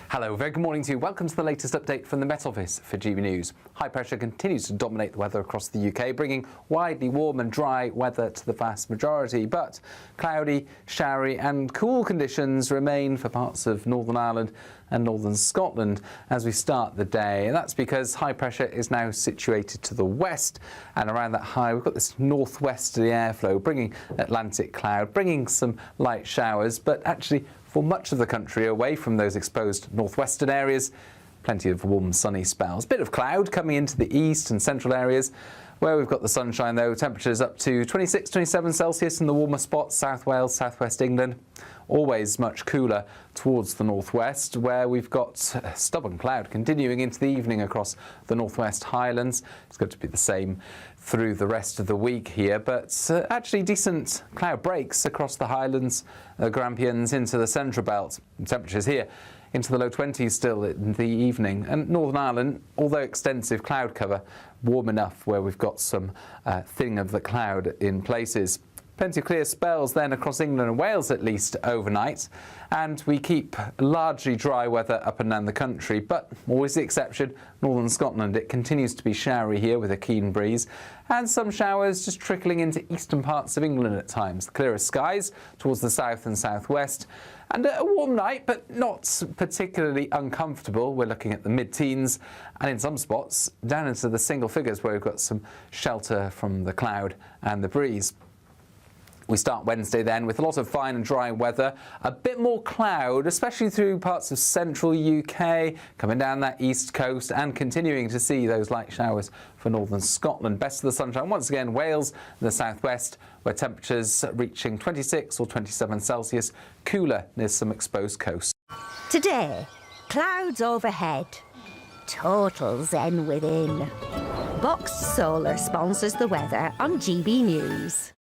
Hello, very good morning to you. Welcome to the latest update from the Met Office for GB News. High pressure continues to dominate the weather across the UK, bringing widely warm and dry weather to the vast majority. But cloudy, showery and cool conditions remain for parts of Northern Ireland and northern Scotland as we start the day. And that's because high pressure is now situated to the west, and around that high we've got this northwesterly airflow bringing Atlantic cloud, bringing some light showers, but actually for much of the country away from those exposed northwestern areas, plenty of warm sunny spells. Bit of cloud coming into the east and central areas. Where we've got the sunshine though, temperatures up to 26, 27 Celsius in the warmer spots, South Wales, southwest England. Always much cooler towards the northwest, where we've got stubborn cloud continuing into the evening across the northwest Highlands. It's going to be the same through the rest of the week here, but actually decent cloud breaks across the Highlands, Grampians into the central belt. And temperatures here into the low 20s still in the evening. And Northern Ireland, although extensive cloud cover, warm enough where we've got some thinning of the cloud in places. Plenty of clear spells then across England and Wales at least overnight, and we keep largely dry weather up and down the country, but always the exception, northern Scotland. It continues to be showery here with a keen breeze, and some showers just trickling into eastern parts of England at times. The clearest skies towards the south and southwest, and a warm night, but not particularly uncomfortable. We're looking at the mid-teens, and in some spots down into the single figures where we've got some shelter from the cloud and the breeze. We start Wednesday then with a lot of fine and dry weather, a bit more cloud, especially through parts of central UK, coming down that east coast and continuing to see those light showers for northern Scotland. Best of the sunshine once again, Wales and the southwest, where temperatures reaching 26 or 27 Celsius, cooler near some exposed coasts. Today, clouds overhead. Total zen within. Boxed Solar sponsors the weather on GB News.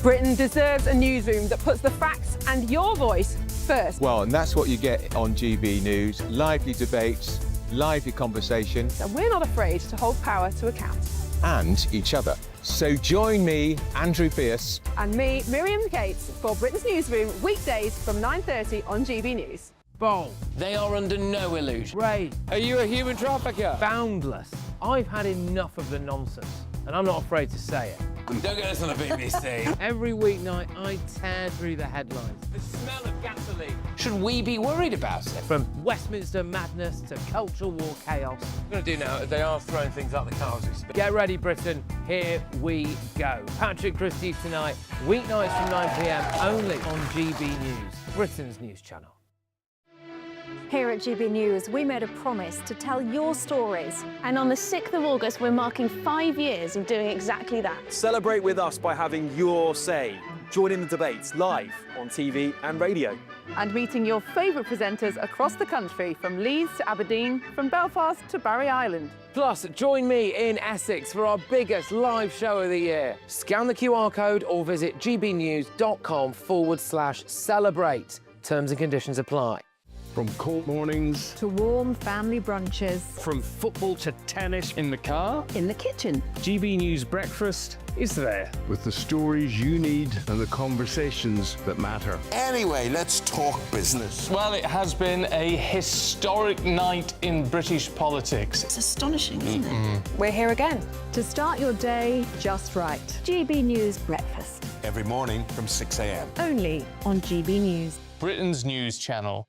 Britain deserves a newsroom that puts the facts and your voice first. Well, and that's what you get on GB News. Lively debates, lively conversation. And we're not afraid to hold power to account. And each other. So join me, Andrew Pierce. And me, Miriam Gates, for Britain's Newsroom, weekdays from 9:30 on GB News. bold. They are under no illusion. Ray, are you a human trafficker? Boundless. I've had enough of the nonsense, and I'm not afraid to say it. Don't get us on the BBC. Every weeknight, I tear through the headlines. The smell of gasoline. Should we be worried about it? From Westminster madness to cultural war chaos. What I'm going to do now is they are throwing things out the car as we speak. Get ready, Britain. Here we go. Patrick Christys tonight, weeknights from 9 p.m, only on GB News, Britain's news channel. Here at GB News, we made a promise to tell your stories. And on the 6th of August, we're marking 5 years of doing exactly that. Celebrate with us by having your say. Join in the debates live on TV and radio. And meeting your favourite presenters across the country, from Leeds to Aberdeen, from Belfast to Barry Island. Plus, join me in Essex for our biggest live show of the year. Scan the QR code or visit gbnews.com/celebrate. Terms and conditions apply. From court mornings to warm family brunches. From football to tennis in the car. In the kitchen. GB News Breakfast is there. With the stories you need and the conversations that matter. Anyway, let's talk business. Well, it has been a historic night in British politics. It's astonishing, isn't it? We're here again to start your day just right. GB News Breakfast. Every morning from 6 a.m. Only on GB News. Britain's news channel.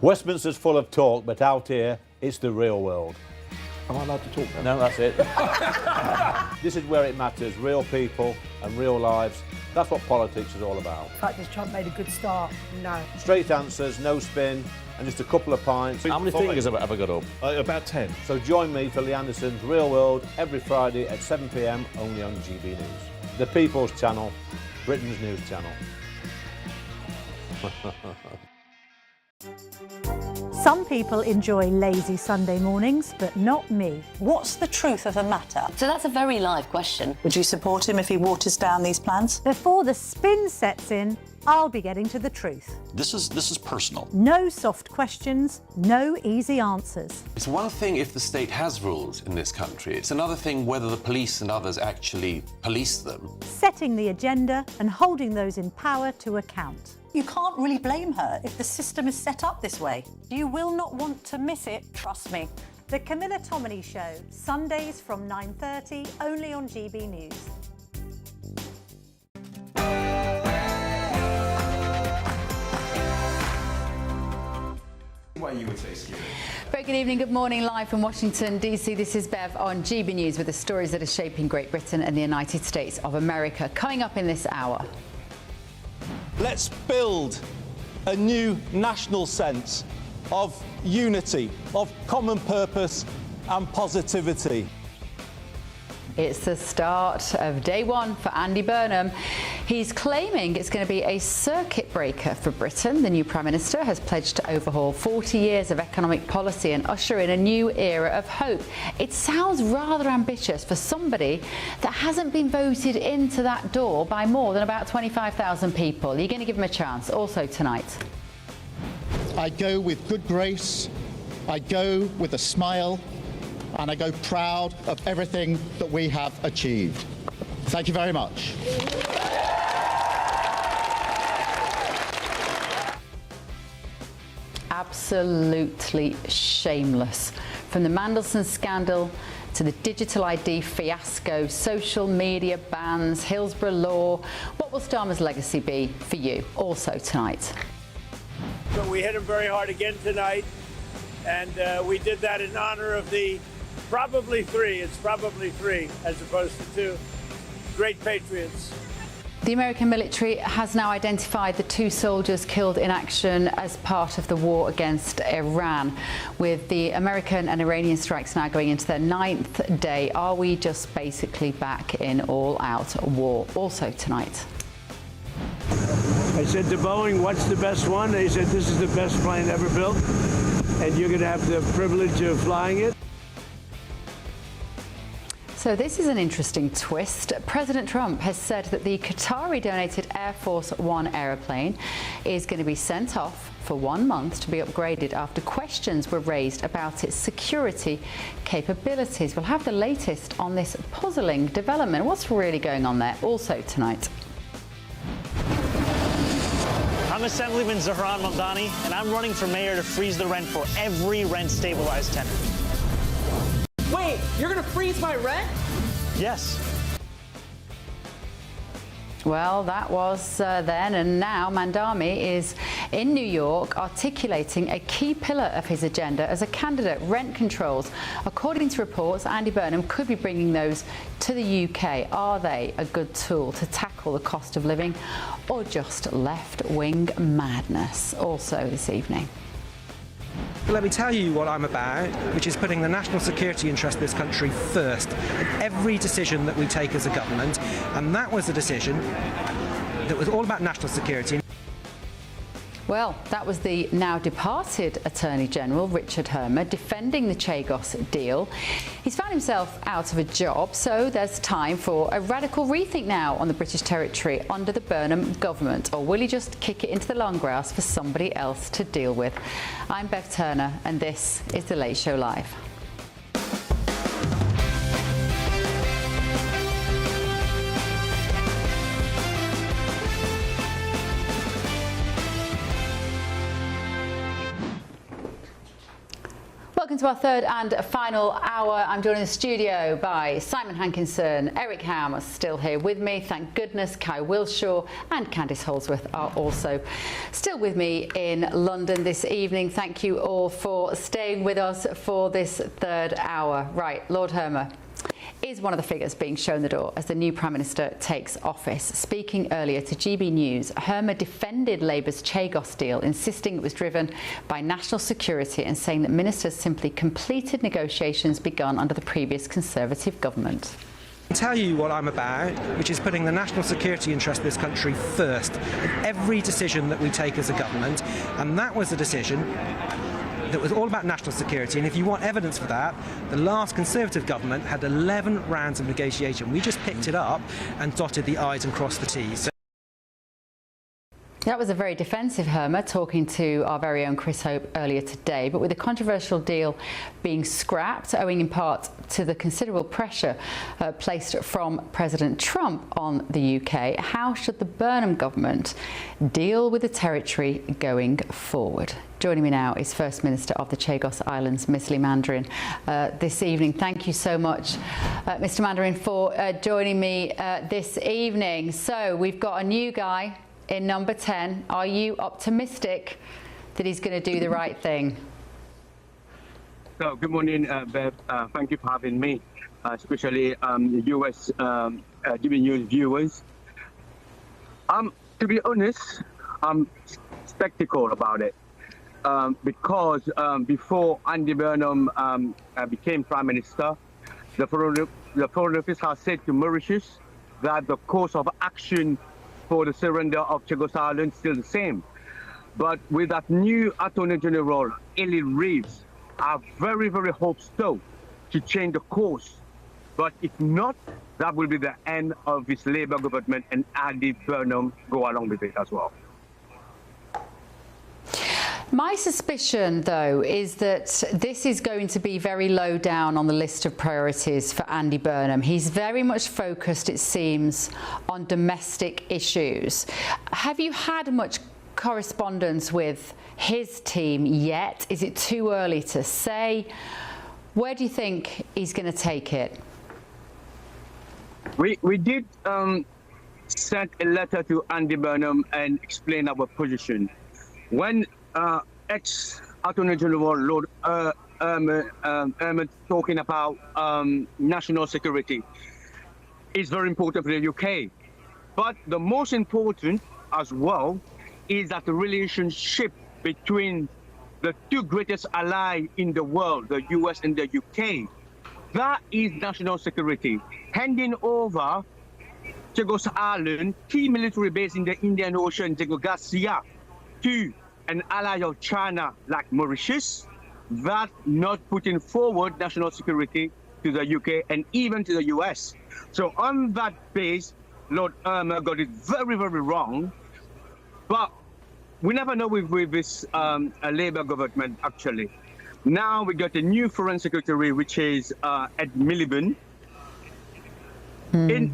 Westminster's full of talk, but out here, it's the real world. Am I allowed to talk now? No, that's it. This is where it matters, real people and real lives. That's what politics is all about. In fact, has Trump made a good start? No. Straight answers, no spin, and just a couple of pints. How many fingers have I got up? About 10. So join me for Lee Anderson's Real World every Friday at 7 p.m, only on GB News. The People's Channel, Britain's news channel. Some people enjoy lazy Sunday mornings, but not me. What's the truth of the matter? So that's a very live question. Would you support him if he waters down these plans? Before the spin sets in, I'll be getting to the truth. This is personal. No soft questions, no easy answers. It's one thing if the state has rules in this country. It's another thing whether the police and others actually police them. Setting the agenda and holding those in power to account. You can't really blame her if the system is set up this way. You will not want to miss it, trust me. The Camilla Tominey Show, Sundays from 9:30, only on GB News. Why you would say scary. Very good evening, good morning, live from Washington, D.C. This is Bev on GB News with the stories that are shaping Great Britain and the United States of America. Coming up in this hour. Let's build a new national sense of unity, of common purpose and positivity. It's the start of day one for Andy Burnham. He's claiming it's going to be a circuit breaker for Britain. The new Prime Minister has pledged to overhaul 40 years of economic policy and usher in a new era of hope. It sounds rather ambitious for somebody that hasn't been voted into that door by more than about 25,000 people. Are you going to give him a chance? Also tonight. I go with good grace, I go with a smile, and I go proud of everything that we have achieved. Thank you very much. Absolutely shameless. From the Mandelson scandal to the digital ID fiasco, social media bans, Hillsborough law, what will Starmer's legacy be for you? Also tonight. So we hit him very hard again tonight, and we did that in honor of the probably three as opposed to two great patriots. The American military has now identified the 2 soldiers killed in action as part of the war against Iran. With the American and Iranian strikes now going into their 9th day, are we just basically back in all-out war? Also tonight. I said to Boeing, what's the best one? They said, this is the best plane ever built, and you're going to have the privilege of flying it. So this is an interesting twist. President Trump has said that the Qatari-donated Air Force One aeroplane is going to be sent off for 1 month to be upgraded after questions were raised about its security capabilities. We'll have the latest on this puzzling development. What's really going on there? Also tonight. I'm Assemblyman Zahran Mamdani, and I'm running for mayor to freeze the rent for every rent-stabilized tenant. Wait, you're gonna freeze my rent? Yes. Well, that was then, and now Mamdani is in New York articulating a key pillar of his agenda as a candidate, rent controls. According to reports, Andy Burnham could be bringing those to the UK. Are they a good tool to tackle the cost of living, or just left-wing madness? Also this evening. But let me tell you what I'm about, which is putting the national security interest of this country first in every decision that we take as a government. And that was a decision that was all about national security. Well, that was the now departed Attorney General, Richard Hermer, defending the Chagos deal. He's found himself out of a job, so there's time for a radical rethink now on the British territory under the Burnham government. Or will he just kick it into the long grass for somebody else to deal with? I'm Bev Turner, and this is The Late Show Live. Welcome to our third and final hour. I'm joined in the studio by Simon Hankinson, Eric Ham are still here with me. Thank goodness Kai Wilshaw and Candice Holdsworth are also still with me in London this evening. Thank you all for staying with us for this third hour. Right, Lord Hermer is one of the figures being shown the door as the new Prime Minister takes office. Speaking earlier to GB News, Hermer defended Labour's Chagos deal, insisting it was driven by national security and saying that ministers simply completed negotiations begun under the previous Conservative government. I'll tell you what I'm about, which is putting the national security interest of this country first in every decision that we take as a government. And that was a decision that was all about national security, and if you want evidence for that, the last Conservative government had 11 rounds of negotiation. We just picked it up and dotted the I's and crossed the T's. That was a very defensive Hermer talking to our very own Chris Hope earlier today, but with the controversial deal being scrapped, owing in part to the considerable pressure placed from President Trump on the UK, how should the Burnham government deal with the territory going forward? Joining me now is First Minister of the Chagos Islands, Miss Lee Mandarin, this evening. Thank you so much, Mr. Mandarin, for joining me this evening. So we've got a new guy in number 10. Are you optimistic that he's going to do the right thing? So, good morning, Bev. Thank you for having me, especially the US GBNews viewers. To be honest, I'm skeptical about it because before Andy Burnham became Prime Minister, the Foreign Office has said to Mauritius that the course of action for the surrender of Chagos Island still the same. But with that new Attorney General, Eileen Reeves, I very, very hope so to change the course. But if not, that will be the end of this Labour government, and Andy Burnham go along with it as well. My suspicion, though, is that this is going to be very low down on the list of priorities for Andy Burnham. He's very much focused, it seems, on domestic issues. Have you had much correspondence with his team yet? Is it too early to say? Where do you think he's going to take it? We did send a letter to Andy Burnham and explain our position. When ex-Attorney General Lord talking about national security is very important for the UK. But the most important as well is that the relationship between the two greatest allies in the world, the US and the UK, that is national security. Handing over Chagos Island, key military base in the Indian Ocean, Diego Garcia, to an ally of China like Mauritius, that not putting forward national security to the UK and even to the US. So on that base, Lord Hermer got it very, very wrong. But we never know with this Labour government, actually. Now we got a new Foreign Secretary, which is Ed Miliband. I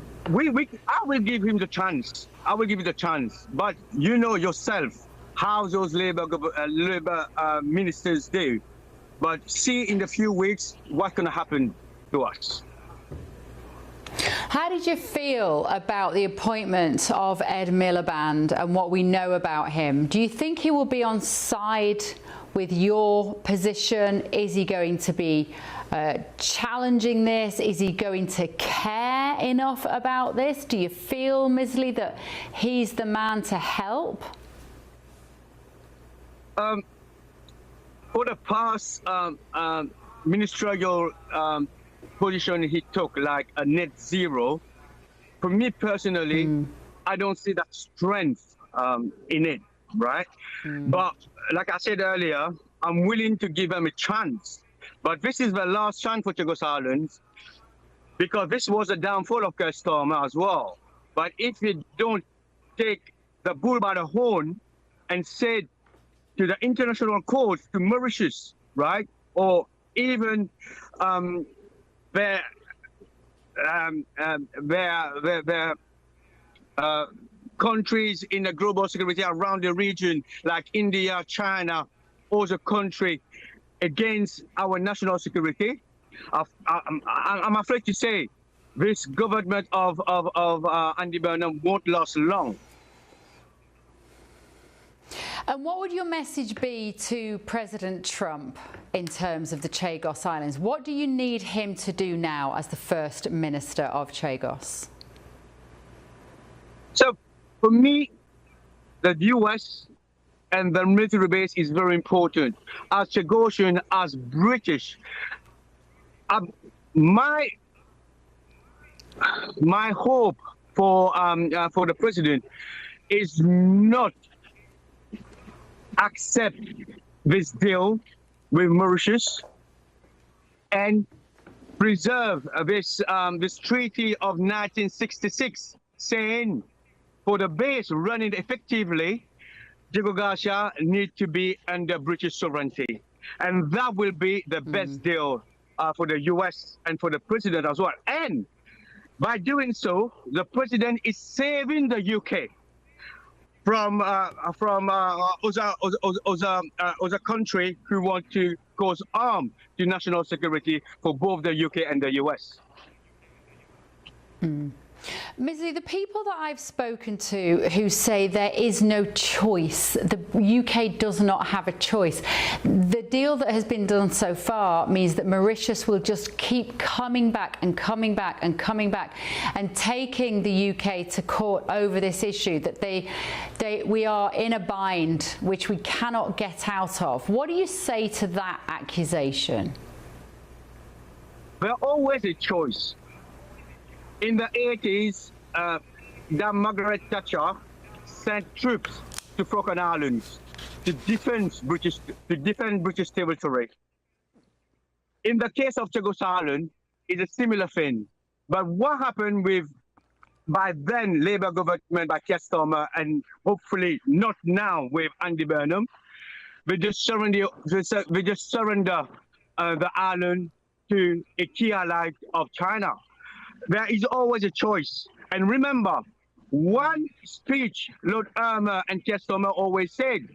will give him the chance. I will give you the chance. But you know yourself, how those Labour ministers do. But see in a few weeks what's going to happen to us. How did you feel about the appointment of Ed Miliband and what we know about him? Do you think he will be on side with your position? Is he going to be challenging this? Is he going to care enough about this? Do you feel, Misley, that he's the man to help? For the past ministerial position he took, like a net zero, for me personally, I don't see that strength in it, right? But like I said earlier, I'm willing to give him a chance. But this is the last chance for Chagos Islands, because this was a downfall of Keir Starmer as well. But if we don't take the bull by the horn and say to the international court, to Mauritius, right, or even their countries in the global security around the region, like India, China, other country, against our national security, I'm afraid to say this government of Andy Burnham won't last long. And what would your message be to President Trump in terms of the Chagos Islands? What do you need him to do now as the First Minister of Chagos? So, for me, the US and the military base is very important. As Chagosian, as British, my hope for the president is not accept this deal with Mauritius and preserve this treaty of 1966, saying for the base running effectively, Diego Garcia needs to be under British sovereignty, and that will be the best deal for the US and for the president as well. And by doing so, the president is saving the UK from other country who want to cause harm to national security for both the UK and the US. Misley, the people that I've spoken to who say there is no choice, the UK does not have a choice. The deal that has been done so far means that Mauritius will just keep coming back and coming back and coming back and taking the UK to court over this issue, that we are in a bind which we cannot get out of. What do you say to that accusation? There's always a choice. In the 80s, that Margaret Thatcher sent troops to Falkland Islands to defend British territory. In the case of Chagos Island, it's a similar thing. But what happened with, by then, Labour government by Keir Starmer, and hopefully not now with Andy Burnham, we just surrender the island to a key ally of China. There is always a choice. And remember, one speech Lord Irma and Keir Starmer always said,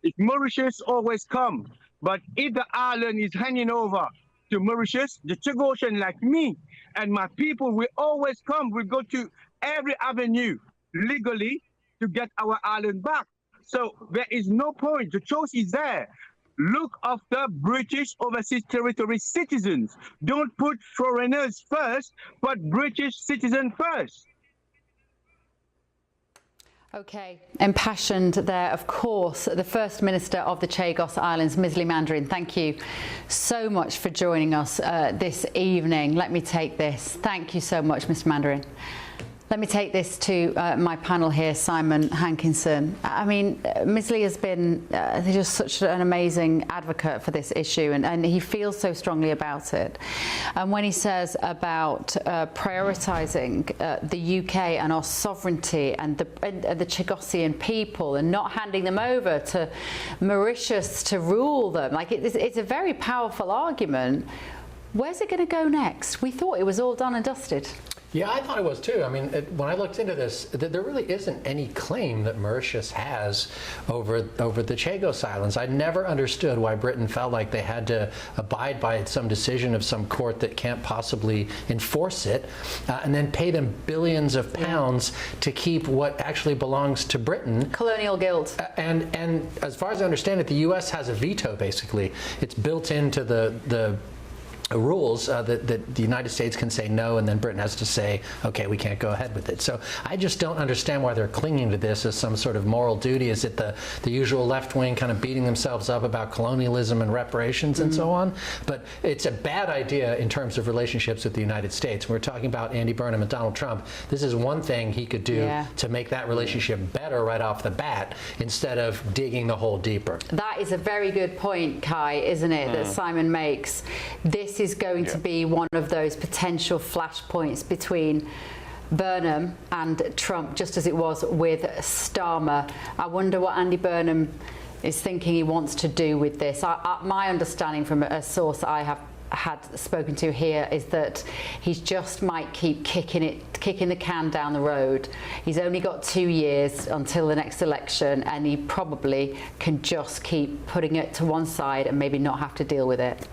if Mauritius always come, but if the island is handing over to Mauritius, the Chagosian like me and my people will always come. We go to every avenue legally to get our island back. So there is no point. The choice is there. Look after British overseas territory citizens. Don't put foreigners first, but British citizens first. Okay, impassioned there, of course, the First Minister of the Chagos Islands, Misley Mandarin. Thank you so much for joining us this evening. Let me take this. Thank you so much, Mr. Mandarin. Let me take this to my panel here, Simon Hankinson. I mean, Misley has been just such an amazing advocate for this issue, and he feels so strongly about it. And when he says about prioritising the UK and our sovereignty and the Chagosian people and not handing them over to Mauritius to rule them, like it's a very powerful argument. Where's it going to go next? We thought it was all done and dusted. Yeah, I thought it was too. I mean, when I looked into this, there really isn't any claim that Mauritius has over the Chagos Islands. I never understood why Britain felt like they had to abide by some decision of some court that can't possibly enforce it, and then pay them billions of pounds to keep what actually belongs to Britain. Colonial guilt. And as far as I understand it, the U.S. has a veto. Basically, it's built into the rules that the United States can say no, and then Britain has to say, okay, we can't go ahead with it. So I just don't understand why they're clinging to this as some sort of moral duty. Is it the usual left wing kind of beating themselves up about colonialism and reparations and so on? But it's a bad idea in terms of relationships with the United States. We're talking about Andy Burnham and Donald Trump. This is one thing he could do to make that relationship better right off the bat, instead of digging the hole deeper. That is a very good point, Kai, isn't it, that Simon makes. This is going to be one of those potential flashpoints between Burnham and Trump, just as it was with Starmer. I wonder what Andy Burnham is thinking he wants to do with this. My understanding from a source I have had spoken to here is that he just might keep kicking the can down the road. He's only got 2 years until the next election, and he probably can just keep putting it to one side and maybe not have to deal with it.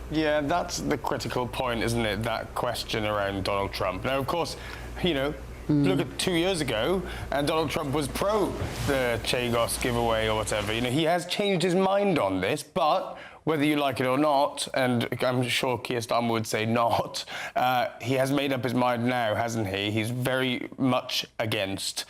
Yeah, that's the critical point, isn't it? That question around Donald Trump. Now, of course, you know, look at 2 years ago, and Donald Trump was pro the Chagos giveaway or whatever. You know, he has changed his mind on this, but whether you like it or not, and I'm sure Keir Starmer would say not, he has made up his mind now, hasn't he? He's very much against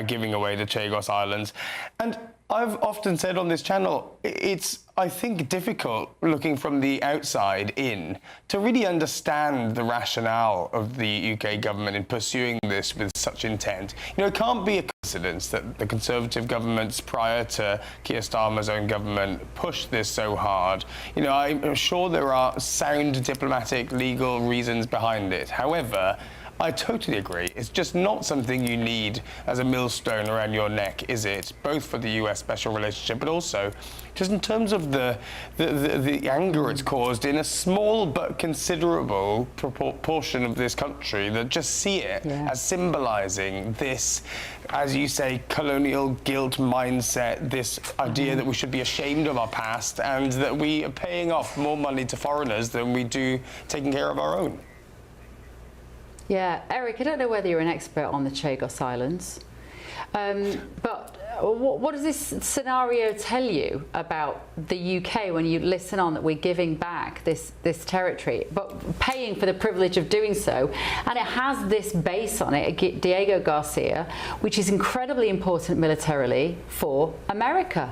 giving away the Chagos Islands. And I've often said on this channel, it's, I think, difficult looking from the outside in to really understand the rationale of the UK government in pursuing this with such intent. You know, it can't be a coincidence that the Conservative governments prior to Keir Starmer's own government pushed this so hard. You know, I'm sure there are sound diplomatic, legal reasons behind it. However, I totally agree. It's just not something you need as a millstone around your neck, is it? Both for the US special relationship, but also just in terms of the anger it's caused in a small but considerable portion of this country that just see it as symbolizing this, as you say, colonial guilt mindset, this idea that we should be ashamed of our past and that we are paying off more money to foreigners than we do taking care of our own. Yeah, Eric, I don't know whether you're an expert on the Chagos Islands, but what does this scenario tell you about the UK when you listen on that we're giving back this territory, but paying for the privilege of doing so? And it has this base on it, Diego Garcia, which is incredibly important militarily for America.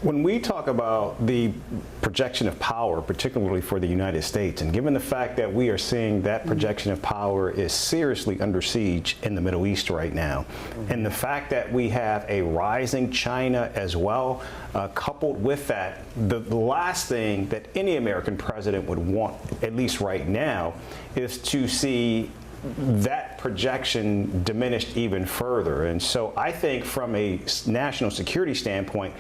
When we talk about the projection of power, particularly for the United States, and given the fact that we are seeing that projection of power is seriously under siege in the Middle East right now, and the fact that we have a rising China as well, coupled with that, the last thing that any American president would want, at least right now, is to see that projection diminished even further. And so I think from a national security standpoint,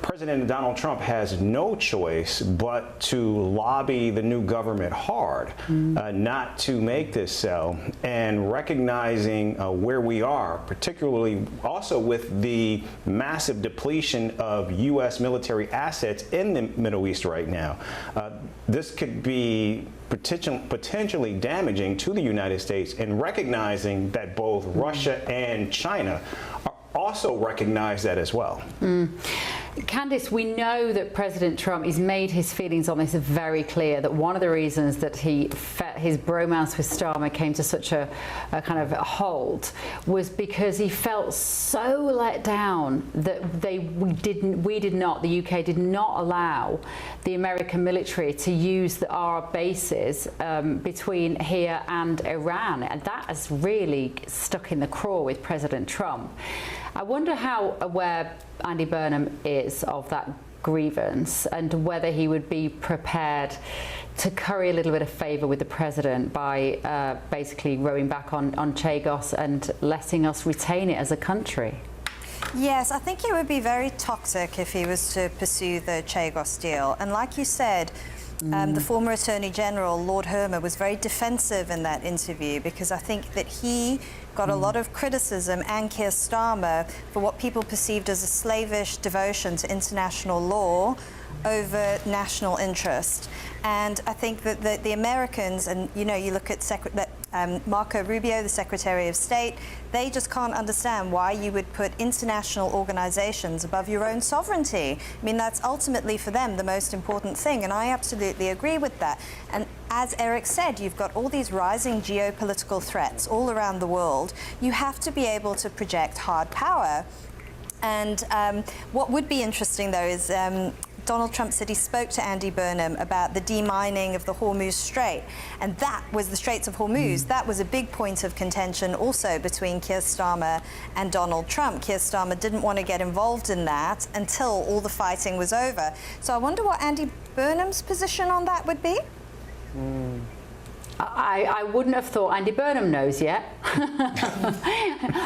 President Donald Trump has no choice but to lobby the new government hard, not to make this sell, and recognizing where we are, particularly also with the massive depletion of U.S. military assets in the Middle East right now. This could be potentially damaging to the United States, and recognizing that both Russia and China also recognize that as well. Candice, we know that President Trump has made his feelings on this very clear, that one of the reasons that his bromance with Starmer came to such a kind of halt was because he felt so let down that the UK did not allow the American military to use our bases between here and Iran, and that has really stuck in the craw with President Trump. I wonder how aware Andy Burnham is of that grievance, and whether he would be prepared to curry a little bit of favour with the president by basically rowing back on Chagos and letting us retain it as a country. Yes, I think it would be very toxic if he was to pursue the Chagos deal. And like you said, The former Attorney General, Lord Hermer, was very defensive in that interview because I think that he got a lot of criticism, and Keir Starmer, for what people perceived as a slavish devotion to international law over national interest. And I think that the Americans, and you look at Marco Rubio, the Secretary of State, they just can't understand why you would put international organizations above your own sovereignty. I mean, that's ultimately for them the most important thing, and I absolutely agree with that. And as Eric said, you've got all these rising geopolitical threats all around the world. You have to be able to project hard power. And what would be interesting, though, is Donald Trump said he spoke to Andy Burnham about the demining of the Hormuz Strait, and that was the Straits of Hormuz. That was a big point of contention also between Keir Starmer and Donald Trump. Keir Starmer didn't want to get involved in that until all the fighting was over. So I wonder what Andy Burnham's position on that would be. I wouldn't have thought Andy Burnham knows yet.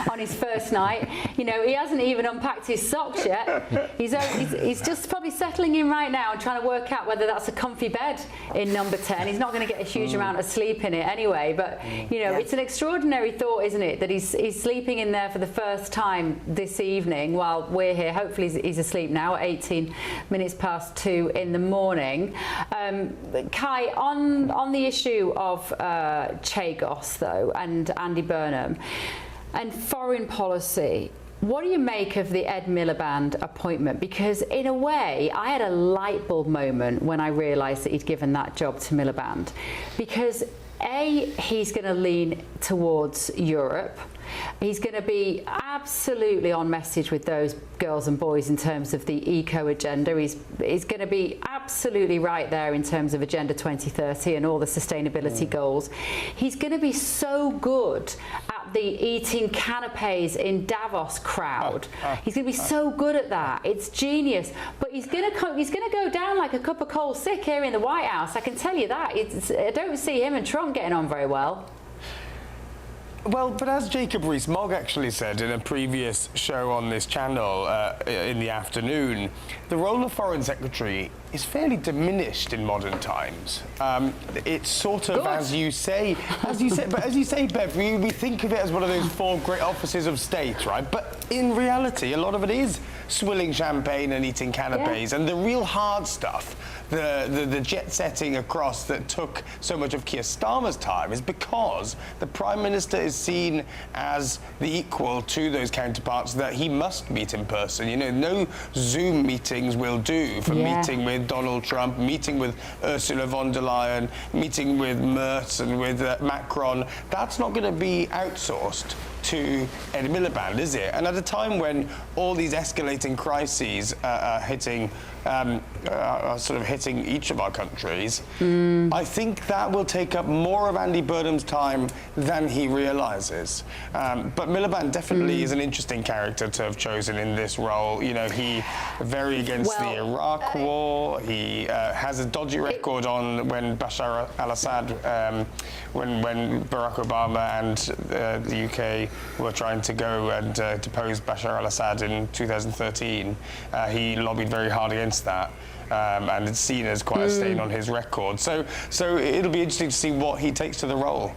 On his first night, he hasn't even unpacked his socks yet. He's just probably settling in right now and trying to work out whether that's a comfy bed in number 10. He's not going to get a huge amount of sleep in it anyway, but it's an extraordinary thought, isn't it, that he's sleeping in there for the first time this evening while we're here. Hopefully he's asleep now at 18 minutes past 2 in the morning. Kai, on the issue of Chagos, though, and Andy Burnham and foreign policy, what do you make of the Ed Miliband appointment? Because in a way, I had a light bulb moment when I realised that he'd given that job to Miliband. Because A, he's going to lean towards Europe. He's going to be absolutely on message with those girls and boys in terms of the eco agenda. He's going to be absolutely right there in terms of Agenda 2030 and all the sustainability goals. He's going to be so good at the eating canapes in Davos crowd. He's going to be so good at that. It's genius. But he's going to go down like a cup of coal sick here in the White House. I can tell you that. I don't see him and Trump getting on very well. Well, but as Jacob Rees-Mogg actually said in a previous show on this channel in the afternoon, the role of Foreign Secretary is fairly diminished in modern times. It's sort of, as you say, Bev, we think of it as one of those 4 great offices of state, right? But in reality, a lot of it is swilling champagne and eating canapes, and the real hard stuff, the jet setting across that took so much of Keir Starmer's time, is because the Prime Minister is seen as the equal to those counterparts that he must meet in person. No Zoom meetings will do for meeting with Donald Trump, meeting with Ursula von der Leyen, meeting with Merz and with Macron. That's not going to be outsourced to Ed Miliband, is it? And at a time when all these escalating crises are hitting each of our countries, I think that will take up more of Andy Burnham's time than he realises. But Miliband definitely is an interesting character to have chosen in this role. He very against the Iraq War. He has a dodgy record on when Bashar al-Assad, when Barack Obama and the UK were trying to go and depose Bashar al-Assad in 2013. He lobbied very hard against that. And it's seen as quite a stain on his record. So it'll be interesting to see what he takes to the role.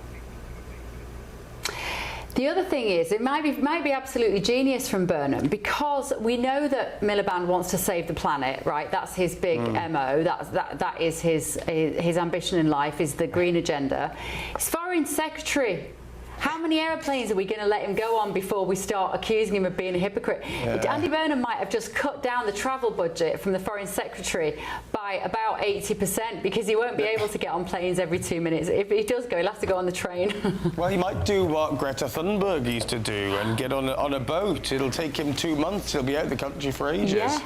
The other thing is, it might be absolutely genius from Burnham, because we know that Miliband wants to save the planet, right? That's his big MO. That is his ambition in life, is the green agenda. His foreign secretary. How many aeroplanes are we going to let him go on before we start accusing him of being a hypocrite? Andy Burnham might have just cut down the travel budget from the Foreign Secretary by about 80%, because he won't be able to get on planes every 2 minutes. If he does go, he'll have to go on the train. Well, he might do what Greta Thunberg used to do and get on a boat. It'll take him 2 months. He'll be out of the country for ages. Yeah.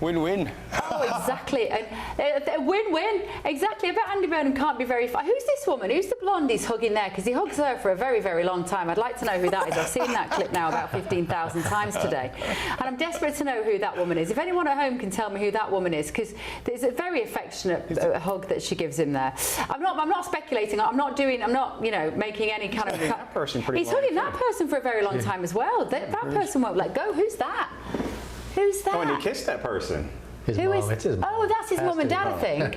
Win-win. Oh, exactly. Win-win. Exactly. I bet Andy Burnham can't be very far. Who's this woman? Who's the blonde he's hugging there? Because he hugs her for a very, very long time. I'd like to know who that is. I've seen that clip now about 15,000 times today. And I'm desperate to know who that woman is. If anyone at home can tell me who that woman is, because there's a very affectionate hug that she gives him there. I'm not speculating. I'm not making any kind of... That person pretty He's hugging that person for a very long time as well. That person won't let go. Who's that? Who's that? Oh, and he kissed that person. His mom. It's his mom. Oh, that's his mum and dad, I think.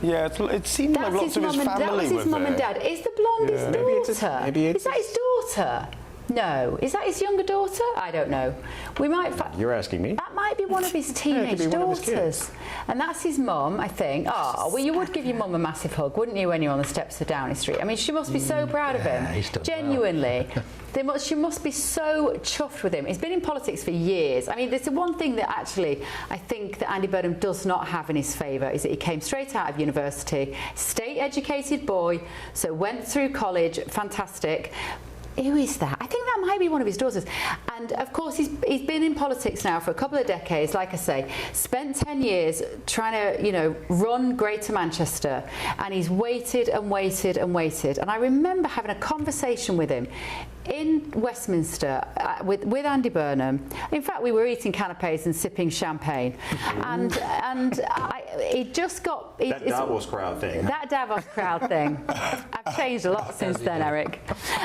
Yeah, it seemed like lots of his family That was his mum and dad. Is the blonde his daughter? Is that his daughter? No. Is that his younger daughter? I don't know. We might. You're asking me? That might be one of his teenage daughters. And that's his mum, I think. Oh, well, you would give your mum a massive hug, wouldn't you, when you're on the steps of Downing Street? I mean, she must be so proud of him. Genuinely. She must be so chuffed with him. He's been in politics for years. I mean, there's the one thing that actually I think that Andy Burnham does not have in his favour is that he came straight out of university, state-educated boy, so went through college, fantastic. Who is that? I think that might be one of his daughters. And of course, he's been in politics now for a couple of decades, like I say, spent 10 years trying to, you know, run Greater Manchester, and he's waited and waited and waited. And I remember having a conversation with him in Westminster with Andy Burnham. In fact, we were eating canapes and sipping champagne, and he just got that Davos crowd thing. That Davos crowd thing. I've changed a lot since then, Eric.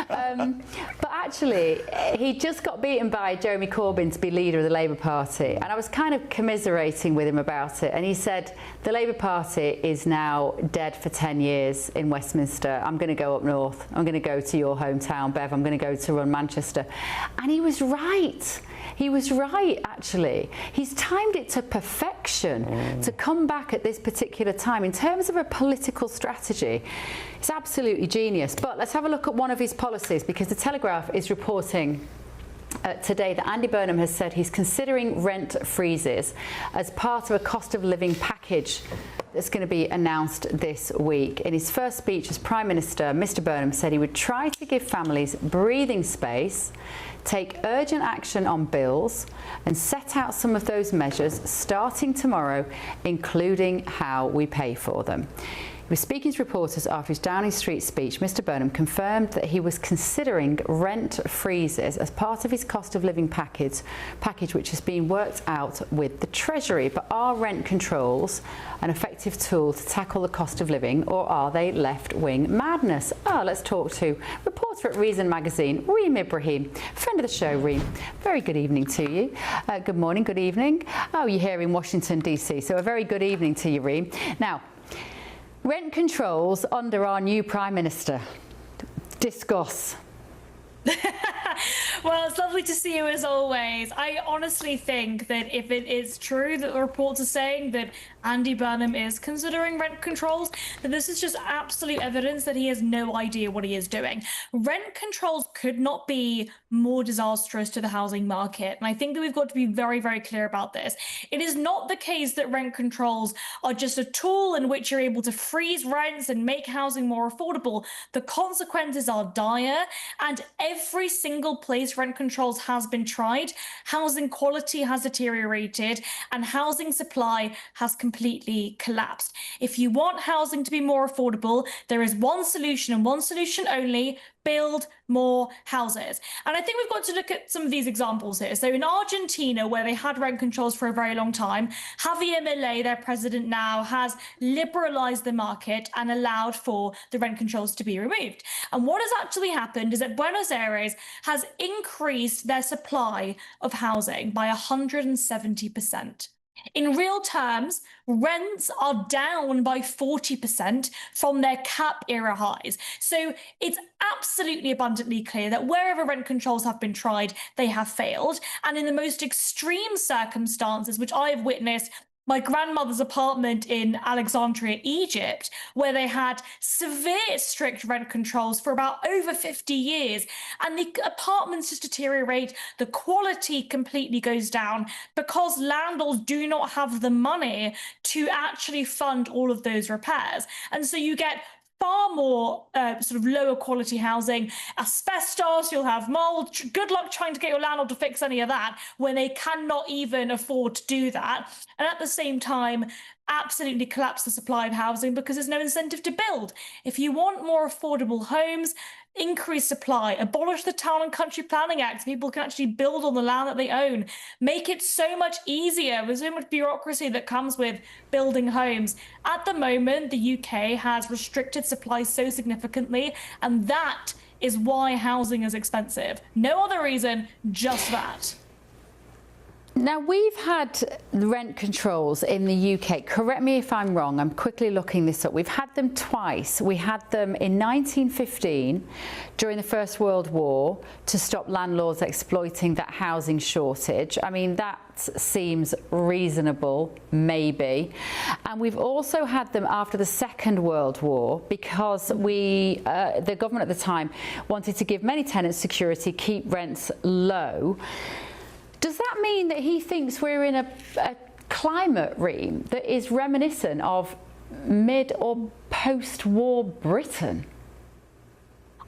But actually, he just got beaten by Jeremy Corbyn to be leader of the Labour Party, and I was kind of commiserating with him about it. And he said, "The Labour Party is now dead for 10 years in Westminster. I'm going to go up north. I'm going to go to your hometown, Bev. I'm going to go to run Manchester." And he was right. He was right, actually. He's timed it to perfection to come back at this particular time. In terms of a political strategy, it's absolutely genius. But let's have a look at one of his policies, because the Telegraph is reporting today that Andy Burnham has said he's considering rent freezes as part of a cost of living package that's going to be announced this week. In his first speech as Prime Minister, Mr Burnham said he would try to give families breathing space, take urgent action on bills, and set out some of those measures starting tomorrow, including how we pay for them. He was speaking to reporters after his Downing Street speech. Mr Burnham confirmed that he was considering rent freezes as part of his cost of living package which has been worked out with the Treasury. But are rent controls an effective tool to tackle the cost of living, or are they left-wing madness? Let's talk to reporter at Reason Magazine, Reem Ibrahim, friend of the show. Reem, very good evening to you. Good morning, good evening. Oh, you're here in Washington, DC, so a very good evening to you, Reem. Now, rent controls under our new Prime Minister. Discuss. Well, it's lovely to see you as always. I honestly think that if it is true that the reports are saying that Andy Burnham is considering rent controls, that this is just absolute evidence that he has no idea what he is doing. Rent controls could not be more disastrous to the housing market, and I think that we've got to be very, very clear about this. It is not the case that rent controls are just a tool in which you're able to freeze rents and make housing more affordable. The consequences are dire, and every single place rent controls has been tried, housing quality has deteriorated and housing supply has completely collapsed. If you want housing to be more affordable, there is one solution and one solution only: build more houses. And I think we've got to look at some of these examples here. So in Argentina, where they had rent controls for a very long time, Javier Milei, their president now, has liberalized the market and allowed for the rent controls to be removed. And what has actually happened is that Buenos Aires has increased their supply of housing by 170%. In real terms, rents are down by 40% from their cap era highs. So it's absolutely abundantly clear that wherever rent controls have been tried, they have failed. And in the most extreme circumstances, which I have witnessed, my grandmother's apartment in Alexandria, Egypt, where they had severe strict rent controls for about over 50 years, and the apartments just deteriorate, the quality completely goes down because landlords do not have the money to actually fund all of those repairs. And so you get far more sort of lower quality housing, asbestos, you'll have mold. Good luck trying to get your landlord to fix any of that when they cannot even afford to do that. And at the same time, absolutely collapse the supply of housing because there's no incentive to build. If you want more affordable homes, increase supply, abolish the Town and Country Planning Act so people can actually build on the land that they own, make it so much easier. There's so much bureaucracy that comes with building homes. At the moment, the UK has restricted supply so significantly, and that is why housing is expensive. No other reason, just that. Now, we've had rent controls in the UK. Correct me if I'm wrong. I'm quickly looking this up. We've had them twice. We had them in 1915 during the First World War to stop landlords exploiting that housing shortage. I mean, that seems reasonable, maybe. And we've also had them after the Second World War because the government at the time wanted to give many tenants security, keep rents low. Does that mean that he thinks we're in a climate realm that is reminiscent of mid or post-war Britain?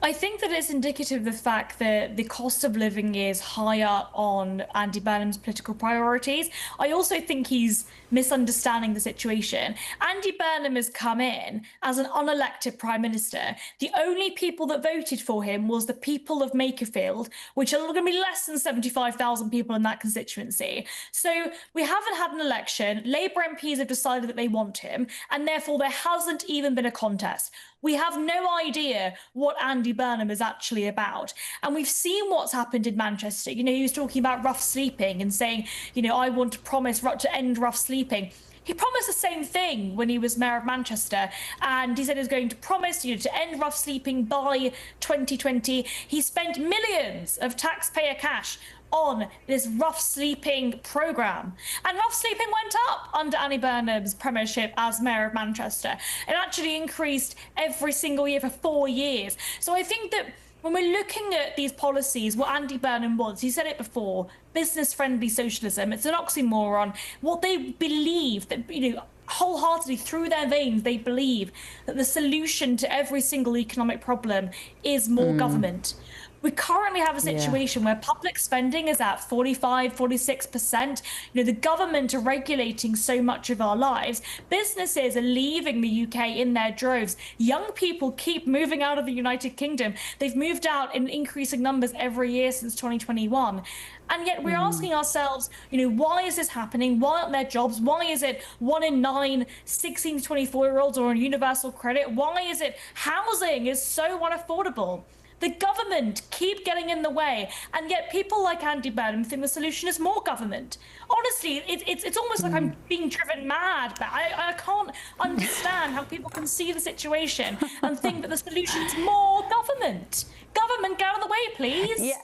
I think that it's indicative of the fact that the cost of living is higher on Andy Burnham's political priorities. I also think he's misunderstanding the situation. Andy Burnham has come in as an unelected prime minister. The only people that voted for him was the people of Makerfield, which are going to be less than 75,000 people in that constituency. So we haven't had an election. Labour MPs have decided that they want him, and therefore there hasn't even been a contest. We have no idea what Andy Burnham is actually about. And we've seen what's happened in Manchester. You know, he was talking about rough sleeping and saying, you know, I want to promise to end rough sleeping. He promised the same thing when he was mayor of Manchester, and he said he was going to promise, you know, to end rough sleeping by 2020. He spent millions of taxpayer cash on this rough sleeping programme. And rough sleeping went up under Andy Burnham's premiership as mayor of Manchester. It actually increased every single year for 4 years. So I think that when we're looking at these policies, what Andy Burnham wants, he said it before, business-friendly socialism, it's an oxymoron. What they believe, that, you know, wholeheartedly through their veins, they believe that the solution to every single economic problem is more government. We currently have a situation where public spending is at 45, 46%. You know, the government are regulating so much of our lives. Businesses are leaving the UK in their droves. Young people keep moving out of the United Kingdom. They've moved out in increasing numbers every year since 2021. And yet we're asking ourselves, you know, why is this happening? Why aren't there jobs? Why is it 1 in 9 16 to 24-year-olds are on universal credit? Why is it housing is so unaffordable? The government keep getting in the way, and yet people like Andy Burnham think the solution is more government. Honestly, it's almost like I'm being driven mad, but I can't understand how people can see the situation and think that the solution is more government. Government, get out of the way, please.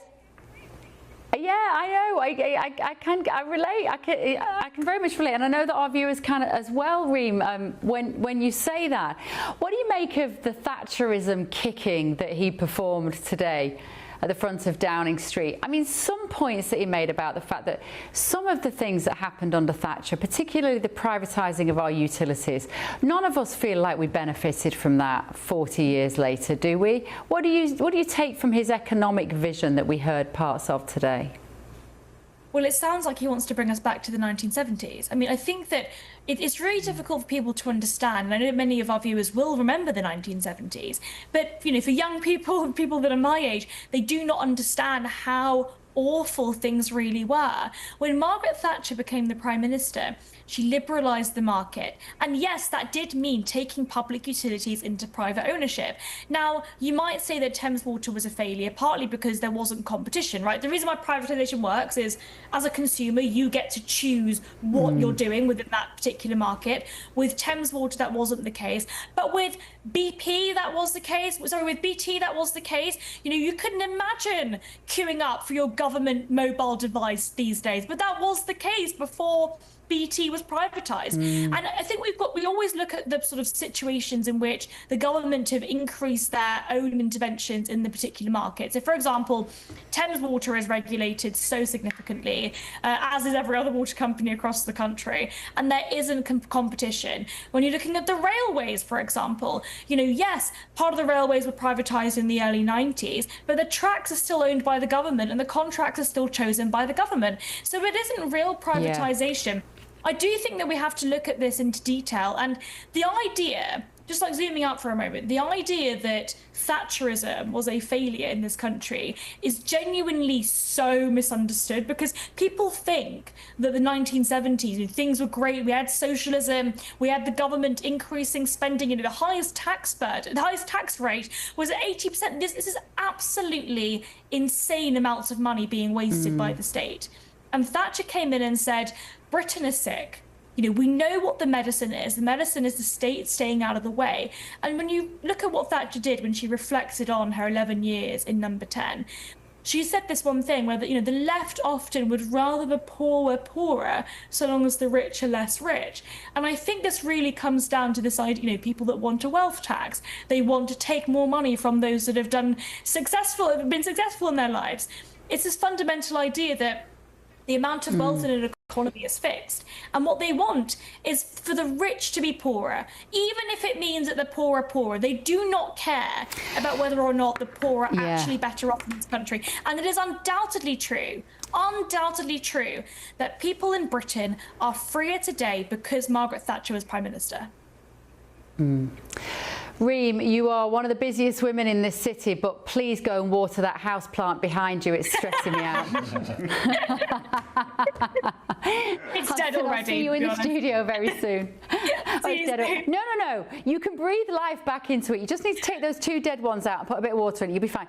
Yeah, I know. I relate. I can very much relate, and I know that our viewers can as well, Reem. When you say that, what do you make of the Thatcherism kicking that he performed today at the front of Downing Street? I mean, some points that he made about the fact that some of the things that happened under Thatcher, particularly the privatising of our utilities, none of us feel like we benefited from that 40 years later, do we? What do you take from his economic vision that we heard parts of today? Well, it sounds like he wants to bring us back to the 1970s. I mean, I think that it's really difficult for people to understand, and I know many of our viewers will remember the 1970s, but, you know, for young people, people that are my age, they do not understand how awful things really were. When Margaret Thatcher became the Prime Minister, she liberalised the market. And yes, that did mean taking public utilities into private ownership. Now, you might say that Thames Water was a failure, partly because there wasn't competition, right? The reason why privatisation works is, as a consumer, you get to choose what you're doing within that particular market. With Thames Water, that wasn't the case. But with BP, that was the case. Sorry, with BT, that was the case. You know, you couldn't imagine queuing up for your government mobile device these days. But that was the case before BT was privatised. And I think we always look at the sort of situations in which the government have increased their own interventions in the particular market. So, for example, Thames Water is regulated so significantly, as is every other water company across the country, and there isn't competition. When you're looking at the railways, for example, you know, yes, part of the railways were privatised in the early 90s, but the tracks are still owned by the government and the contracts are still chosen by the government. So it isn't real privatisation. Yeah. I do think that we have to look at this into detail, and the idea, just like zooming out for a moment, the idea that Thatcherism was a failure in this country is genuinely so misunderstood, because people think that the 1970s, things were great, we had socialism, we had the government increasing spending, the highest tax burden, the highest tax rate was at 80%. This is absolutely insane amounts of money being wasted by the state. And Thatcher came in and said, Britain is sick. You know, we know what the medicine is. The medicine is the state staying out of the way. And when you look at what Thatcher did when she reflected on her 11 years in Number 10, she said this one thing where, you know, the left often would rather the poor were poorer so long as the rich are less rich. And I think this really comes down to this idea, you know, people that want a wealth tax. They want to take more money from those that have been successful in their lives. It's this fundamental idea that the amount of wealth in an economy is fixed. And what they want is for the rich to be poorer, even if it means that the poor are poorer. They do not care about whether or not the poor are actually better off in this country. And it is undoubtedly true that people in Britain are freer today because Margaret Thatcher was Prime Minister. Reem, you are one of the busiest women in this city, but please go and water that house plant behind you. It's stressing me out. It's dead already. I'll see you in the studio very soon. It's dead. No. You can breathe life back into it. You just need to take those 2 dead ones out and put a bit of water in it. You'll be fine.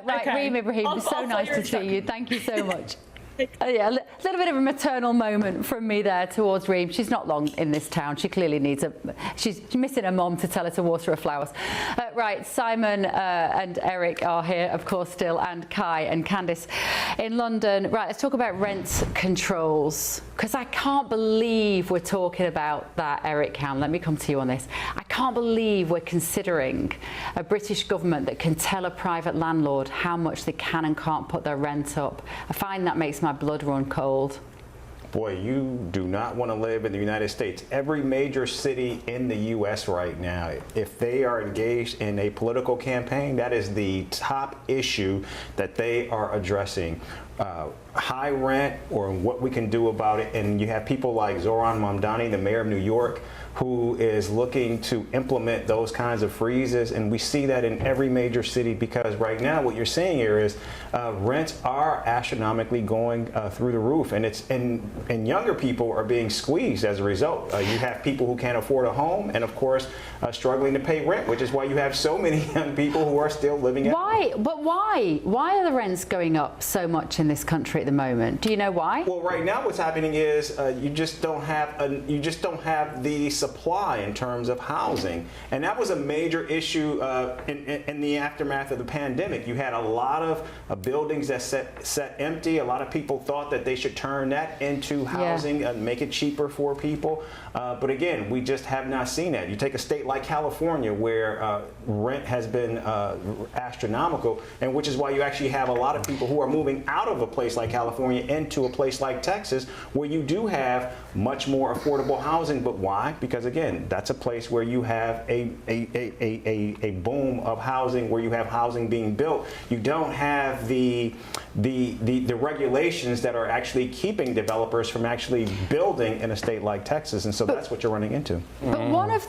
Right, Okay. Reem Ibrahim, it's so nice to see you. Thank you so much. Yeah, a little bit of a maternal moment from me there towards Reem. She's not long in this town. She clearly needs she's missing her mom to tell her to water her flowers. Right, Simon and Eric are here, of course, still, and Kai and Candice in London. Right, let's talk about rent controls, because I can't believe we're talking about that, Eric Ham. Let me come to you on this. I can't believe we're considering a British government that can tell a private landlord how much they can and can't put their rent up. I find that makes my blood run cold. Boy, you do not want to live in the United States. Every major city in the U.S. right now, if they are engaged in a political campaign, that is the top issue that they are addressing. High rent, or what we can do about it. And you have people like Zoran Mamdani, the mayor of New York, who is looking to implement those kinds of freezes. And we see that in every major city, because right now what you're seeing here is rents are astronomically going through the roof, and and younger people are being squeezed as a result. You have people who can't afford a home, and of course struggling to pay rent, which is why you have so many young people who are still living at home. Why are the rents going up so much in this country at the moment? Do you know why? Well, right now what's happening is you just don't have the supply in terms of housing, and that was a major issue in the aftermath of the pandemic. You had a lot of buildings that sat empty. A lot of people thought that they should turn that into housing and make it cheaper for people. But again, we just have not seen that. You take a state like California, where rent has been astronomical, and which is why you actually have a lot of people who are moving out of a place like California into a place like Texas, where you do have much more affordable housing. But why? Because again, that's a place where you have a boom of housing, where you have housing being built. You don't have the regulations that are actually keeping developers from actually building in a state like Texas, and so that's what you're running into. But one of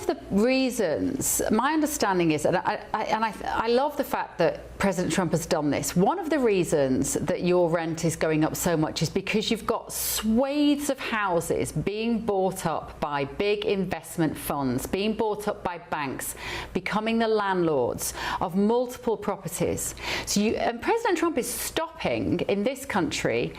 the reasons, my understanding is, and I love the fact that President Trump has done this. One of the reasons that your rent is going up so much is because you've got swathes of houses being bought up by big investment funds, being bought up by banks, becoming the landlords of multiple properties. And President Trump is stopping, in this country,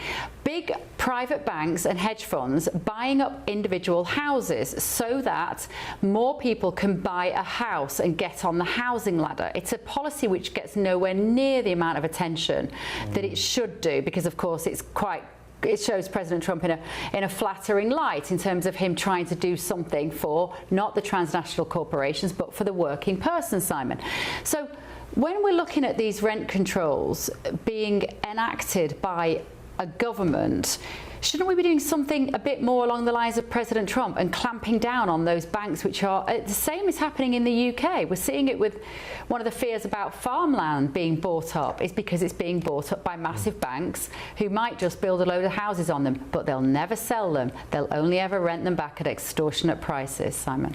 big private banks and hedge funds buying up individual houses so that more people can buy a house and get on the housing ladder. It's a policy which gets nowhere near the amount of attention that it should do, because of course it shows President Trump in a flattering light in terms of him trying to do something for not the transnational corporations but for the working person, Simon. So when we're looking at these rent controls being enacted by a government, shouldn't we be doing something a bit more along the lines of President Trump and clamping down on those banks, which are the same is happening in the UK? We're seeing it with one of the fears about farmland being bought up is because it's being bought up by massive banks who might just build a load of houses on them, but they'll never sell them. They'll only ever rent them back at extortionate prices, Simon.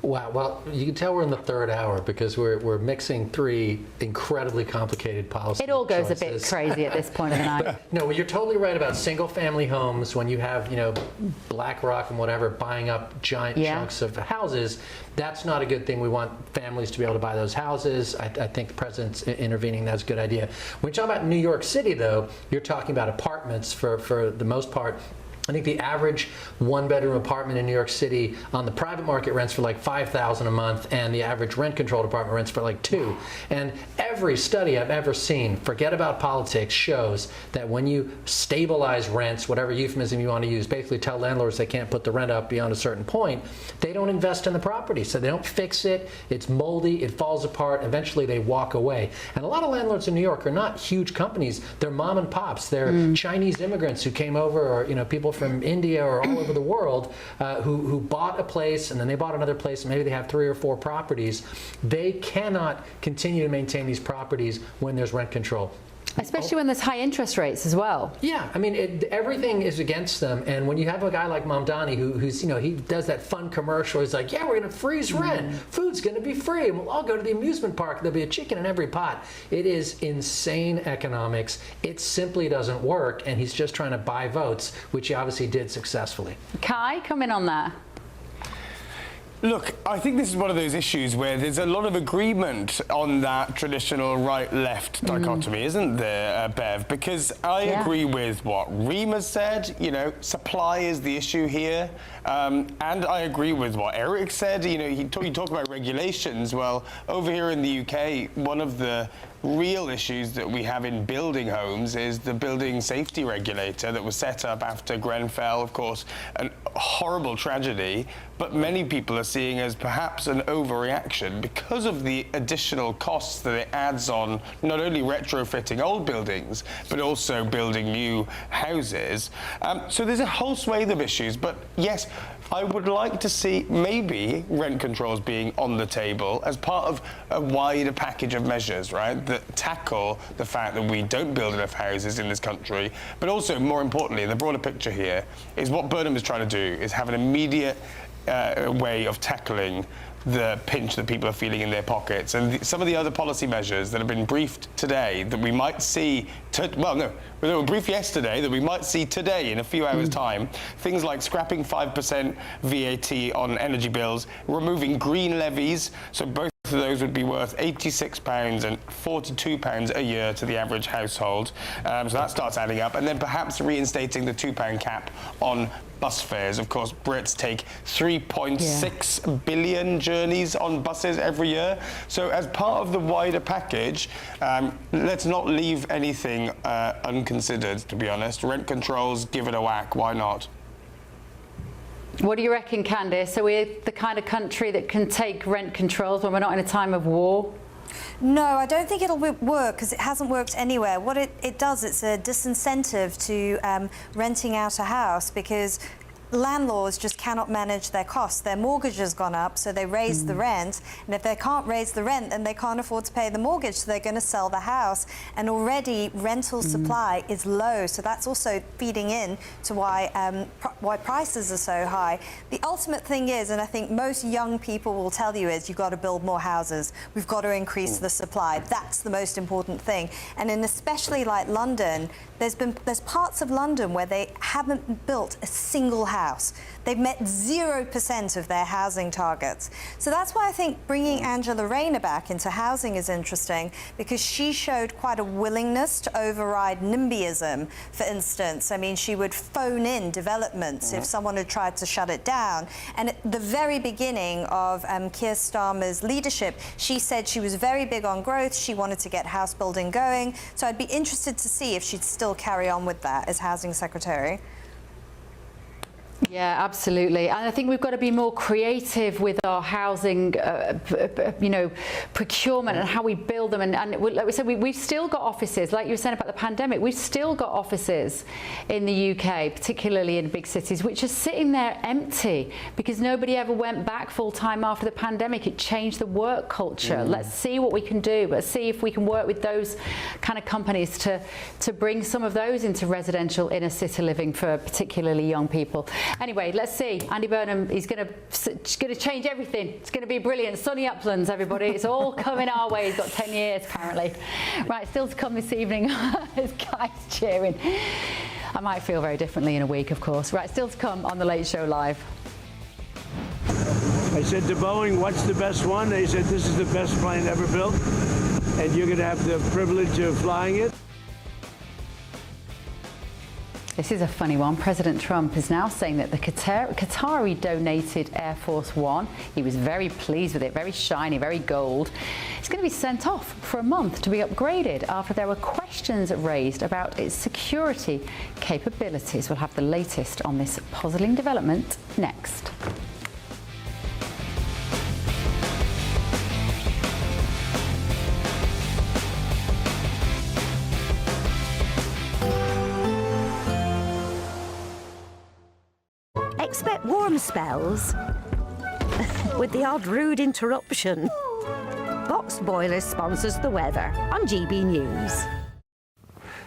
Wow. Well, you can tell we're in the third hour because we're mixing three incredibly complicated policy It all goes choices. a bit crazy at this point of the night. No, you're totally right about single-family homes. When you have, BlackRock and whatever buying up giant chunks of houses, that's not a good thing. We want families to be able to buy those houses. I think the president's intervening. That's a good idea. When you talk about New York City, though, you're talking about apartments for the most part. I think the average one-bedroom apartment in New York City on the private market rents for like $5,000 a month, and the average rent-controlled apartment rents for like $2,000. And every study I've ever seen, forget about politics, shows that when you stabilize rents, whatever euphemism you want to use, basically tell landlords they can't put the rent up beyond a certain point, they don't invest in the property. So they don't fix it. It's moldy. It falls apart. Eventually, they walk away. And a lot of landlords in New York are not huge companies. They're mom and pops. They're Chinese immigrants who came over, or people from India or all over the world who bought a place and then they bought another place and maybe they have 3 or 4 properties. They cannot continue to maintain these properties when there's rent control. Especially when there's high interest rates as well. Yeah, I mean, everything is against them. And when you have a guy like Mamdani who's, he does that fun commercial, he's like, yeah, we're going to freeze rent. Food's going to be free. And we'll all go to the amusement park. There'll be a chicken in every pot. It is insane economics. It simply doesn't work. And he's just trying to buy votes, which he obviously did successfully. Kai, come in on that. Look, I think this is one of those issues where there's a lot of agreement on that traditional right-left dichotomy, isn't there, Bev? Because I agree with what Rima said, supply is the issue here. And I agree with what Eric said. You talk about regulations. Well, over here in the UK, one of the real issues that we have in building homes is the building safety regulator that was set up after Grenfell, of course, a horrible tragedy, but many people are seeing as perhaps an overreaction because of the additional costs that it adds on not only retrofitting old buildings, but also building new houses. So there's a whole swathe of issues, but yes, I would like to see maybe rent controls being on the table as part of a wider package of measures, right, that tackle the fact that we don't build enough houses in this country, but also, more importantly, the broader picture here is what Burnham is trying to do is have an immediate way of tackling the pinch that people are feeling in their pockets. And some of the other policy measures that have been briefed today that we might see, they were briefed yesterday, that we might see today in a few hours' time, things like scrapping 5% VAT on energy bills, removing green levies, so both of those would be worth £86 and £42 a year to the average household. So that starts adding up. And then perhaps reinstating the £2 cap on bus fares. Of course, Brits take 3.6 billion journeys on buses every year. So as part of the wider package, let's not leave anything unconsidered, to be honest. Rent controls, give it a whack. Why not? What do you reckon, Candice? Are we the kind of country that can take rent controls when we're not in a time of war? No, I don't think it'll work because it hasn't worked anywhere. What it does, it's a disincentive to renting out a house because landlords just cannot manage their costs. Their mortgage has gone up, so they raise the rent. And if they can't raise the rent, then they can't afford to pay the mortgage, so they're going to sell the house. And already rental supply is low, so that's also feeding in to why prices are so high. The ultimate thing is, and I think most young people will tell you, is you've got to build more houses. We've got to increase the supply. That's the most important thing. And in especially like London, there's parts of London where they haven't built a single house. They've met 0% of their housing targets. So that's why I think bringing Angela Rayner back into housing is interesting, because she showed quite a willingness to override NIMBYism, for instance. I mean, she would phone in developments if someone had tried to shut it down. And at the very beginning of Keir Starmer's leadership, she said she was very big on growth. She wanted to get house building going. So I'd be interested to see if she'd still carry on with that as Housing Secretary. Yeah, absolutely. And I think we've got to be more creative with our housing, procurement and how we build them. And like we said, we've still got offices, like you were saying about the pandemic, we've still got offices in the UK, particularly in big cities, which are sitting there empty because nobody ever went back full time after the pandemic. It changed the work culture. Let's see what we can do. Let's see if we can work with those kind of companies to bring some of those into residential inner city living for particularly young people. Anyway, let's see. Andy Burnham, he's going to change everything. It's going to be brilliant. Sunny uplands, everybody. It's all coming our way. He's got 10 years, apparently. Right, still to come this evening. There's guys cheering. I might feel very differently in a week, of course. Right, still to come on The Late Show Live. I said to Boeing, what's the best one? They said, this is the best plane ever built, and you're going to have the privilege of flying it. This is a funny one. President Trump is now saying that the Qatari donated Air Force One. He was very pleased with it, very shiny, very gold. It's going to be sent off for a month to be upgraded after there were questions raised about its security capabilities. We'll have the latest on this puzzling development next. Expect warm spells with the odd rude interruption. Box Boilers sponsors the weather on GB News.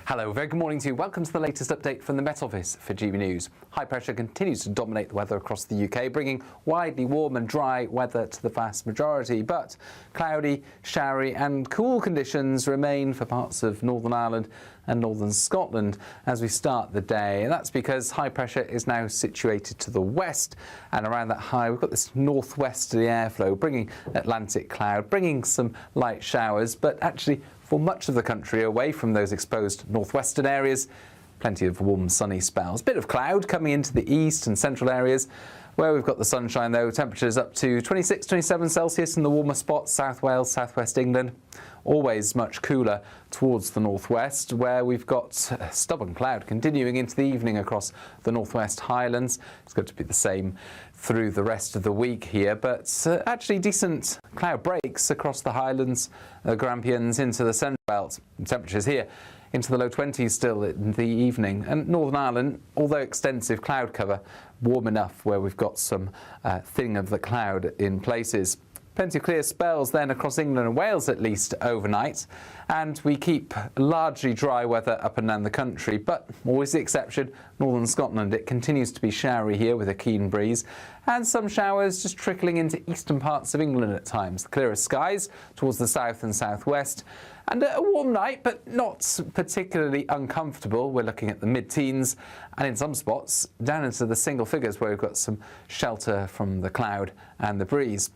Hello, very good morning to you. Welcome to the latest update from the Met Office for GB News. High pressure continues to dominate the weather across the UK, bringing widely warm and dry weather to the vast majority. But cloudy, showery and cool conditions remain for parts of Northern Ireland and northern Scotland as we start the day. And that's because high pressure is now situated to the west, and around that high we've got this northwesterly airflow bringing Atlantic cloud, bringing some light showers, but actually for much of the country away from those exposed northwestern areas, plenty of warm sunny spells. Bit of cloud coming into the east and central areas. Where we've got the sunshine though, temperatures up to 26, 27 Celsius in the warmer spots, South Wales, Southwest England. Always much cooler towards the northwest, where we've got stubborn cloud continuing into the evening across the northwest highlands. It's going to be the same through the rest of the week here, but actually decent cloud breaks across the highlands, Grampians into the central belt. Temperatures here into the low 20s still in the evening. And Northern Ireland, although extensive cloud cover, warm enough where we've got some thinning of the cloud in places. Plenty of clear spells then across England and Wales at least overnight, and we keep largely dry weather up and down the country, but always the exception, northern Scotland. It continues to be showery here with a keen breeze, and some showers just trickling into eastern parts of England at times. The clearer skies towards the south and southwest, and a warm night, but not particularly uncomfortable. We're looking at the mid-teens, and in some spots down into the single figures where we've got some shelter from the cloud and the breeze.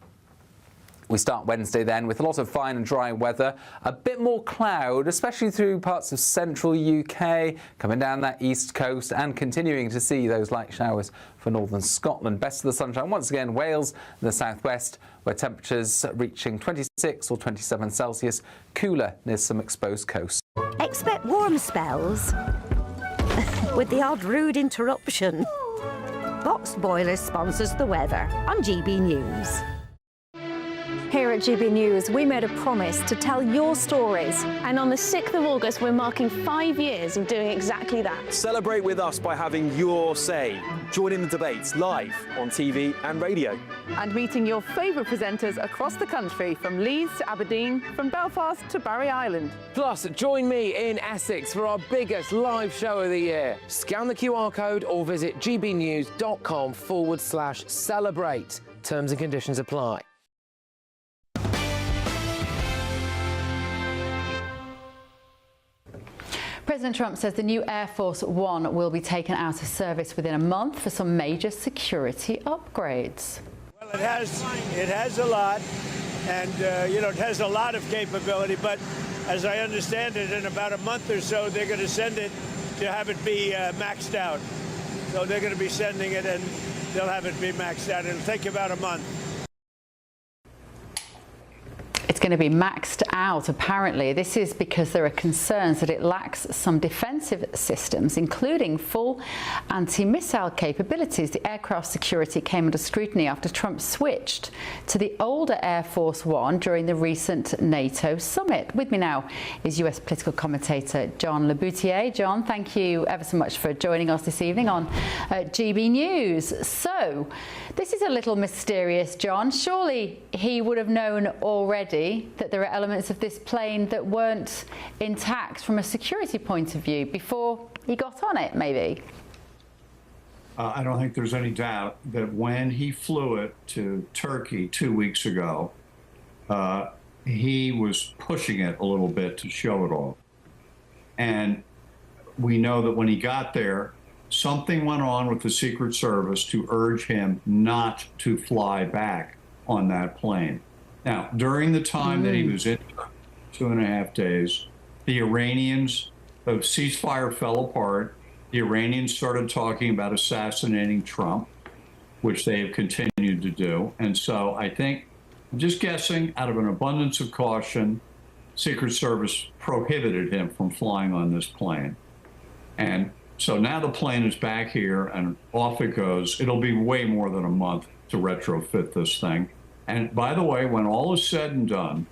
We start Wednesday then with a lot of fine and dry weather, a bit more cloud, especially through parts of central UK, coming down that east coast and continuing to see those light showers for northern Scotland. Best of the sunshine once again, Wales and the southwest, where temperatures reaching 26 or 27 Celsius, cooler near some exposed coasts. Expect warm spells with the odd rude interruption. Box Boilers sponsors the weather on GB News. Here at GB News, we made a promise to tell your stories. And on the 6th of August, we're marking 5 years of doing exactly that. Celebrate with us by having your say. Join in the debates live on TV and radio. And meeting your favourite presenters across the country, from Leeds to Aberdeen, from Belfast to Barry Island. Plus, join me in Essex for our biggest live show of the year. Scan the QR code or visit gbnews.com/celebrate. Terms and conditions apply. President Trump says the new Air Force One will be taken out of service within a month for some major security upgrades. Well, it has a lot, and it has a lot of capability. But as I understand it, in about a month or so, they're going to send it to have it be maxed out. So they're going to be sending it, and they'll have it be maxed out. It'll take about a month. It's going to be maxed out, apparently. This is because there are concerns that it lacks some defensive systems, including full anti-missile capabilities. The aircraft security came under scrutiny after Trump switched to the older Air Force One during the recent NATO summit. With me now is US political commentator John Laboutier. John, thank you ever so much for joining us this evening on GB News. So, this is a little mysterious, John. Surely he would have known already that there are elements of this plane that weren't intact from a security point of view before he got on it, maybe? I don't think there's any doubt that when he flew it to Turkey 2 weeks ago, he was pushing it a little bit to show it off. And we know that when he got there, something went on with the Secret Service to urge him not to fly back on that plane. Now, during the time that he was in 2.5 days, the Iranians, the ceasefire fell apart. The Iranians started talking about assassinating Trump, which they have continued to do. And so I think, I'm just guessing, out of an abundance of caution, Secret Service prohibited him from flying on this plane. And so now the plane is back here and off it goes. It'll be way more than a month to retrofit this thing. And by the way, when all is said and done,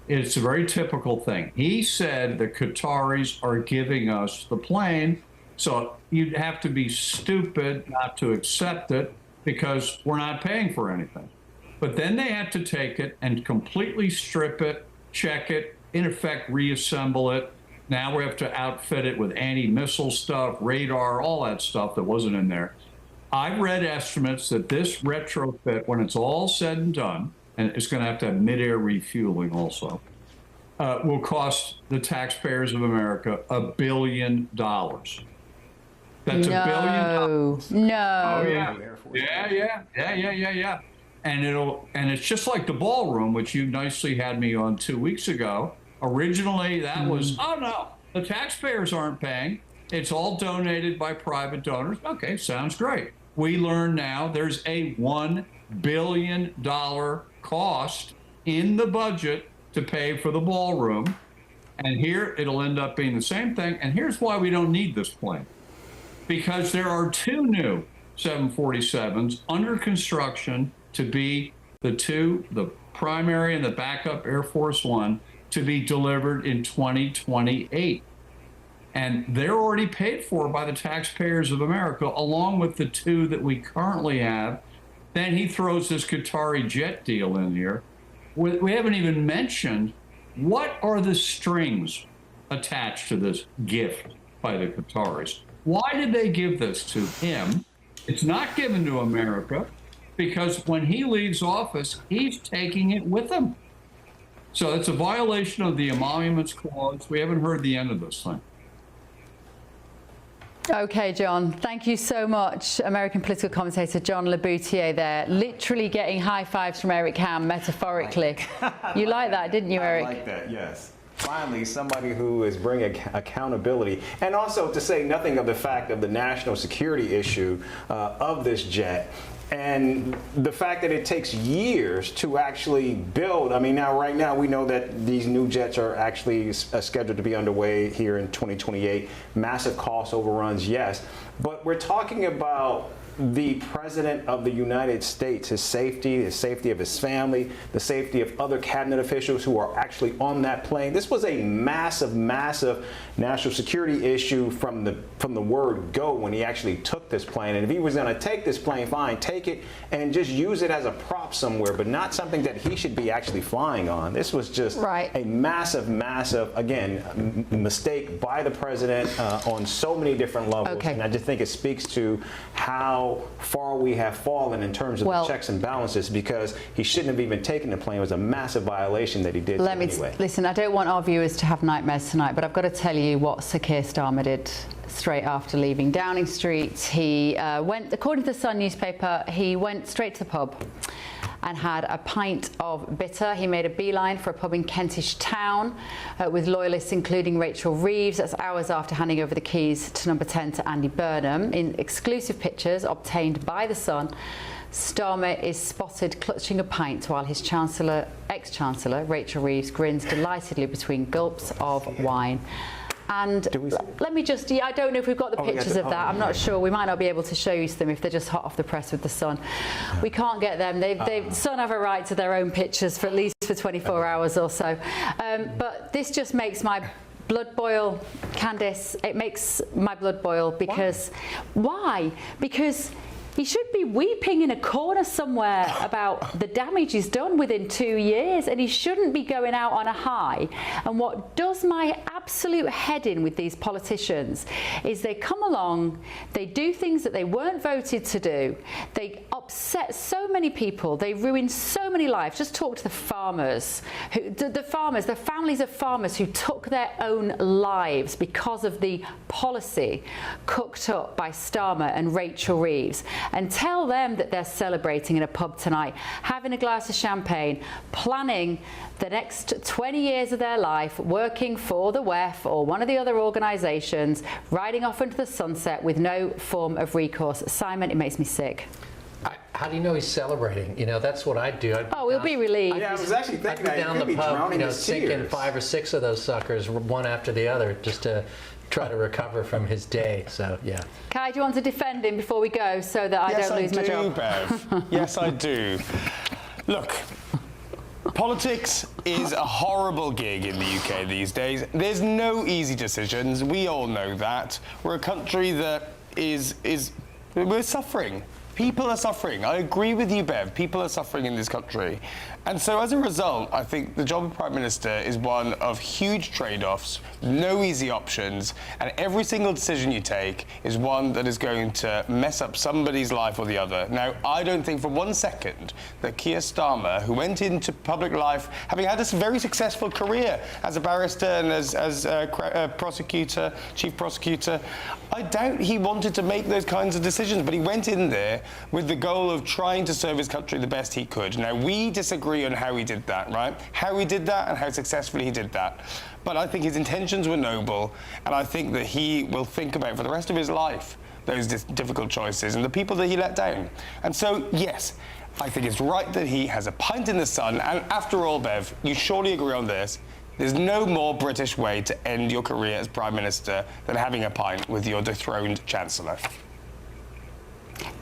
it's a very typical thing. He said the Qataris are giving us the plane, so you'd have to be stupid not to accept it because we're not paying for anything. But then they had to take it and completely strip it, check it, in effect reassemble it. Now we have to outfit it with anti-missile stuff, radar, all that stuff that wasn't in there. I've read estimates that this retrofit, when it's all said and done, and it's going to have mid-air refueling also, will cost the taxpayers of America $1 billion. That's $1 billion. No. Oh yeah. Yeah. And it's just like the ballroom, which you nicely had me on 2 weeks ago. Originally, that was, oh no, the taxpayers aren't paying. It's all donated by private donors. Okay, sounds great. We learn now there's a $1 billion cost in the budget to pay for the ballroom. And here it'll end up being the same thing. And here's why we don't need this plane. Because there are 2 new 747s under construction to be the primary and the backup Air Force One, to be delivered in 2028. And they're already paid for by the taxpayers of America, along with the 2 that we currently have. Then he throws this Qatari jet deal in here. We haven't even mentioned what are the strings attached to this gift by the Qataris. Why did they give this to him? It's not given to America, because when he leaves office, he's taking it with him. So it's a violation of the Emoluments Clause. We haven't heard the end of this thing. Okay, John, thank you so much. American political commentator John Laboutier there, literally getting high fives from Eric Ham, metaphorically. You like that, didn't you, Eric? I like that, yes. Finally, somebody who is bringing accountability, and also to say nothing of the fact of the national security issue of this jet. And the fact that it takes years to actually build. I mean, right now we know that these new jets are actually scheduled to be underway here in 2028. Massive cost overruns, yes. But we're talking about the President of the United States, his safety of his family, the safety of other cabinet officials who are actually on that plane. This was a massive, massive national security issue from the word go when he actually took this plane. And if he was going to take this plane, fine, take it and just use it as a prop somewhere, but not something that he should be actually flying on. This was just a massive, massive, again, mistake by the president on so many different levels. Okay. And I just think it speaks to how far we have fallen in terms of the checks and balances, because he shouldn't have even taken the plane. It was a massive violation that he did anyway. Listen, I don't want our viewers to have nightmares tonight, but I've got to tell you what Sir Keir Starmer did straight after leaving Downing Street. He went, according to the Sun newspaper, he went straight to the pub and had a pint of bitter. He made a beeline for a pub in Kentish Town with loyalists including Rachel Reeves. That's hours after handing over the keys to number 10 to Andy Burnham. In exclusive pictures obtained by The Sun, Starmer is spotted clutching a pint while his ex-chancellor, Rachel Reeves, grins delightedly between gulps of wine. And let me just, I don't know if we've got the pictures of that. I'm not sure. We might not be able to show you them if they're just hot off the press with The Sun. We can't get them. The Sun have a right to their own pictures for at least for 24 hours or so. But this just makes my blood boil, Candice. It makes my blood boil because, why? Because he should be weeping in a corner somewhere about the damage he's done within 2 years, and he shouldn't be going out on a high. And what does my absolute head-in with these politicians is they come along, they do things that they weren't voted to do, they upset so many people, they ruin so many lives. Just talk to the farmers, the families of farmers who took their own lives because of the policy cooked up by Starmer and Rachel Reeves, and tell them that they're celebrating in a pub tonight, having a glass of champagne, planning the next 20 years of their life working for the WEF or one of the other organisations, riding off into the sunset with no form of recourse. Simon, it makes me sick. How do you know he's celebrating? You know, that's what I'd do. We'll be relieved. Yeah, I was actually thinking I'd go down the pub, you know, sinking tears. 5 or 6 of those suckers, one after the other, just to try to recover from his day. So, yeah. Kai, do you want to defend him before we go so that I don't lose my job? Bev. Yes, I do. Look, politics is a horrible gig in the UK these days. There's no easy decisions. We all know that. We're a country that we're suffering. People are suffering. I agree with you, Bev. People are suffering in this country. And so as a result, I think the job of Prime Minister is one of huge trade-offs, no easy options, and every single decision you take is one that is going to mess up somebody's life or the other. Now, I don't think for 1 second that Keir Starmer, who went into public life having had a very successful career as a barrister and as a prosecutor, chief prosecutor, I doubt he wanted to make those kinds of decisions, but he went in there with the goal of trying to serve his country the best he could. Now, we disagree on how he did that, right? How he did that and how successfully he did that. But I think his intentions were noble, and I think that he will think about for the rest of his life those difficult choices and the people that he let down. And so, yes, I think it's right that he has a pint in the sun, and after all, Bev, you surely agree on this, there's no more British way to end your career as Prime Minister than having a pint with your dethroned Chancellor.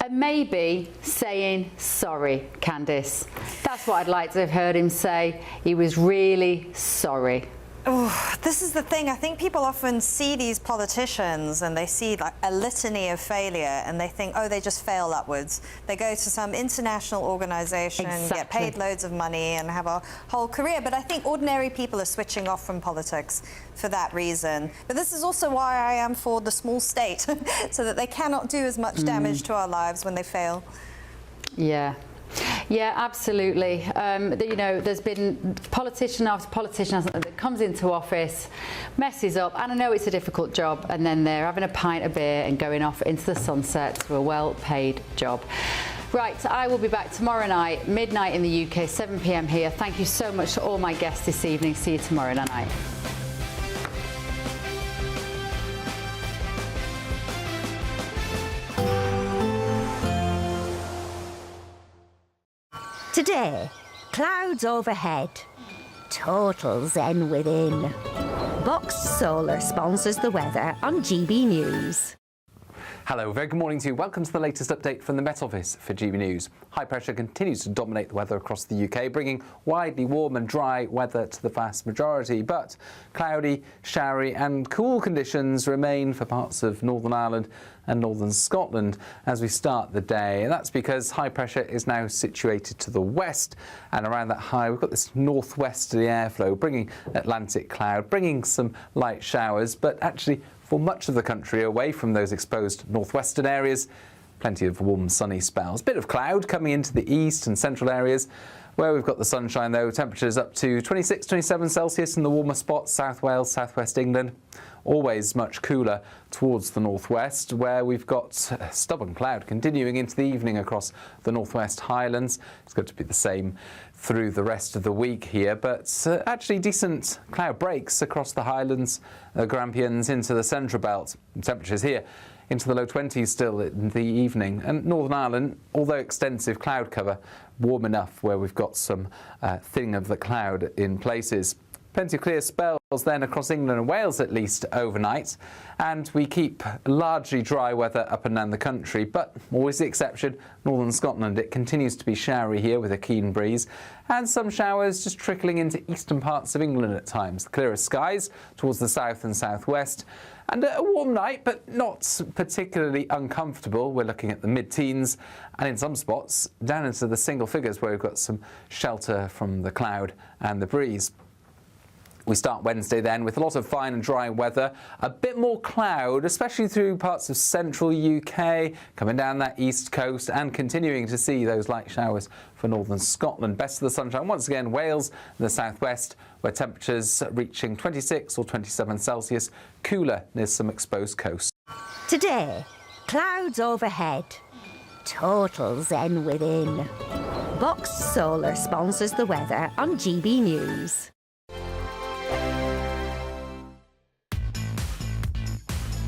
And maybe saying sorry, Candice. That's what I'd like to have heard him say. He was really sorry. Oh, this is the thing. I think people often see these politicians and they see like a litany of failure and they think, oh, they just fail upwards. They go to some international organisation, get paid loads of money and have a whole career. But I think ordinary people are switching off from politics for that reason. But this is also why I am for the small state, so that they cannot do as much damage to our lives when they fail. Yeah. Yeah, absolutely. You know, there's been politician after politician that comes into office, messes up, and I know it's a difficult job, and then they're having a pint of beer and going off into the sunset to a well-paid job. Right, I will be back tomorrow night, midnight in the UK, 7 p.m. here. Thank you so much to all my guests this evening. See you tomorrow night. Today, clouds overhead, total zen within. Boxed Solar sponsors the weather on GB News. Hello, very good morning to you. Welcome to the latest update from the Met Office for GB News. High pressure continues to dominate the weather across the UK, bringing widely warm and dry weather to the vast majority. But cloudy, showery and cool conditions remain for parts of Northern Ireland and northern Scotland as we start the day. And that's because high pressure is now situated to the west, and around that high we've got this northwesterly airflow bringing Atlantic cloud, bringing some light showers, but actually for much of the country away from those exposed northwestern areas, plenty of warm sunny spells. Bit of cloud coming into the east and central areas. Where we've got the sunshine though, temperatures up to 26, 27 Celsius in the warmer spots, South Wales, Southwest England. Always much cooler towards the northwest, where we've got stubborn cloud continuing into the evening across the northwest Highlands. It's going to be the same through the rest of the week here, but actually decent cloud breaks across the Highlands, Grampians into the central belt. Temperatures here into the low 20s still in the evening. And Northern Ireland, although extensive cloud cover, warm enough where we've got some thinning of the cloud in places. Plenty of clear spells then across England and Wales at least overnight, and we keep largely dry weather up and down the country, but always the exception, northern Scotland. It continues to be showery here with a keen breeze, and some showers just trickling into eastern parts of England at times. The clearer skies towards the south and southwest, and a warm night, but not particularly uncomfortable. We're looking at the mid-teens, and in some spots down into the single figures where we've got some shelter from the cloud and the breeze. We start Wednesday then with a lot of fine and dry weather, a bit more cloud, especially through parts of central UK, coming down that east coast and continuing to see those light showers for northern Scotland. Best of the sunshine once again, Wales and the southwest, where temperatures reaching 26 or 27 Celsius, cooler near some exposed coasts. Today, clouds overhead, total zen within. Boxed Solar sponsors the weather on GB News.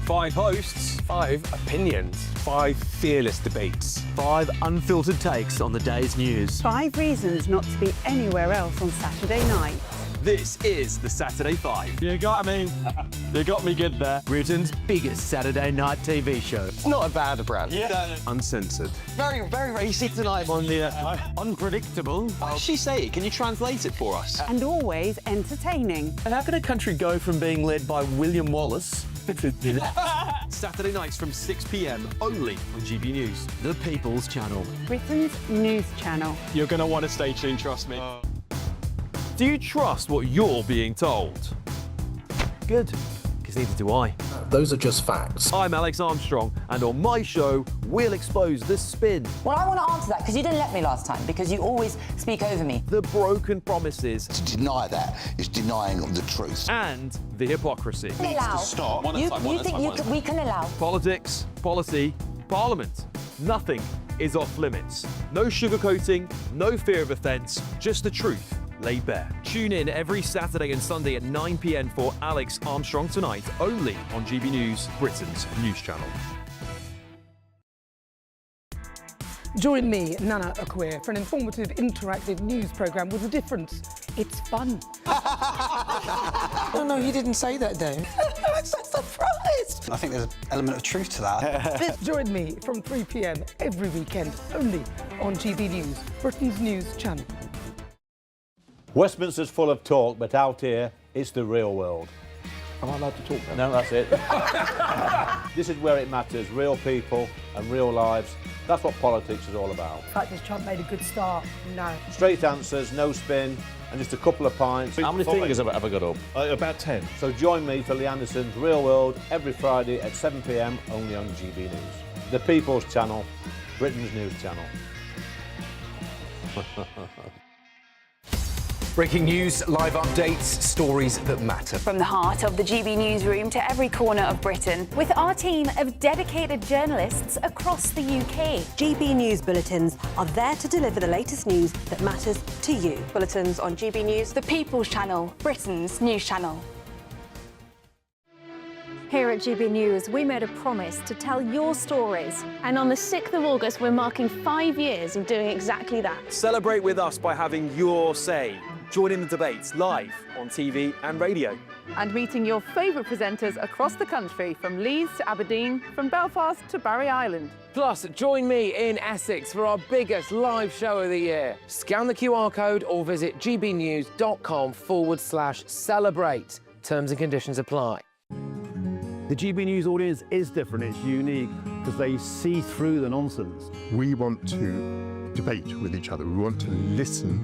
5 hosts, 5 opinions, 5 fearless debates, 5 unfiltered takes on the day's news. 5 reasons not to be anywhere else on Saturday night. This is the Saturday 5. You got me good there. Britain's biggest Saturday night TV show. It's not a bad brand. Yeah. Uncensored. Very, very racy tonight. On the unpredictable. What did she say? Can you translate it for us? And always entertaining. And how can a country go from being led by William Wallace Saturday nights from 6 p.m. only on GB News, the People's Channel. Britain's news channel. You're going to want to stay tuned, trust me. Do you trust what you're being told? Good, because neither do I. Those are just facts. I'm Alex Armstrong, and on my show, we'll expose the spin. Well, I want to answer that, because you didn't let me last time, because you always speak over me. The broken promises. To deny that is denying the truth. And the hypocrisy. Needs to stop. You think we can allow? Politics, policy, parliament. Nothing is off limits. No sugarcoating, no fear of offence, just the truth laid bare. Tune in every Saturday and Sunday at 9 p.m. for Alex Armstrong Tonight, only on GB News, Britain's news channel. Join me, Nana Akweer, for an informative, interactive news programme with a difference. It's fun. No, you didn't say that, Dave. I'm so surprised. I think there's an element of truth to that. Join me from 3 p.m. every weekend, only on GB News, Britain's news channel. Westminster's full of talk, but out here, it's the real world. Am I allowed to talk now? No, that's it. This is where it matters, real people and real lives. That's what politics is all about. In fact, has Trump made a good start? No. Straight answers, no spin, and just a couple of pints. How many fingers have I ever got up? About 10. So join me for Lee Anderson's Real World every Friday at 7 p.m. only on GB News. The People's Channel, Britain's news channel. Breaking news, live updates, stories that matter. From the heart of the GB newsroom to every corner of Britain. With our team of dedicated journalists across the UK. GB News bulletins are there to deliver the latest news that matters to you. Bulletins on GB News, the People's Channel, Britain's news channel. Here at GB News, we made a promise to tell your stories. And on the 6th of August, we're marking 5 years of doing exactly that. Celebrate with us by having your say. Join in the debates live on TV and radio. And meeting your favourite presenters across the country, from Leeds to Aberdeen, from Belfast to Barry Island. Plus, join me in Essex for our biggest live show of the year. Scan the QR code or visit gbnews.com/celebrate. Terms and conditions apply. The GB News audience is different, it's unique, because they see through the nonsense. We want to debate with each other, we want to listen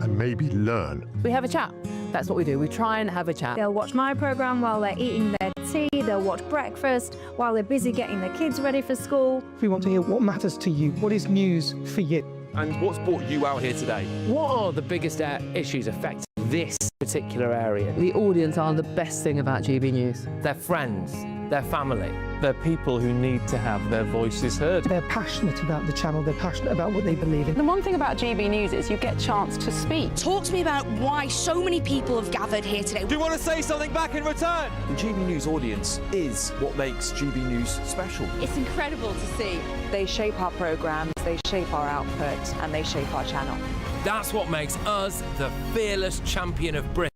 and maybe learn. We have a chat. That's what we do. We try and have a chat. They'll watch my programme while they're eating their tea, they'll watch breakfast while they're busy getting their kids ready for school. We want to hear what matters to you, what is news for you. And what's brought you out here today? What are the biggest issues affecting this particular area? The audience are the best thing about GB News. Their friends, their family. They're people who need to have their voices heard. They're passionate about the channel, they're passionate about what they believe in. The one thing about GB News is you get a chance to speak. Talk to me about why so many people have gathered here today. Do you want to say something back in return? The GB News audience is what makes GB News special. It's incredible to see. They shape our programmes, they shape our output, and they shape our channel. That's what makes us the fearless champion of Britain.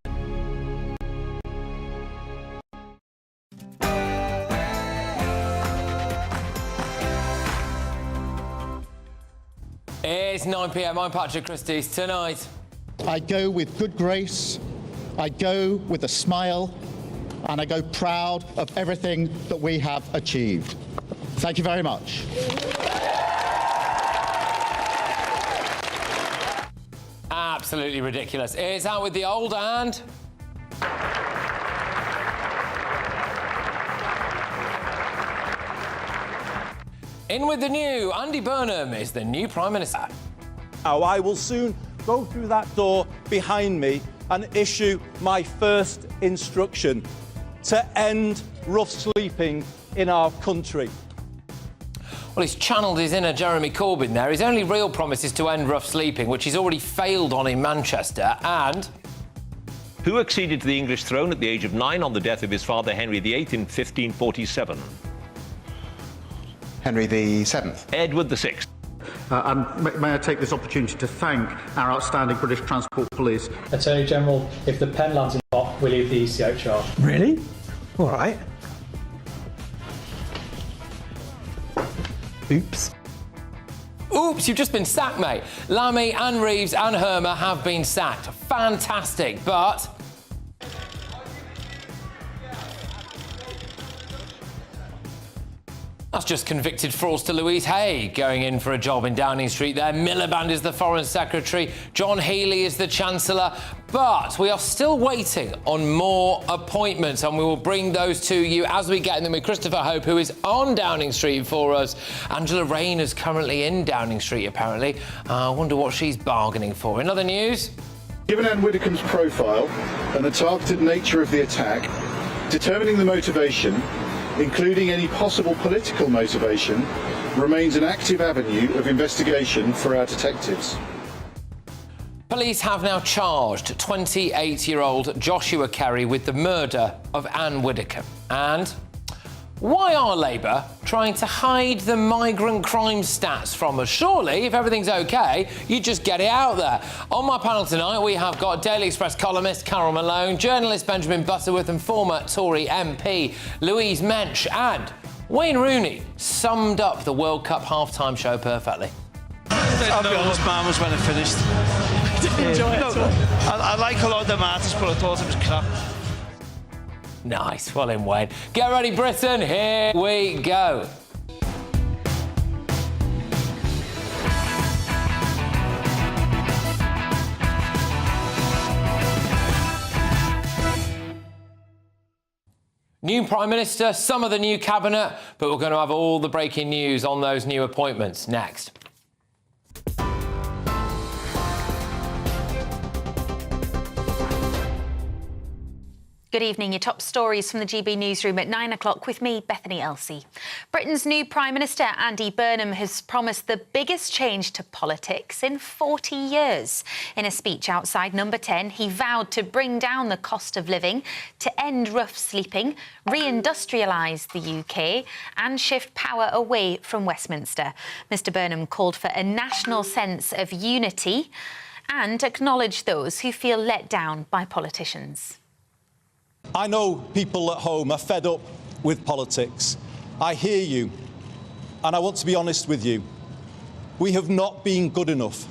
It's 9 p.m. I'm Patrick Christys. Tonight, I go with good grace, I go with a smile, and I go proud of everything that we have achieved. Thank you very much. Absolutely ridiculous. It's out with the old and In with the new, Andy Burnham is the new Prime Minister. Now, I will soon go through that door behind me and issue my first instruction to end rough sleeping in our country. Well, he's channeled his inner Jeremy Corbyn there. His only real promise is to end rough sleeping, which he's already failed on in Manchester, and... Who acceded to the English throne at the age of 9 on the death of his father Henry VIII in 1547? Henry VII. Edward VI. May I take this opportunity to thank our outstanding British Transport Police. Attorney General, if the pen lands in the pot, we leave the ECHR. Really? All right. Oops, you've just been sacked, mate. Lammy and Reeves and Hermer have been sacked. Fantastic, but... That's just convicted fraudster Louise Hay going in for a job in Downing Street there. Miliband is the Foreign Secretary. John Healey is the Chancellor. But we are still waiting on more appointments, and we will bring those to you as we get them with Christopher Hope, who is on Downing Street for us. Angela Rayner's currently in Downing Street, apparently. I wonder what she's bargaining for. In other news... Given Anne Widdecombe's profile and the targeted nature of the attack, determining the motivation, including any possible political motivation, remains an active avenue of investigation for our detectives. Police have now charged 28-year-old Joshua Kerry with the murder of Anne Widdecombe. And why are Labour trying to hide the migrant crime stats from us? Surely, if everything's OK, you just get it out there. On my panel tonight, we have got Daily Express columnist Carol Malone, journalist Benjamin Butterworth and former Tory MP Louise Mensch. And Wayne Rooney summed up the World Cup half-time show perfectly. I'll be honest, man, was when it finished. Didn't enjoy it at all. I like a lot of the matters, but I thought it was crap. Nice, well in, Wayne. Get ready, Britain, here we go. New Prime Minister, some of the new cabinet, but we're going to have all the breaking news on those new appointments next. Good evening. Your top stories from the GB newsroom at 9 o'clock with me, Bethany Elsey. Britain's new Prime Minister, Andy Burnham, has promised the biggest change to politics in 40 years. In a speech outside Number 10, he vowed to bring down the cost of living, to end rough sleeping, reindustrialise the UK and shift power away from Westminster. Mr Burnham called for a national sense of unity and acknowledged those who feel let down by politicians. I know people at home are fed up with politics. I hear you, and I want to be honest with you. We have not been good enough,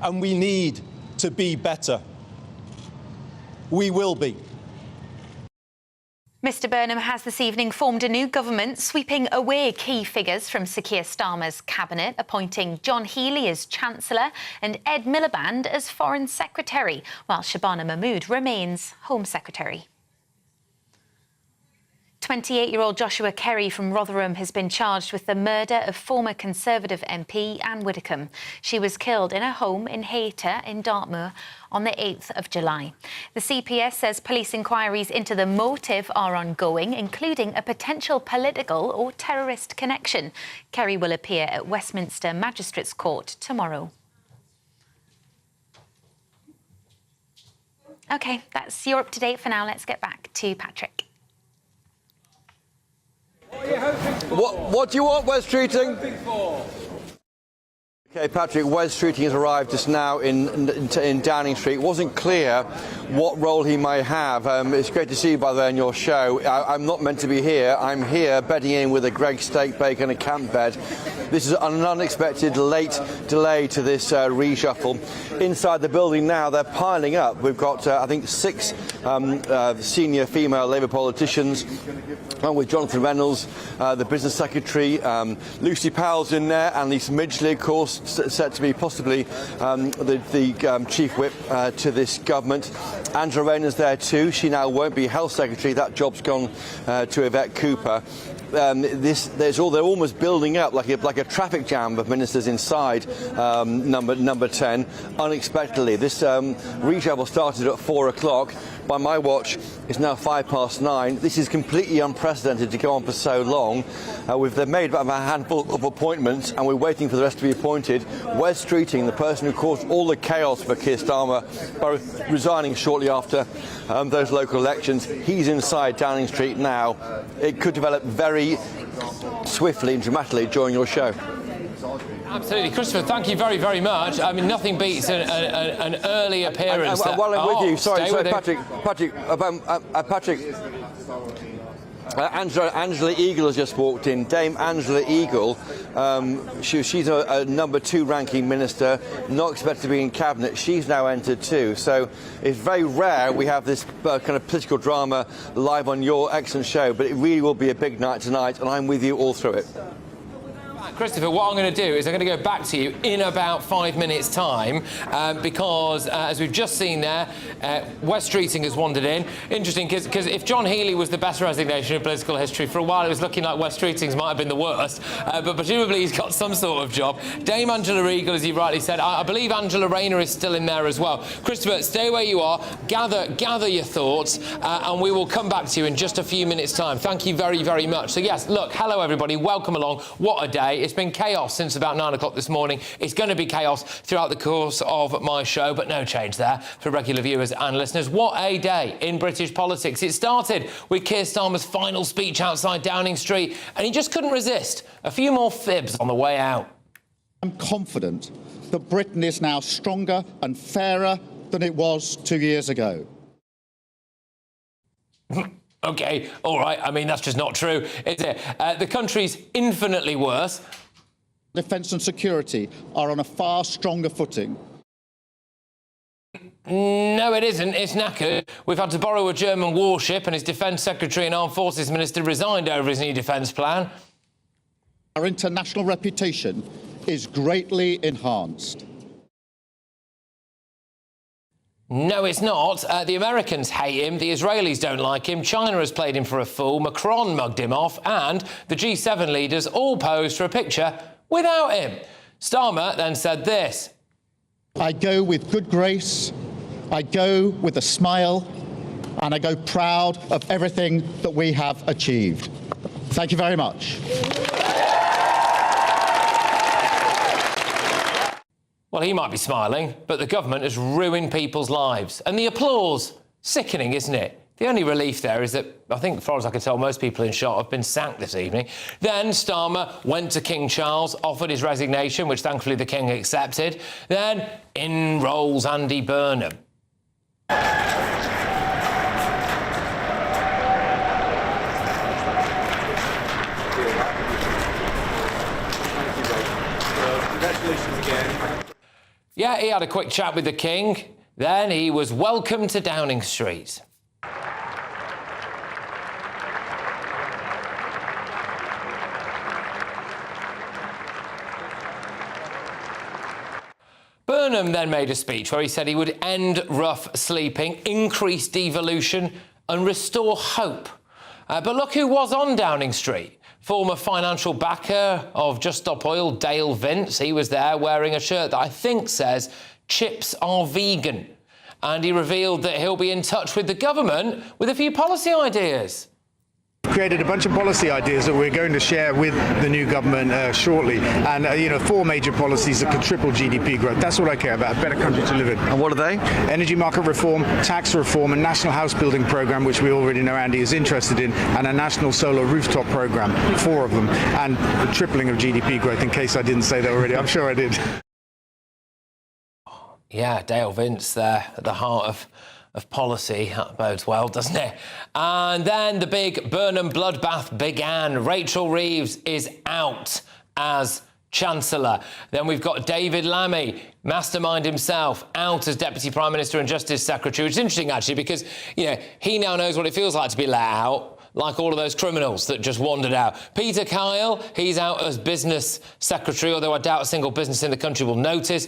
and we need to be better. We will be. Mr Burnham has this evening formed a new government, sweeping away key figures from Sir Keir Starmer's cabinet, appointing John Healey as Chancellor and Ed Miliband as Foreign Secretary, while Shabana Mahmood remains Home Secretary. 28-year-old Joshua Kerry from Rotherham has been charged with the murder of former Conservative MP Anne Widdecombe. She was killed in her home in Hayter in Dartmoor on the 8th of July. The CPS says police inquiries into the motive are ongoing, including a potential political or terrorist connection. Kerry will appear at Westminster Magistrates Court tomorrow. OK, that's your up-to-date for now. Let's get back to Patrick. What do you want, Wes Streeting? OK, Patrick, Wes Streeting has arrived just now in Downing Street. It wasn't clear what role he might have. It's great to see you, by the way, on your show. I'm not meant to be here. I'm here bedding in with a Greggs steak bacon and a camp bed. This is an unexpected late delay to this reshuffle. Inside the building now, they're piling up. We've got, I think, 6 senior female Labour politicians, along with Jonathan Reynolds, the business secretary. Lucy Powell's in there, and Lisa Midgley, of course, set to be possibly the chief whip to this government. Angela Rayner's there too. She now won't be Health Secretary. That job's gone to Yvette Cooper. They're almost building up like a traffic jam of ministers inside number 10. Unexpectedly, this reshuffle started at 4 o'clock. By my watch, it's now 9:05. This is completely unprecedented to go on for so long. They've made about a handful of appointments, and we're waiting for the rest to be appointed. Wes Streeting, the person who caused all the chaos for Keir Starmer, both resigning shortly after those local elections, he's inside Downing Street now. It could develop very swiftly and dramatically during your show. Absolutely. Christopher, thank you very, very much. I mean, nothing beats an early appearance. While I'm with you, sorry, Patrick. Angela Eagle has just walked in. Dame Angela Eagle, she's a number 2 ranking minister, not expected to be in cabinet. She's now entered too. So it's very rare we have this kind of political drama live on your excellent show, but it really will be a big night tonight, and I'm with you all through it. Christopher, what I'm going to do is I'm going to go back to you in about 5 minutes' time because, as we've just seen there, Wes Streeting has wandered in. Interesting, because if John Healey was the best resignation in political history, for a while it was looking like Wes Streeting's might have been the worst, but presumably he's got some sort of job. Dame Angela Eagle, as you rightly said, I believe Angela Rayner is still in there as well. Christopher, stay where you are, gather your thoughts, and we will come back to you in just a few minutes' time. Thank you very, very much. So, yes, look, hello, everybody. Welcome along. What a day. It's been chaos since about 9 o'clock this morning. It's going to be chaos throughout the course of my show, but no change there for regular viewers and listeners. What a day in British politics. It started with Keir Starmer's final speech outside Downing Street, and he just couldn't resist. A few more fibs on the way out. I'm confident that Britain is now stronger and fairer than it was 2 years ago. OK, all right. I mean, that's just not true, is it? The country's infinitely worse. Defence and security are on a far stronger footing. No, it isn't. It's knackered. We've had to borrow a German warship, and his Defence Secretary and Armed Forces Minister resigned over his new defence plan. Our international reputation is greatly enhanced. No, it's not. The Americans hate him, the Israelis don't like him, China has played him for a fool, Macron mugged him off, and the G7 leaders all posed for a picture without him. Starmer then said this. I go with good grace, I go with a smile, and I go proud of everything that we have achieved. Thank you very much. Well, he might be smiling, but the government has ruined people's lives. And the applause, sickening, isn't it? The only relief there is that, I think, as far as I can tell, most people in shot have been sacked this evening. Then Starmer went to King Charles, offered his resignation, which thankfully the King accepted. Then in rolls Andy Burnham. Congratulations again. Yeah, he had a quick chat with the King. Then he was welcomed to Downing Street. Burnham then made a speech where he said he would end rough sleeping, increase devolution and restore hope. But look who was on Downing Street. Former financial backer of Just Stop Oil, Dale Vince. He was there wearing a shirt that I think says, "Chips are vegan." And he revealed that he'll be in touch with the government with a few policy ideas. Created a bunch of policy ideas that we're going to share with the new government shortly. And, 4 major policies that could triple GDP growth. That's what I care about, a better country to live in. And what are they? Energy market reform, tax reform, a national house building programme, which we already know Andy is interested in, and a national solar rooftop programme, 4 of them, and the tripling of GDP growth, in case I didn't say that already. I'm sure I did. Yeah, Dale Vince there at the heart of policy. That bodes well, doesn't it? And then the big Burnham bloodbath began. Rachel Reeves is out as Chancellor. Then we've got David Lammy, mastermind himself, out as Deputy Prime Minister and Justice Secretary, which is interesting, actually, because, he now knows what it feels like to be let out. like all of those criminals that just wandered out. Peter Kyle, he's out as business secretary, although I doubt a single business in the country will notice.